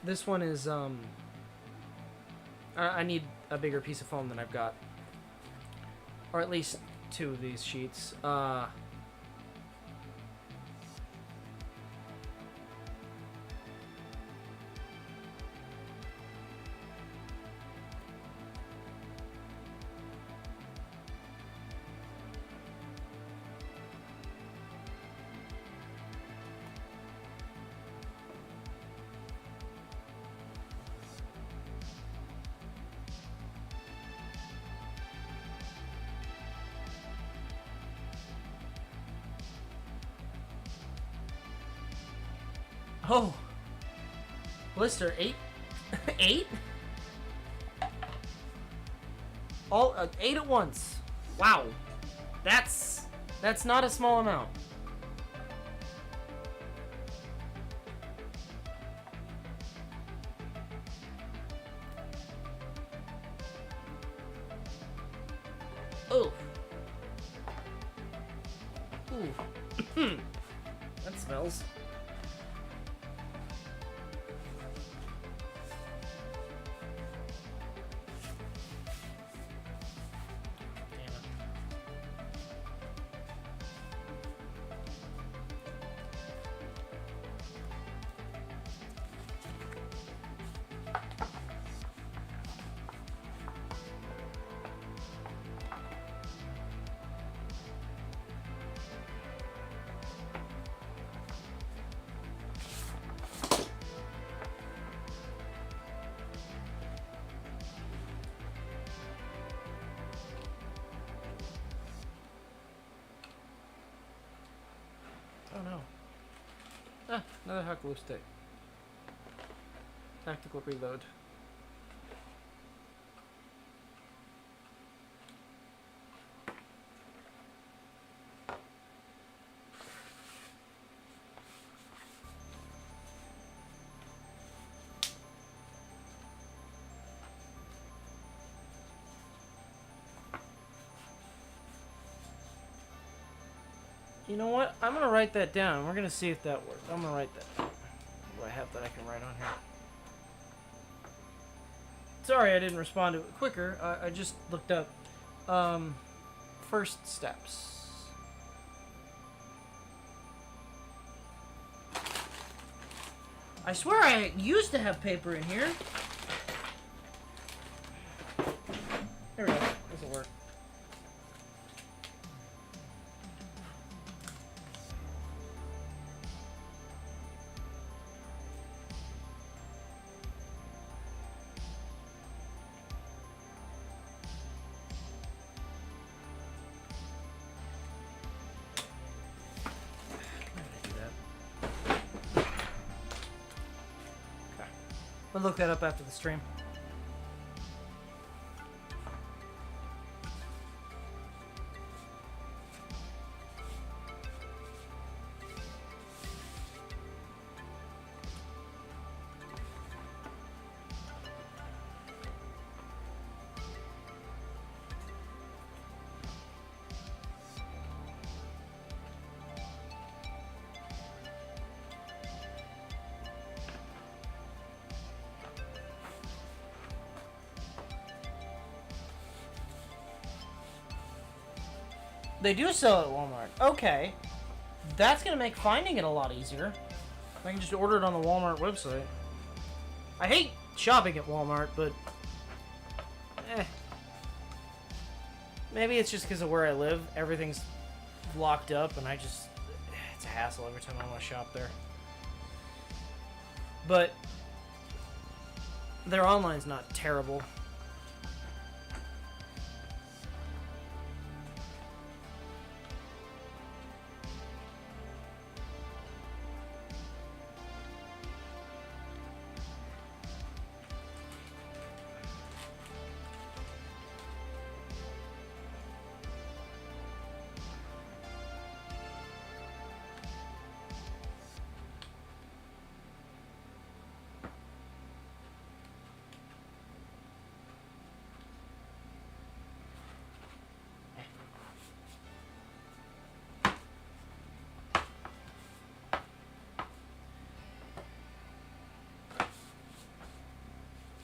This one is I need a bigger piece of foam than I've got, or at least 2 of these sheets. Oh, blister 8, 8. All 8 at once. Wow, that's not a small amount. Oh. Ooh. That smells. Oh no. Ah, another hot glue stick. Tactical reload. You know what? I'm gonna write that down. We're gonna see if that works. I'm gonna write that down. What do I have that I can write on here? Sorry I didn't respond to it quicker. I just looked up first steps. I swear I used to have paper in here. There we go. This will work. We'll look that up after the stream. They do sell it at Walmart. Okay. That's gonna make finding it a lot easier. I can just order it on the Walmart website. I hate shopping at Walmart, but... Maybe it's just because of where I live. Everything's locked up, and it's a hassle every time I want to shop there. But... Their online's not terrible.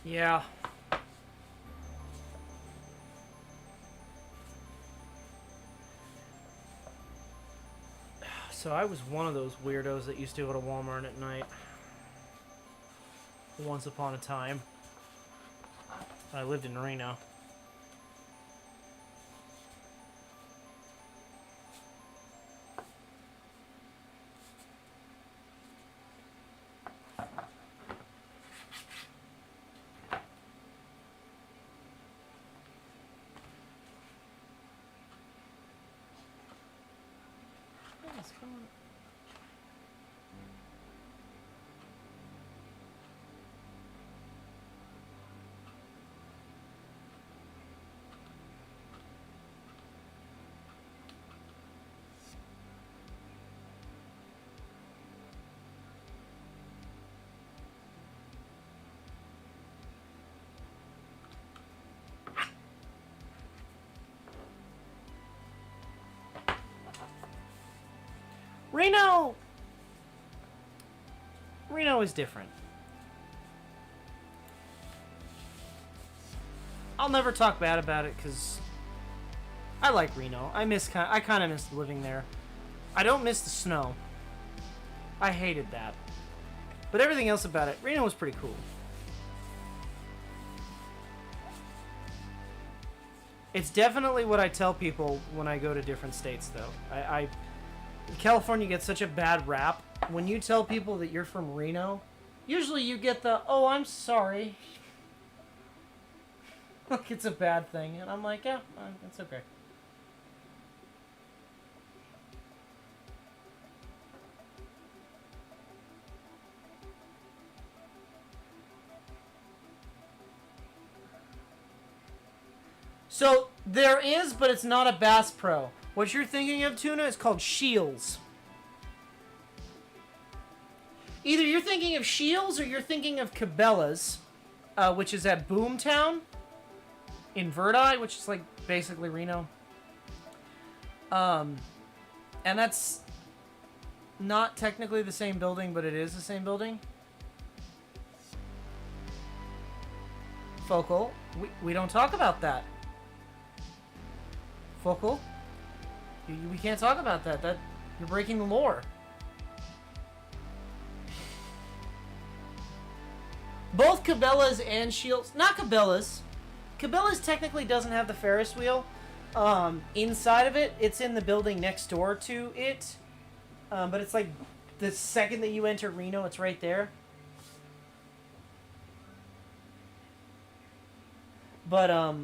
Yeah. So I was one of those weirdos that used to go to Walmart at night. Once upon a time. I lived in Reno. What's going on? Reno is different. I'll never talk bad about it because I like Reno. I kind of miss living there. I don't miss the snow. I hated that. But everything else about it, Reno was pretty cool. It's definitely what I tell people when I go to different states, though. California gets such a bad rap. When you tell people that you're from Reno, usually you get the, oh, I'm sorry. Like it's a bad thing. And I'm like, yeah, it's okay. So, there is, but it's not a Bass Pro. What you're thinking of, Tuna, is called Shields. Either you're thinking of Shields or you're thinking of Cabela's, which is at Boomtown in Verdi, which is like basically Reno. And that's not technically the same building, but it is the same building. Focal, we don't talk about that. Focal, we can't talk about that. That you're breaking the lore. Both Cabela's and Shields, not Cabela's. Cabela's technically doesn't have the Ferris wheel inside of it. It's in the building next door to it, but it's like the second that you enter Reno, it's right there. But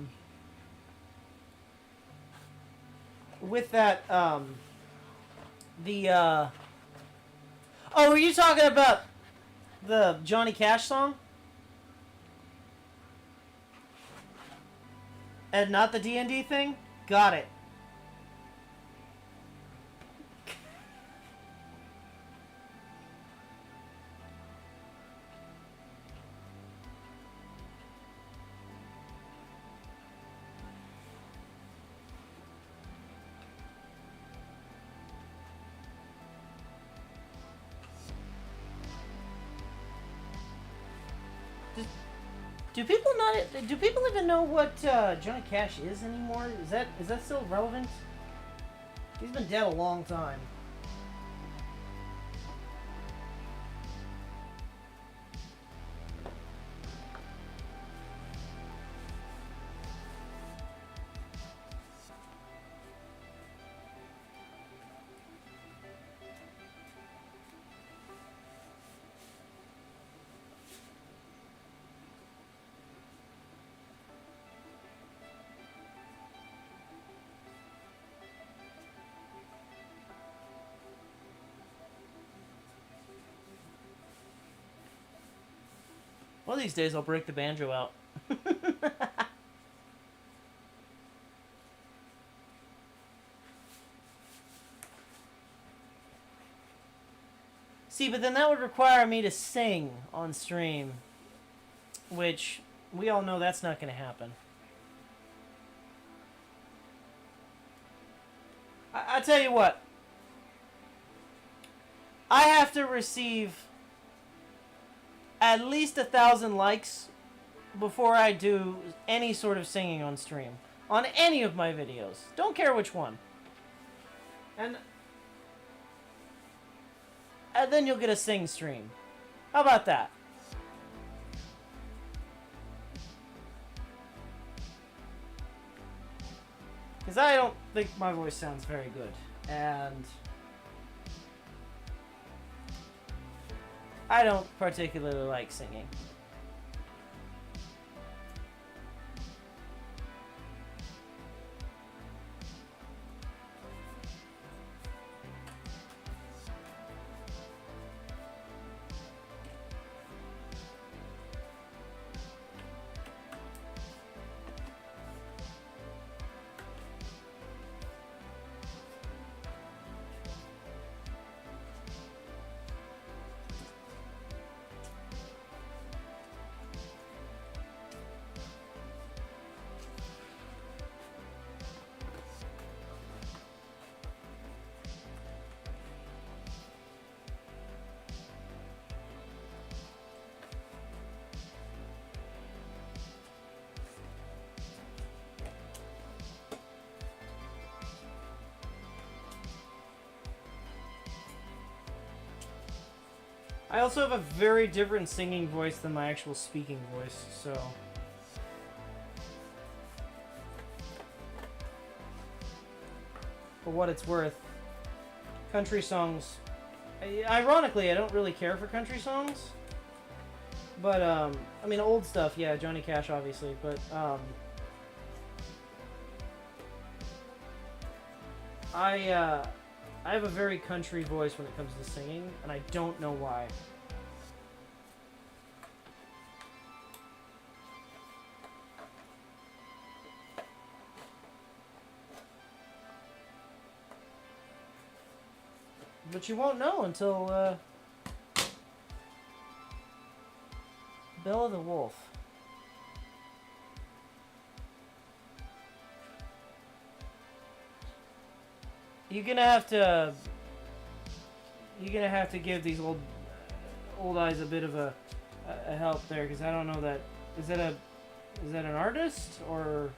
with that, oh, were you talking about the Johnny Cash song? And not the D&D thing? Got it. Do people even know what Johnny Cash is anymore? Is that still relevant? He's been dead a long time. One of these days I'll break the banjo out. See, but then that would require me to sing on stream, which we all know that's not going to happen. I tell you what, I have to receive at least 1,000 likes before I do any sort of singing on stream. On any of my videos. Don't care which one. And then you'll get a sing stream. How about that? Because I don't think my voice sounds very good. And I don't particularly like singing. I also have a very different singing voice than my actual speaking voice, so... For what it's worth, country songs... Ironically, I don't really care for country songs. But, I mean, old stuff, yeah, Johnny Cash, obviously, but, I have a very country voice when it comes to singing, and I don't know why. But you won't know until, Bella the Wolf. You're gonna have to give these old eyes a bit of a help there, because I don't know that. Is that an artist or?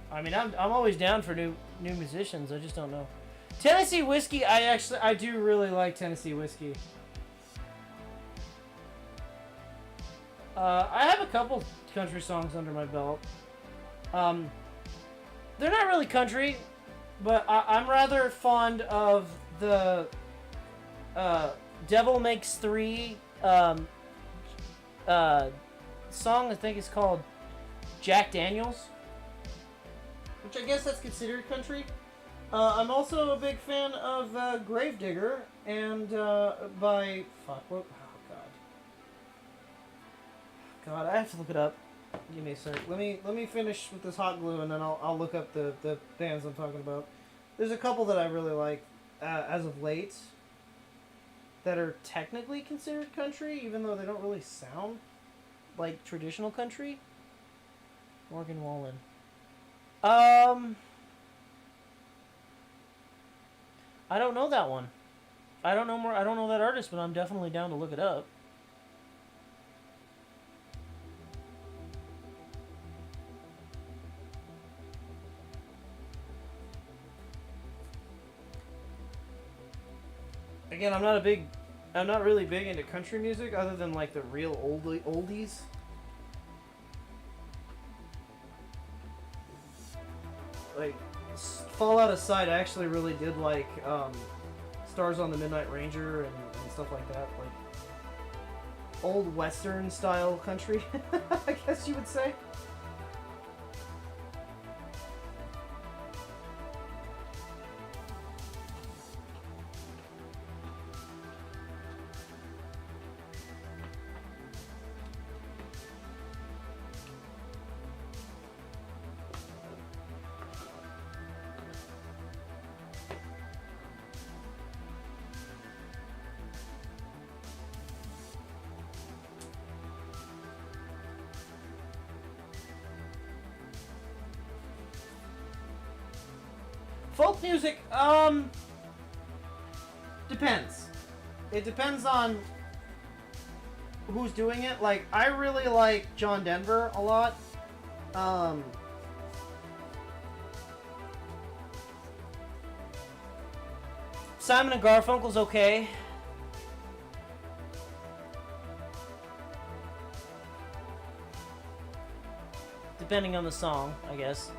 I mean, I'm always down for new musicians. I just don't know. Tennessee whiskey. I do really like Tennessee whiskey. I have a couple country songs under my belt. They're not really country, but I'm rather fond of the Devil Makes Three song. I think it's called Jack Daniels, which I guess that's considered country. I'm also a big fan of Gravedigger and by God, I have to look it up. Give me a sec. Let me finish with this hot glue, and then I'll look up the bands I'm talking about. There's a couple that I really like as of late that are technically considered country, even though they don't really sound like traditional country. Morgan Wallen. I don't know that one. I don't know that artist, but I'm definitely down to look it up. Again, I'm not really big into country music, other than like the real oldies. Like, Fallout aside, I actually really did like Stars on the Midnight Ranger and stuff like that, like old Western style country, I guess you would say. Folk music, depends. It depends on who's doing it. Like, I really like John Denver a lot. Simon and Garfunkel's okay. Depending on the song, I guess.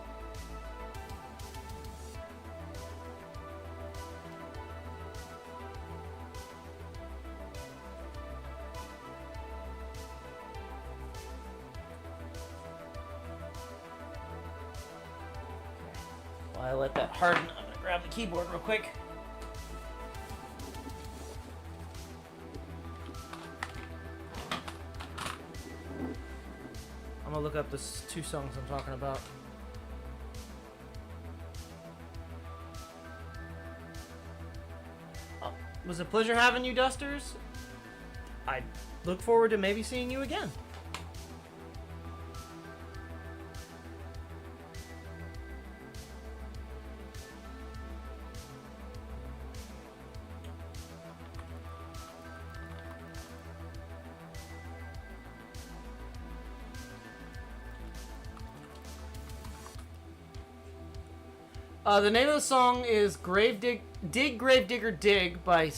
While I let that harden, I'm gonna grab the keyboard real quick. I'm gonna look up the two songs I'm talking about. Oh, it was a pleasure having you, Dusters. I look forward to maybe seeing you again. The name of the song is Dig Gravedigger Dig by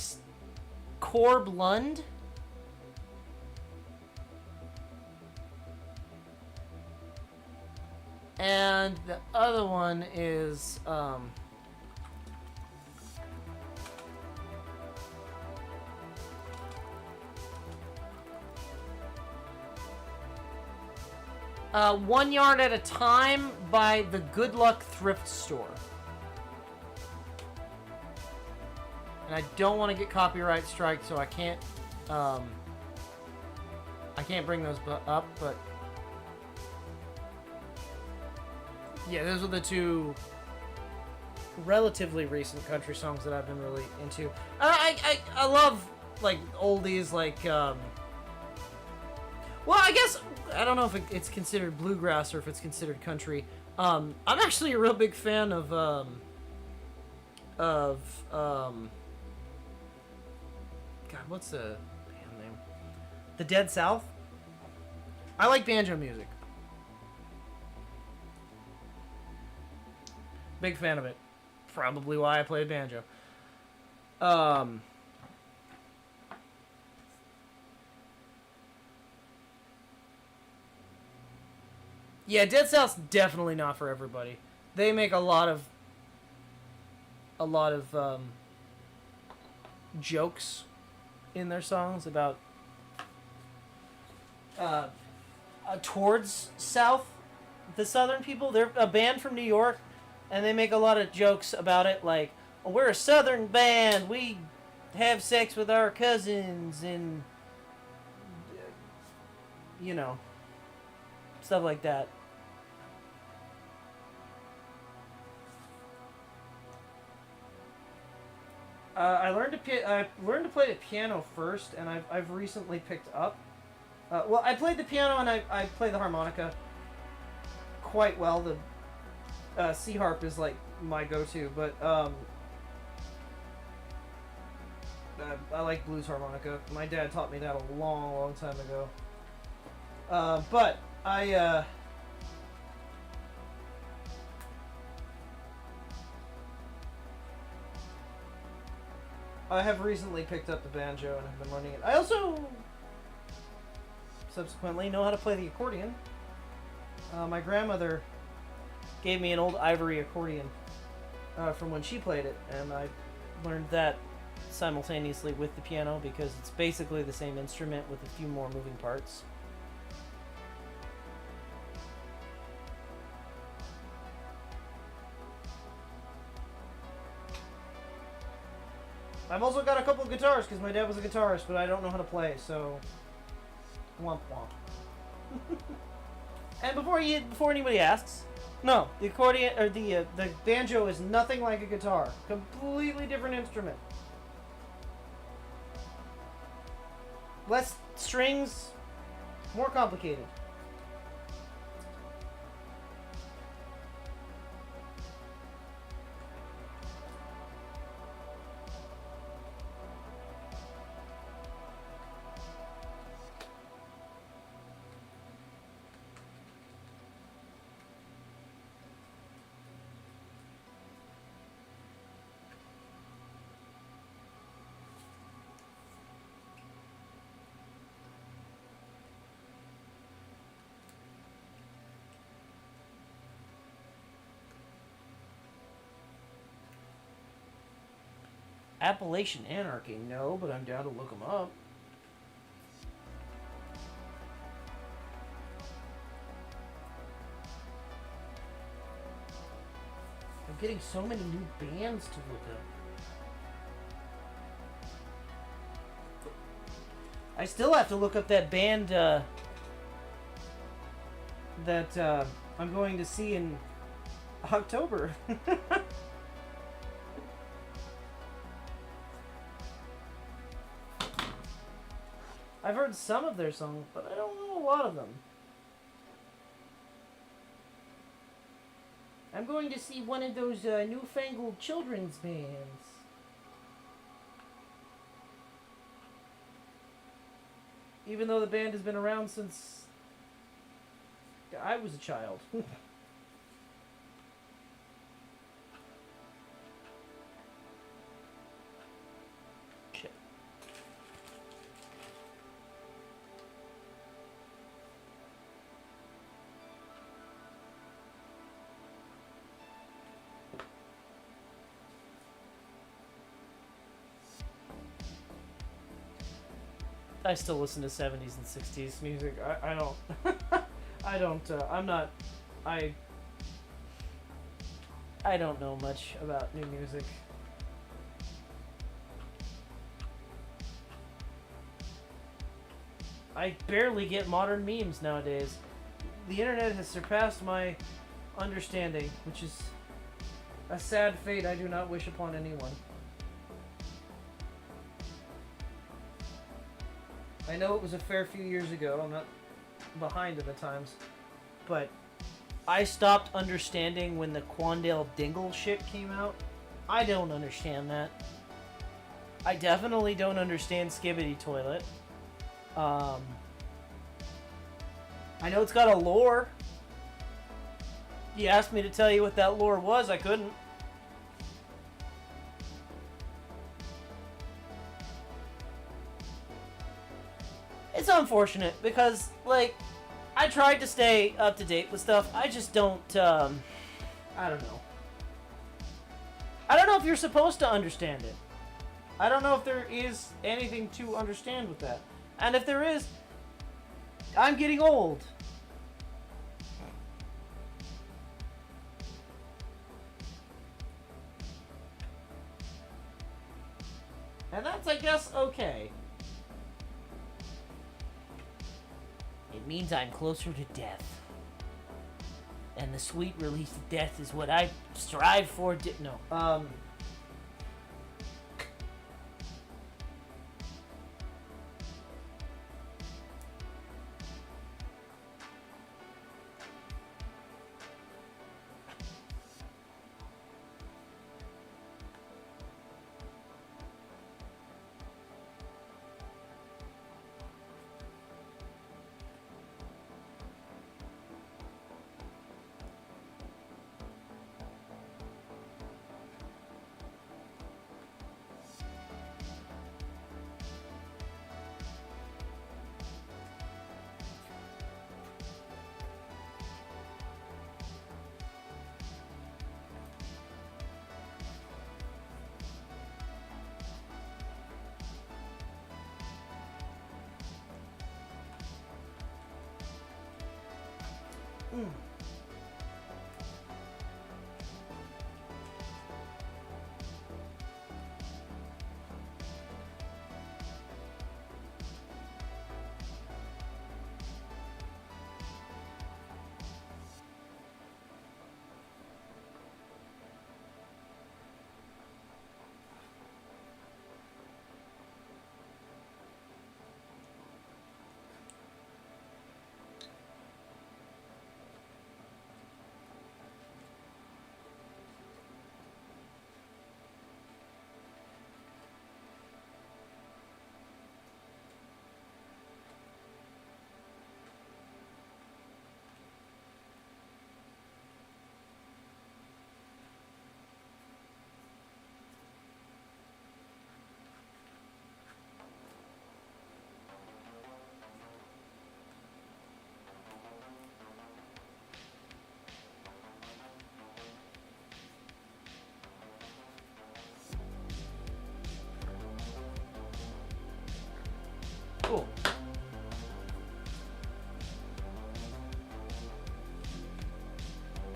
Corb Lund. And the other one is One Yard at a Time by the Good Luck Thrift Store. And I don't want to get copyright strike, so I can't bring those up, but yeah, those are the two relatively recent country songs that I've been really into. I love like oldies, like well, I guess I don't know if it's considered bluegrass or if it's considered country. I'm actually a real big fan of God, what's the band name? The Dead South. I like banjo music. Big fan of it. Probably why I play banjo. Yeah, Dead South's definitely not for everybody. They make a lot of jokes in their songs about towards the southern people. They're a band from New York, and they make a lot of jokes about it, like, oh, we're a southern band, we have sex with our cousins, and you know, stuff like that. I learned to play the piano first, and I've recently picked up. Well, I played the piano and I play the harmonica quite well. The C harp is like my go-to, but I like blues harmonica. My dad taught me that a long, long time ago. But I have recently picked up the banjo and have been learning it. I also subsequently know how to play the accordion. My grandmother gave me an old ivory accordion from when she played it, and I learned that simultaneously with the piano because it's basically the same instrument with a few more moving parts. I've also got a couple of guitars because my dad was a guitarist, but I don't know how to play, so womp womp. And before anybody asks, no, the accordion or the banjo is nothing like a guitar. Completely different instrument. Less strings, more complicated. Appalachian Anarchy, no, but I'm down to look them up. I'm getting so many new bands to look up. I still have to look up that band that I'm going to see in October. I've heard some of their songs, but I don't know a lot of them. I'm going to see one of those newfangled children's bands. Even though the band has been around since I was a child. Shit. I still listen to 70s and 60s music. I don't. I don't. I'm not. I don't know much about new music. I barely get modern memes nowadays. The internet has surpassed my understanding, which is a sad fate I do not wish upon anyone. I know it was a fair few years ago. I'm not behind in the times. But I stopped understanding when the Quandale Dingle shit came out. I don't understand that. I definitely don't understand Skibbity Toilet. I know it's got a lore. You asked me to tell you what that lore was, I couldn't. It's unfortunate because, like, I tried to stay up to date with stuff. I just don't, I don't know. I don't know if you're supposed to understand it. I don't know if there is anything to understand with that. And if there is, I'm getting old. And that's, I guess, okay. It means I'm closer to death. And the sweet release of death is what I strive for. No.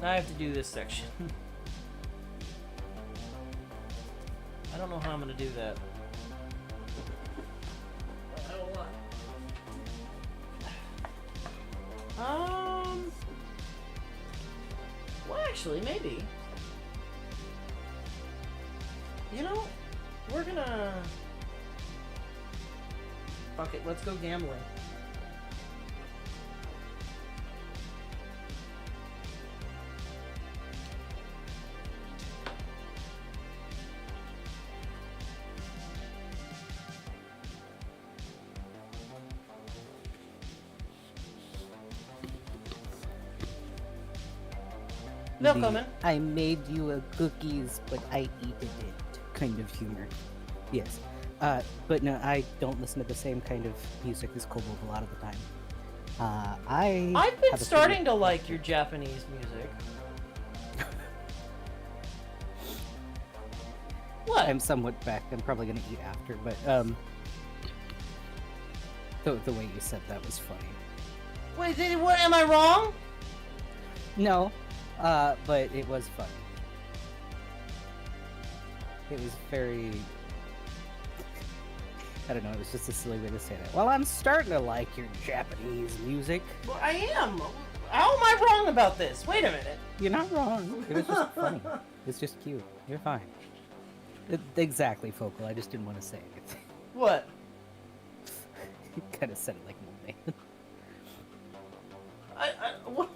Now I have to do this section. I don't know how I'm gonna do that. Well, actually, maybe. You know, we're gonna... Fuck it, let's go gambling. They'll come in. I made you a cookies, but I eated it kind of humor. Yes. But no, I don't listen to the same kind of music as Kobold a lot of the time. I've been starting to like your Japanese music. What? I'm somewhat back. I'm probably gonna eat after, but the way you said that was funny. Wait, what? Am I wrong? No, but it was funny. It was very... I don't know, it was just a silly way to say that. Well, I'm starting to like your Japanese music. Well, I am. How am I wrong about this? Wait a minute. You're not wrong. It was just funny. It's just cute. You're fine. Exactly, Focal. I just didn't want to say anything. What? You kind of said it like an old man. What?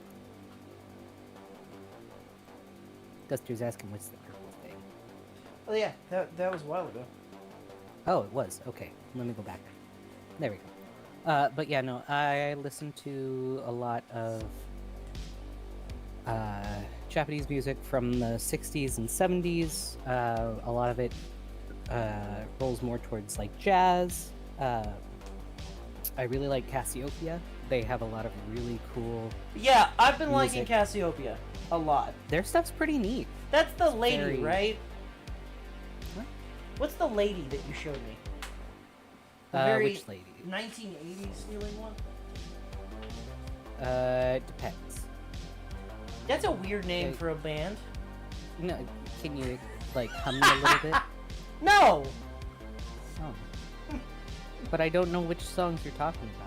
Duster's asking what's the purple thing. Oh yeah, that was a while ago. Oh, it was. Okay, let me go back. There we go. But yeah, no, I listen to a lot of Japanese music from the 60s and 70s. A lot of it rolls more towards like jazz. I really like Cassiopeia. They have a lot of really cool... Yeah, I've been music. liking Cassiopeia a lot. Their stuff's pretty neat. That's the It's lady, very... right? What? What's the lady that you showed me? The very Which lady? 1980s feeling one? Depends. That's a weird name for a band. No, can you, like, hum me a little bit? No! Oh. But I don't know which songs you're talking about.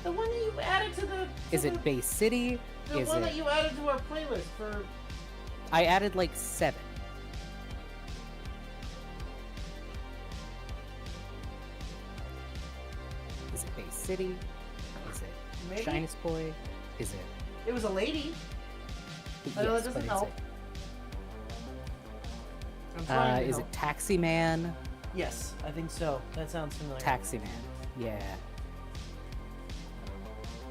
The one that you added to the... Is it Bay City? The one that you added to our playlist for... I added like 7. Is it Bay City? Is it Maybe? Shyness Boy? Is it... It was a lady. I know that doesn't help. I'm trying to is help. it Taxi Man? Yes, I think so. That sounds familiar. Taxi Man. Yeah.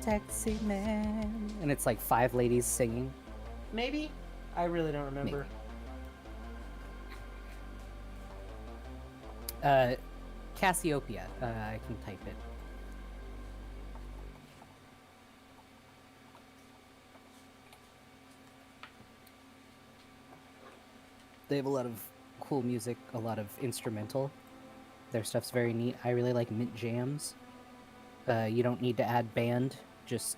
Taxi Man. And it's like 5 ladies singing. Maybe? I really don't remember. Maybe. Cassiopeia. I can type it. They have a lot of cool music, a lot of instrumental. Their stuff's very neat. I really like Mint Jams. You don't need to add band, just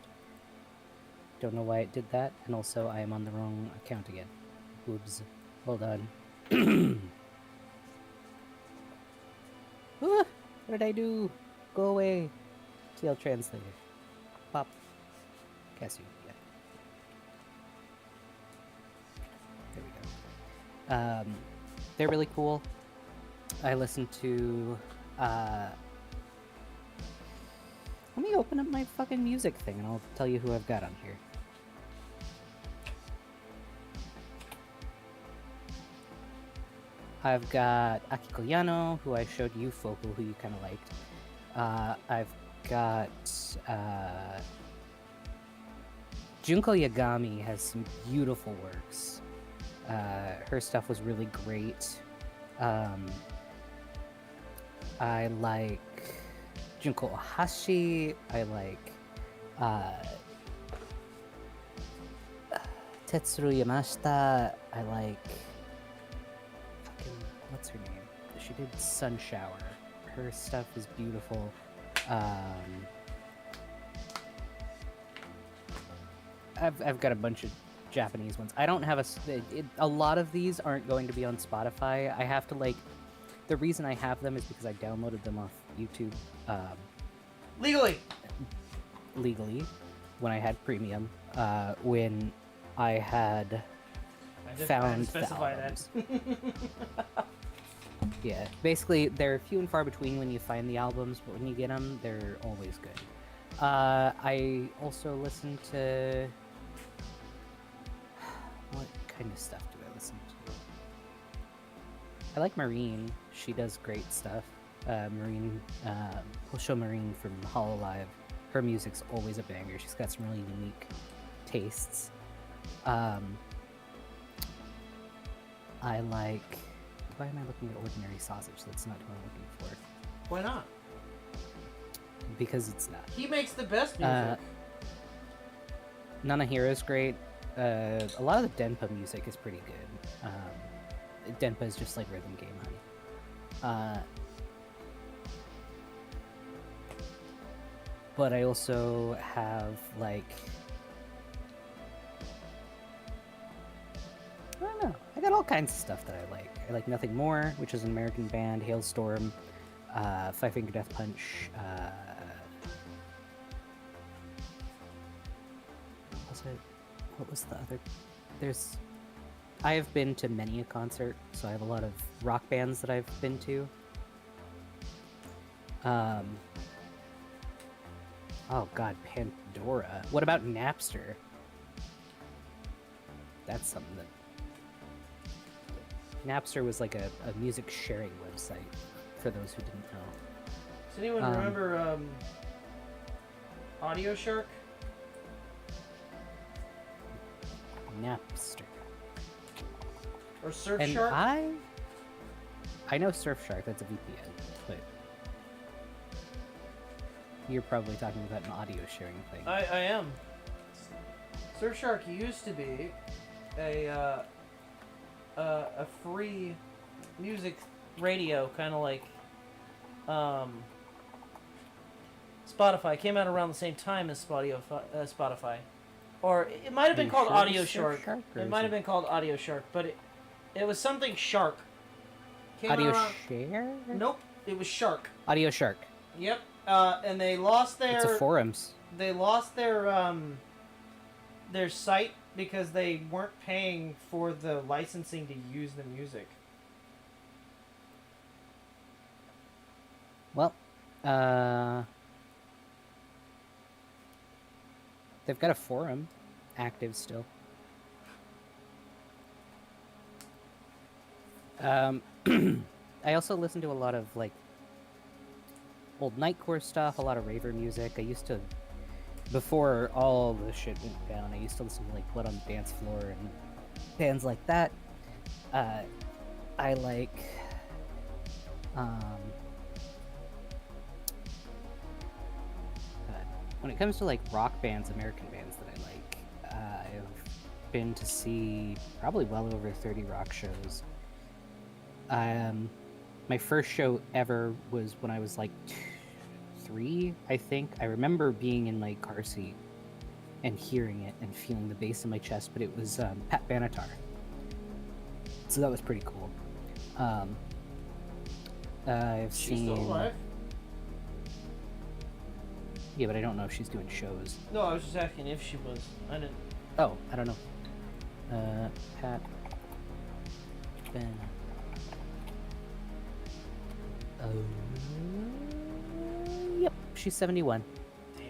don't know why it did that. And also, I am on the wrong account again. Oops. Hold on. What did I do? Go away. TL Translator. Pop. Cassiopeia. There we go. They're really cool. I listen to, let me open up my fucking music thing and I'll tell you who I've got on here. I've got Akiko Yano, who I showed you, Focal, who you kind of liked. I've got, Junko Yagami has some beautiful works. Her stuff was really great. I like Junko Ohashi. I like Tetsuru Yamashita. I like fucking what's her name? She did Sun Shower. Her stuff is beautiful. I've got a bunch of Japanese ones. I don't have a lot of these aren't going to be on Spotify. I have to like, the reason I have them is because I downloaded them off YouTube legally when I had premium. When I had found the albums. Yeah, basically they're few and far between when you find the albums, but when you get them, they're always good. I also listen to... What kind of stuff do I listen to? I like Marine. She does great stuff. Marine, we'll show Marine from Hololive. Her music's always a banger. She's got some really unique tastes. I like... Why am I looking at Ordinary Sausage? That's not what I'm looking for. Why not? Because it's not. He makes the best music. Nanahiro's great. A lot of the Denpa music is pretty good. Denpa is just like rhythm game, honey. But I also have like... I don't know. I got all kinds of stuff that I like. I like Nothing More, which is an American band, Hailstorm, Five Finger Death Punch, what was the other? I have been to many a concert, so I have a lot of rock bands that I've been to. Oh god, Pandora. What about Napster? That's something that... Napster was like a music sharing website, for those who didn't know. Does anyone remember Audio Shark? Napster. Or Surfshark? I know Surfshark, that's a VPN, but you're probably talking about an audio sharing thing. I am. Surfshark used to be a free music radio, kind of like Spotify. It came out around the same time as Spotify. Or it might have been called Audio Shark. It might have been called Audio Shark, but it was something Shark. Audio Share? Nope, it was Shark. Audio Shark. Yep. And they lost their... It's a forums. They lost their site because they weren't paying for the licensing to use the music. Well, they've got a forum active still. I also listen to a lot of like old Nightcore stuff, a lot of raver music. I used to, before all the shit went down, I used to listen to like Blood on the Dance Floor and bands like that. I like when it comes to like rock bands, American bands that I like, I've been to see probably well over 30 rock shows. My first show ever was when I was like 3, I think. I remember being in my car seat and hearing it and feeling the bass in my chest, but it was Pat Benatar. So that was pretty cool. I've She's seen... still alive? Yeah, but I don't know if she's doing shows. No, I was just asking if she was. I didn't. Oh, I don't know. Pat Ben. Yep, she's 71. Damn.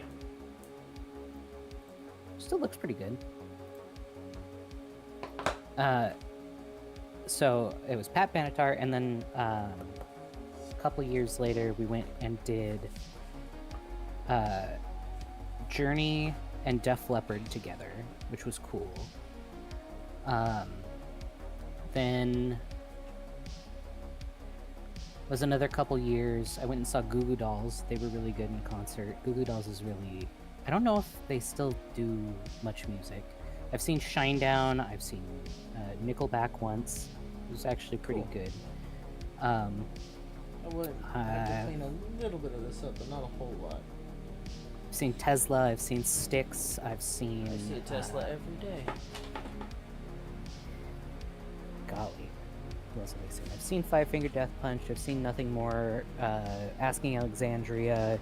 Still looks pretty good. So it was Pat Benatar, and then a couple years later, we went and did Journey and Def Leppard together, which was cool. Then was another couple years. I went and saw Goo Goo Dolls. They were really good in concert. Goo Goo Dolls is really... I don't know if they still do much music. I've seen Shinedown. I've seen Nickelback once. It was actually pretty good. I would have to clean a little bit of this up, but not a whole lot. I've seen Tesla. I've seen Styx. I've seen... I see a Tesla every day. else have I seen? I've seen Five Finger Death Punch. I've seen nothing more. Asking Alexandria.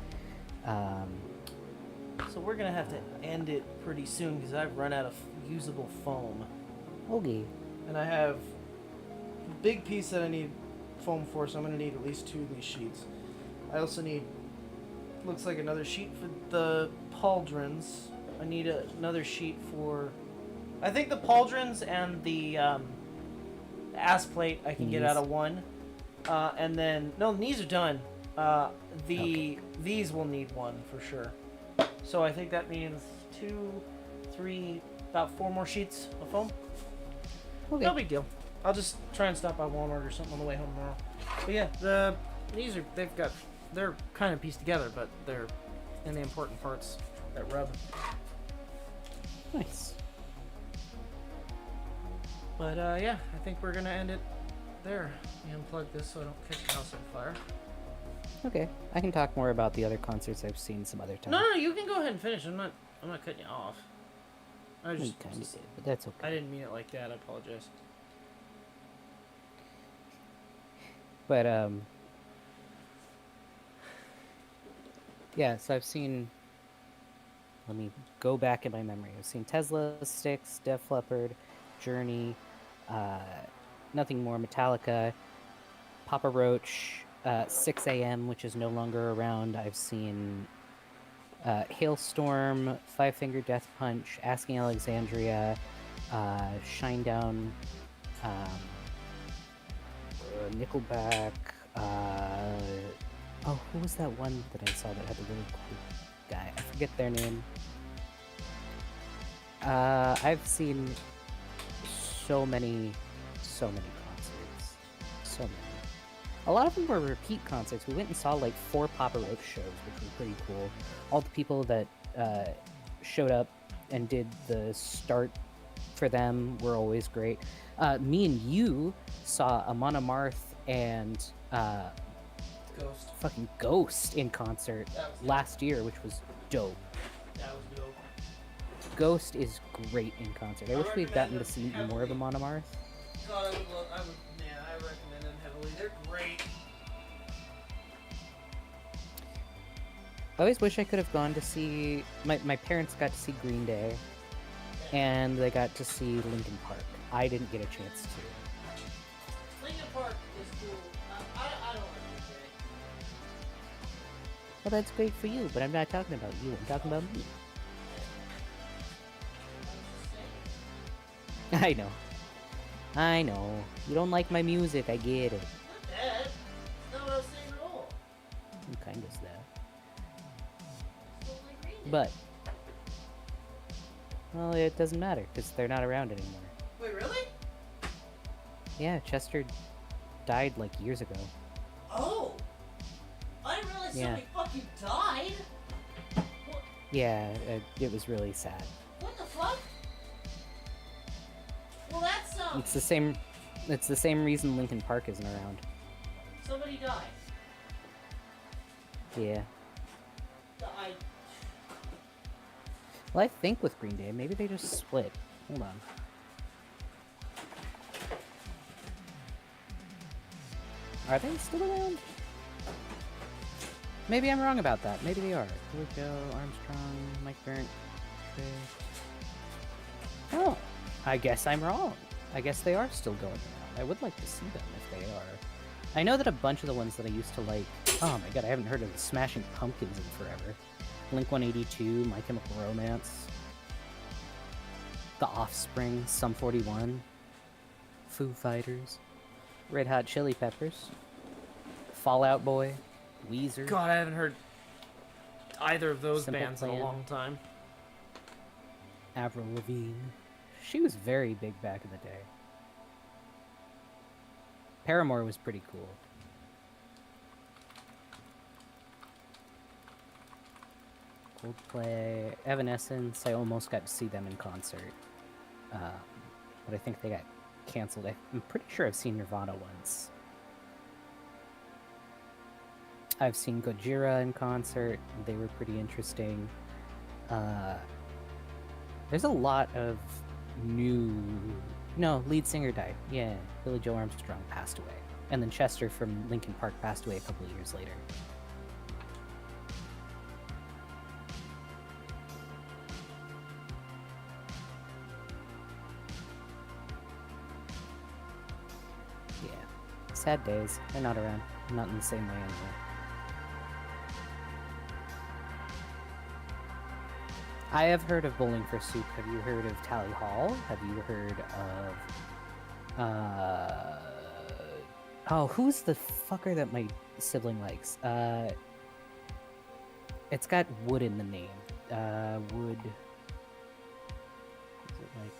So we're gonna have to end it pretty soon because I've run out of usable foam. Okay. And I have a big piece that I need foam for, so I'm gonna need at least 2 of these sheets. I also need, looks like another sheet for the pauldrons. I need another sheet for, I think the pauldrons and the ass plate I can get out of one. And then, no, knees are done. These will need one for sure. So I think that means 2, 3, about 4 more sheets of foam. Okay. No big deal. I'll just try and stop by Walmart or something on the way home tomorrow. But yeah, they're kind of pieced together, but they're in the important parts that rub. Nice. But yeah, I think we're gonna end it there. Let me unplug this so I don't catch the house on fire. Okay, I can talk more about the other concerts I've seen some other time. No, you can go ahead and finish. I'm not cutting you off. I You just kind of did, but that's okay. I didn't mean it like that. I apologize. But yeah. So I've seen. Let me go back in my memory. I've seen Tesla, Styx, Def Leppard, Journey, Nothing More, Metallica, Papa Roach, 6 a.m., which is no longer around. I've seen Hailstorm, Five Finger Death Punch, Asking Alexandria, Shinedown, Nickelback. Who was that one that I saw that had the really cool guy? I forget their name. I've seen so many concerts. So many. A lot of them were repeat concerts. We went and saw like 4 Papa Roach shows, which were pretty cool. All the people that showed up and did the start for them were always great. Me and you saw Amon Amarth and Ghost in concert last year, which was dope. That was dope. Ghost is great in concert. I wish we'd gotten to see more of Amon Amarth. God, I recommend them heavily. They're great. I always wish I could have gone to see... My parents got to see Green Day, and they got to see Linkin Park. I didn't get a chance to. Linkin Park is cool. I don't like Green Day. Well, that's great for you, but I'm not talking about you. I'm talking about me. I know. You don't like my music, I get it. Not that. That's not what I was saying at all. You kind of that. I still like Green Day. But, well, it doesn't matter, because they're not around anymore. Wait, really? Yeah, Chester died like years ago. Oh! I didn't realize somebody fucking died! What? Yeah, it was really sad. What the fuck? Well, that's It's the same reason Linkin Park isn't around. Somebody died. Yeah. Died. Well, I think with Green Day, maybe they just split. Hold on. Are they still around? Maybe I'm wrong about that. Maybe they are. Here we go. Armstrong, Mike Burnt, Trey. Oh, I guess I'm wrong. I guess they are still going around. I would like to see them if they are. I know that a bunch of the ones that I used to like... Oh my god, I haven't heard of the Smashing Pumpkins in forever. Blink-182, My Chemical Romance, The Offspring, Sum 41, Foo Fighters, Red Hot Chili Peppers, Fall Out Boy, Weezer. God, I haven't heard either of those Simple bands in a Plan. long time. Avril Lavigne. She was very big back in the day. Paramore was pretty cool. Coldplay, Evanescence. I almost got to see them in concert, but I think they got canceled. I'm pretty sure I've seen Nirvana once. I've seen Gojira in concert. They were pretty interesting. There's a lot of No, lead singer died. Yeah, Billy Joe Armstrong passed away. And then Chester from Linkin Park passed away a couple of years later. Yeah. Sad days. They're not around. Not in the same way anyway. I have heard of Bowling for Soup. Have you heard of Tally Hall? Have you heard of... Oh, who's the fucker that my sibling likes? It's got wood in the name. Wood... Is it like...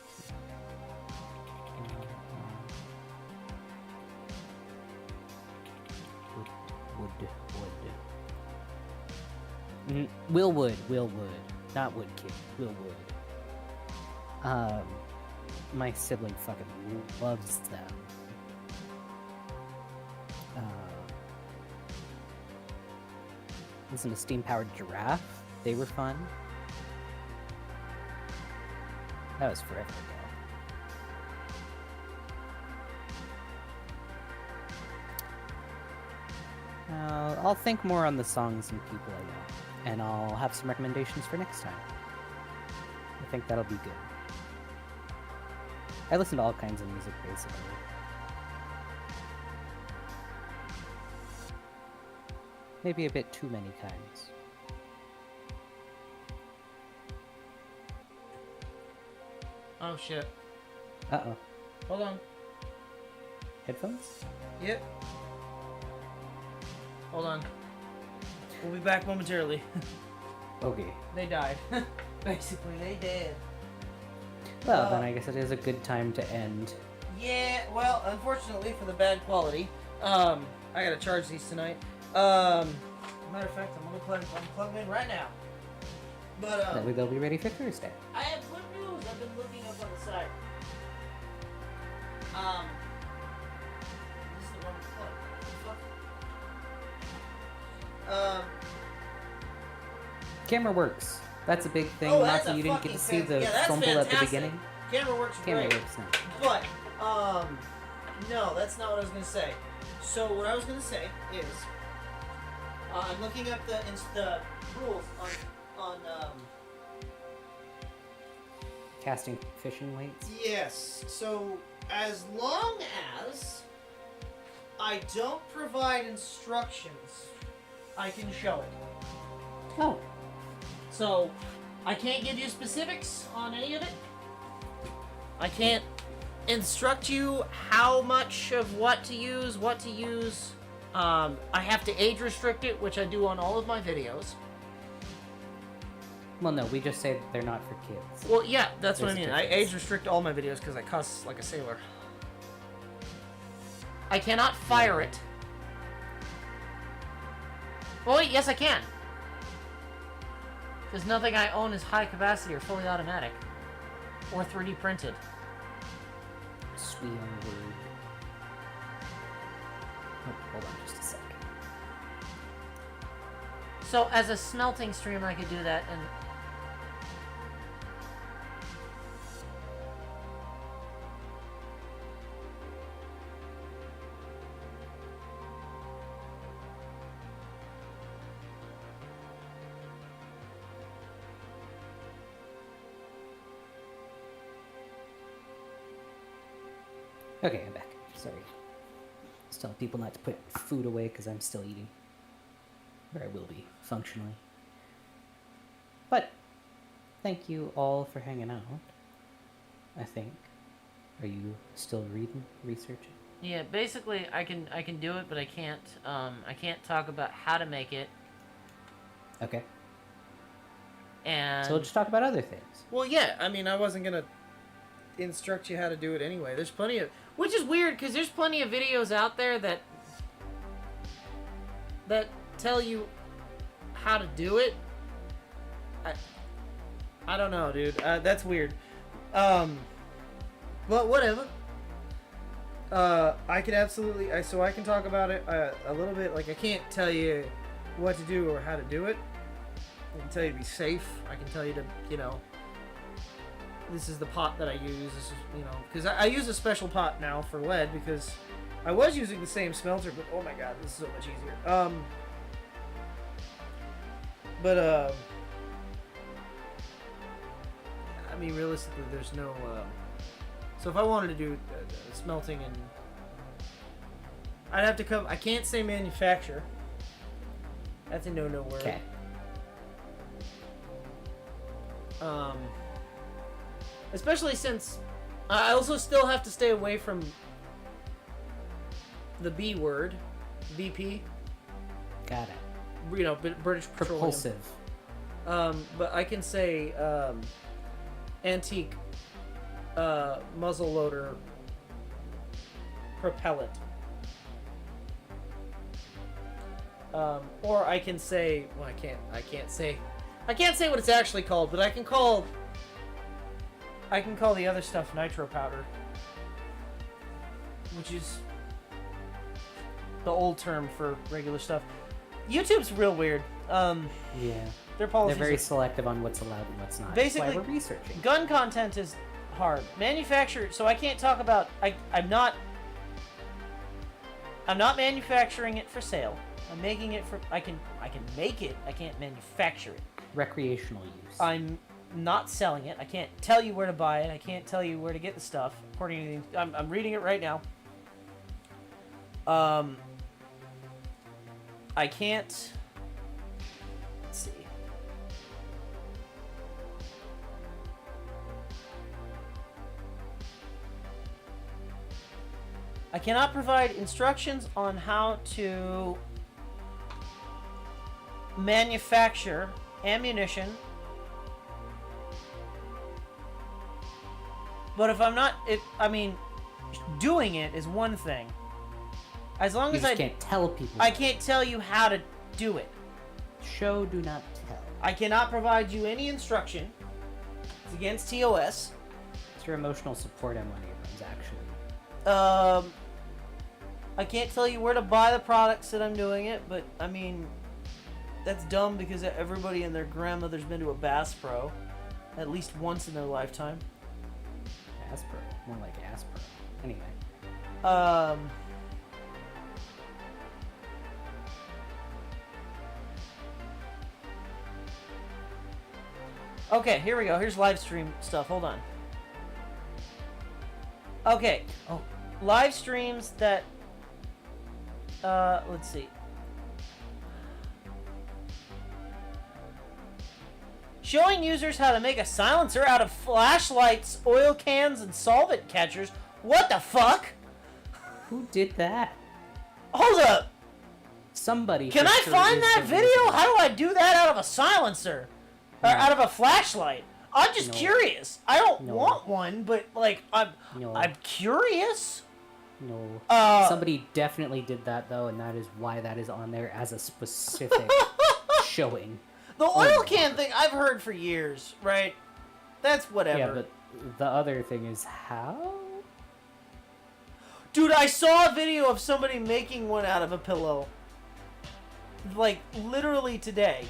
Wood. Will Wood. Not Wood Kid. Will Wood. My sibling fucking loves them. Listen to Steam Powered Giraffe. They were fun. That was forever ago. I'll think more on the songs and people I know, and I'll have some recommendations for next time. I think that'll be good. I listen to all kinds of music, basically. Maybe a bit too many kinds. Oh shit. Uh-oh. Hold on. Headphones? Yep. Hold on. We'll be back momentarily. Okay. They died. Basically, they did. Well, then I guess it is a good time to end. Yeah, well, unfortunately for the bad quality, I gotta charge these tonight. Matter of fact, I'm gonna plug them in right now. But That way they'll be ready for Thursday. I have good news. I've been looking up on the side. This is the wrong plug. What the fuck? Camera works. That's a big thing. Oh, that's Maki, a you didn't get to see the yeah, that's fumble at the fantastic. beginning. Camera works Camera great. works now. But, no, that's not what I was going to say. So, what I was going to say is, I'm looking up the rules on Casting fishing weights. yes, so, as long as I don't provide instructions, I can show it. Oh. So, I can't give you specifics on any of it. I can't instruct you how much of what to use. I have to age restrict it, which I do on all of my videos. Well, no, we just say that they're not for kids. Well, yeah, that's what I There's a mean. I difference. age restrict all my videos because I cuss like a sailor. I cannot fire it. Oh, wait, yes, I can. Because nothing I own is high capacity or fully automatic. Or 3D printed. Sweet word. Oh, hold on just a sec. So, as a smelting streamer, I could do that, and... Okay, I'm back. Sorry. Just telling people not to put food away because I'm still eating. Or I will be, functionally. But, thank you all for hanging out. I think. Are you still reading, researching? Yeah, basically, I can do it, but I can't talk about how to make it. Okay. And... So we'll just talk about other things. Well, yeah, I mean, I wasn't gonna instruct you how to do it anyway. There's plenty of... Which is weird, because there's plenty of videos out there that tell you how to do it. I don't know, dude. That's weird. But whatever. I can absolutely... so I can talk about it a little bit. Like, I can't tell you what to do or how to do it. I can tell you to be safe. I can tell you to, this is the pot that I use. This is, you know, because I use a special pot now for lead because I was using the same smelter, but oh my god, this is so much easier. I mean, realistically, there's no. So if I wanted to do smelting and, I'd have to come. I can't say manufacture. That's a no word. Okay. Especially since I also still have to stay away from the B word, BP. Got it. You know, British Petroleum. Propulsive. But I can say antique muzzle loader propellant. Or I can say, well, I can't say what it's actually called, but I can call the other stuff nitro powder, which is the old term for regular stuff. YouTube's real weird. Yeah. Their policies They're very are, selective on what's allowed and what's not. Basically, that's why we're researching. gun content is hard. Manufacture, so I can't talk about. I'm not manufacturing it for sale. I'm making it for. I can make it. I can't manufacture it. Recreational use. I'm not selling it. I can't tell you where to buy it. I can't tell you where to get the stuff. According to I'm reading it right now. I can't. Let's see. I cannot provide instructions on how to manufacture ammunition. But if I'm not, doing it is one thing. As long as I can't tell people. I can't tell you how to do it. Show, do not tell. I cannot provide you any instruction. It's against TOS. It's your emotional support Emily runs, actually. I can't tell you where to buy the products that I'm doing it, but I mean, that's dumb because everybody and their grandmother's been to a Bass Pro at least once in their lifetime. Bass Pro, more like Ass Pro. Anyway. Okay, here we go. Here's live stream stuff. Hold on. Okay. Oh, live streams that. Let's see. Showing users how to make a silencer out of flashlights, oil cans, and solvent catchers. What the fuck? Who did that? Hold up. Somebody. Can I find that video? How do I do that out of a silencer? Or out of a flashlight? I'm just curious. I don't want one, but like I'm curious. No. Somebody definitely did that though, and that is why that is on there as a specific showing. The oil can thing I've heard for years, right? That's whatever. Yeah, but the other thing is how? Dude, I saw a video of somebody making one out of a pillow. Like, literally today.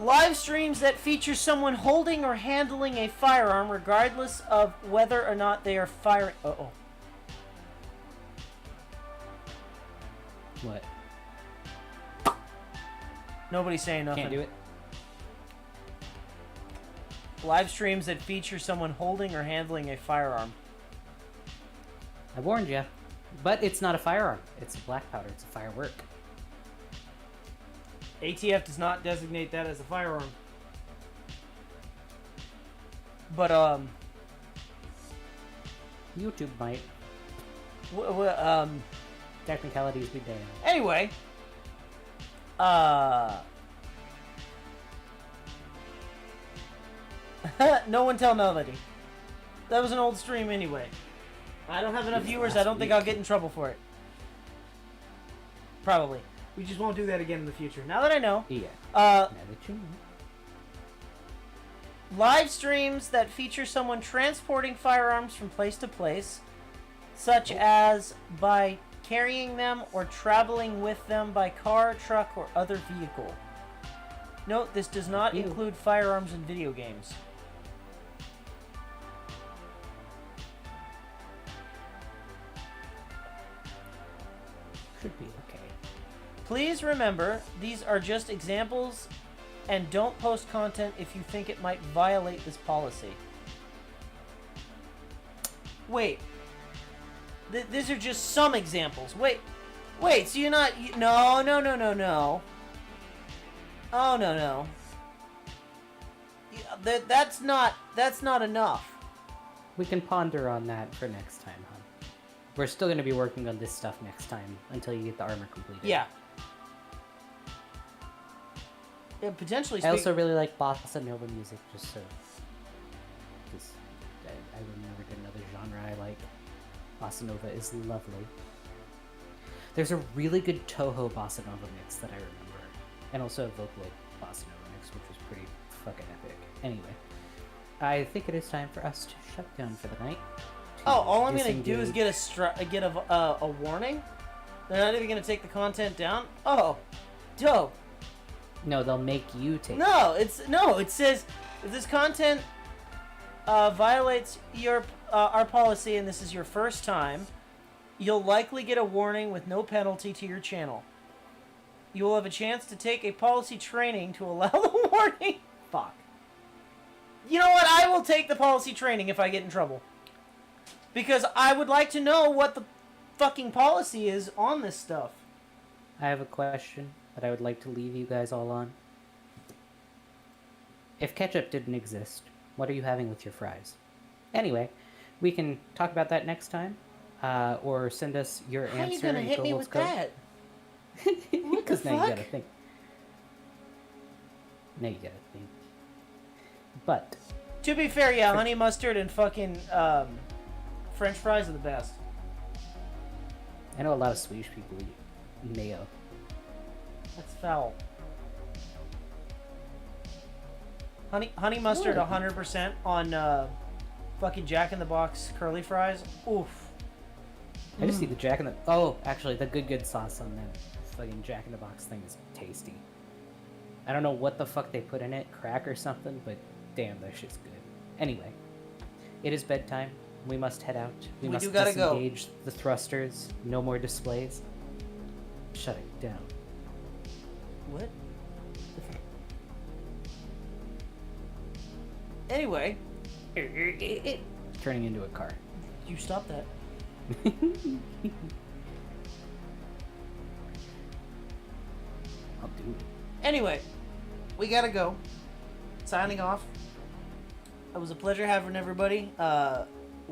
Live streams that feature someone holding or handling a firearm regardless of whether or not they are firing. Uh-oh. What? Nobody's saying nothing. Can't do it. Live streams that feature someone holding or handling a firearm. I warned you. But it's not a firearm. It's a black powder. It's a firework. ATF does not designate that as a firearm. But, YouTube might. Technicalities be damned. Anyway. No one tell nobody. That was an old stream anyway. I don't have enough viewers. I don't think I'll get in trouble for it. Probably. We just won't do that again in the future. Now that I know. Yeah. Now that you know. Live streams that feature someone transporting firearms from place to place. such as by carrying them or traveling with them by car, truck, or other vehicle. Note, this does not include firearms in video games. Should be okay. Please remember, these are just examples, and don't post content if you think it might violate this policy. Wait. These are just some examples. Wait, so you're not... No. Oh, no. Yeah, that's not enough. We can ponder on that for next time, huh? We're still going to be working on this stuff next time until you get the armor completed. Yeah. Yeah, potentially. I also really like bossa nova music, just so. Because I would never get another genre I like. Bossa nova is lovely. There's a really good Toho bossa nova mix that I remember. And also a Vocaloid bossa nova mix, which was pretty fucking epic. Anyway, I think it is time for us to shut down for the night. All I'm gonna do is get a warning. They're not even gonna take the content down. Oh, dope. No, they'll make you take. It says if this content violates our policy and this is your first time, you'll likely get a warning with no penalty to your channel. You will have a chance to take a policy training to allow the warning. Fuck. You know what? I will take the policy training if I get in trouble. Because I would like to know what the fucking policy is on this stuff. I have a question that I would like to leave you guys all on. If ketchup didn't exist, what are you having with your fries? Anyway, we can talk about that next time. Or send us your answer. How are you gonna hit me with that? Because now you gotta think. Now you gotta think. But to be fair, yeah, honey mustard and fucking French fries are the best. I know a lot of Swedish people eat mayo. That's foul. Honey mustard 100% on fucking Jack in the Box curly fries. Oof. I just eat the Jack in the... Oh, actually, the good sauce on that fucking Jack in the Box thing is tasty. I don't know what the fuck they put in it, crack or something, but damn, that shit's good. Anyway, it is bedtime. We must head out. We must disengage the thrusters. No more displays. Shut it down. What? Anyway. Turning into a car. You stop that. I'll do it. Anyway, we gotta go. Signing off. It was a pleasure having everybody.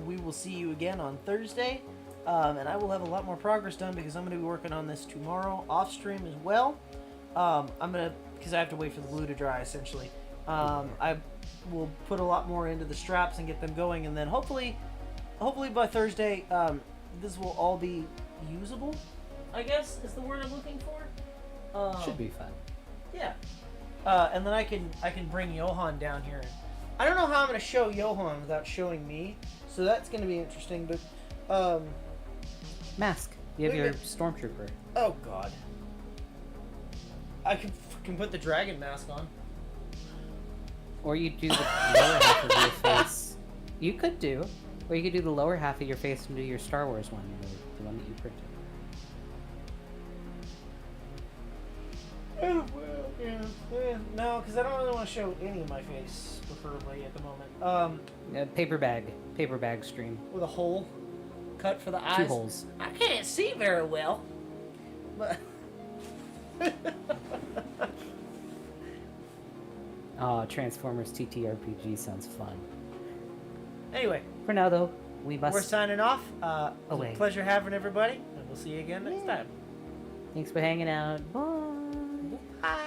We will see you again on Thursday. And I will have a lot more progress done because I'm going to be working on this tomorrow off stream as well. Because I have to wait for the glue to dry essentially. I will put a lot more into the straps and get them going, and then hopefully by Thursday, this will all be usable, I guess is the word I'm looking for. Should be fun. Yeah. And then I can bring Johan down here. I don't know how I'm going to show Johan without showing me, so that's going to be interesting, but... Mask. You have your stormtrooper. Oh, God. I can put the dragon mask on. Or you do the lower half of your face. You could do. Or you could do the lower half of your face and do your Star Wars one, the one that you printed. Oh, well, yeah. No, because I don't really want to show any of my face, preferably, at the moment. Paper bag stream. With a hole cut for the eyes. 2 holes. I can't see very well. But... Oh, Transformers TTRPG sounds fun. Anyway. For now, though, we're signing off. It was away. a pleasure having everybody, and we'll see you again next time. Thanks for hanging out. Bye. Bye.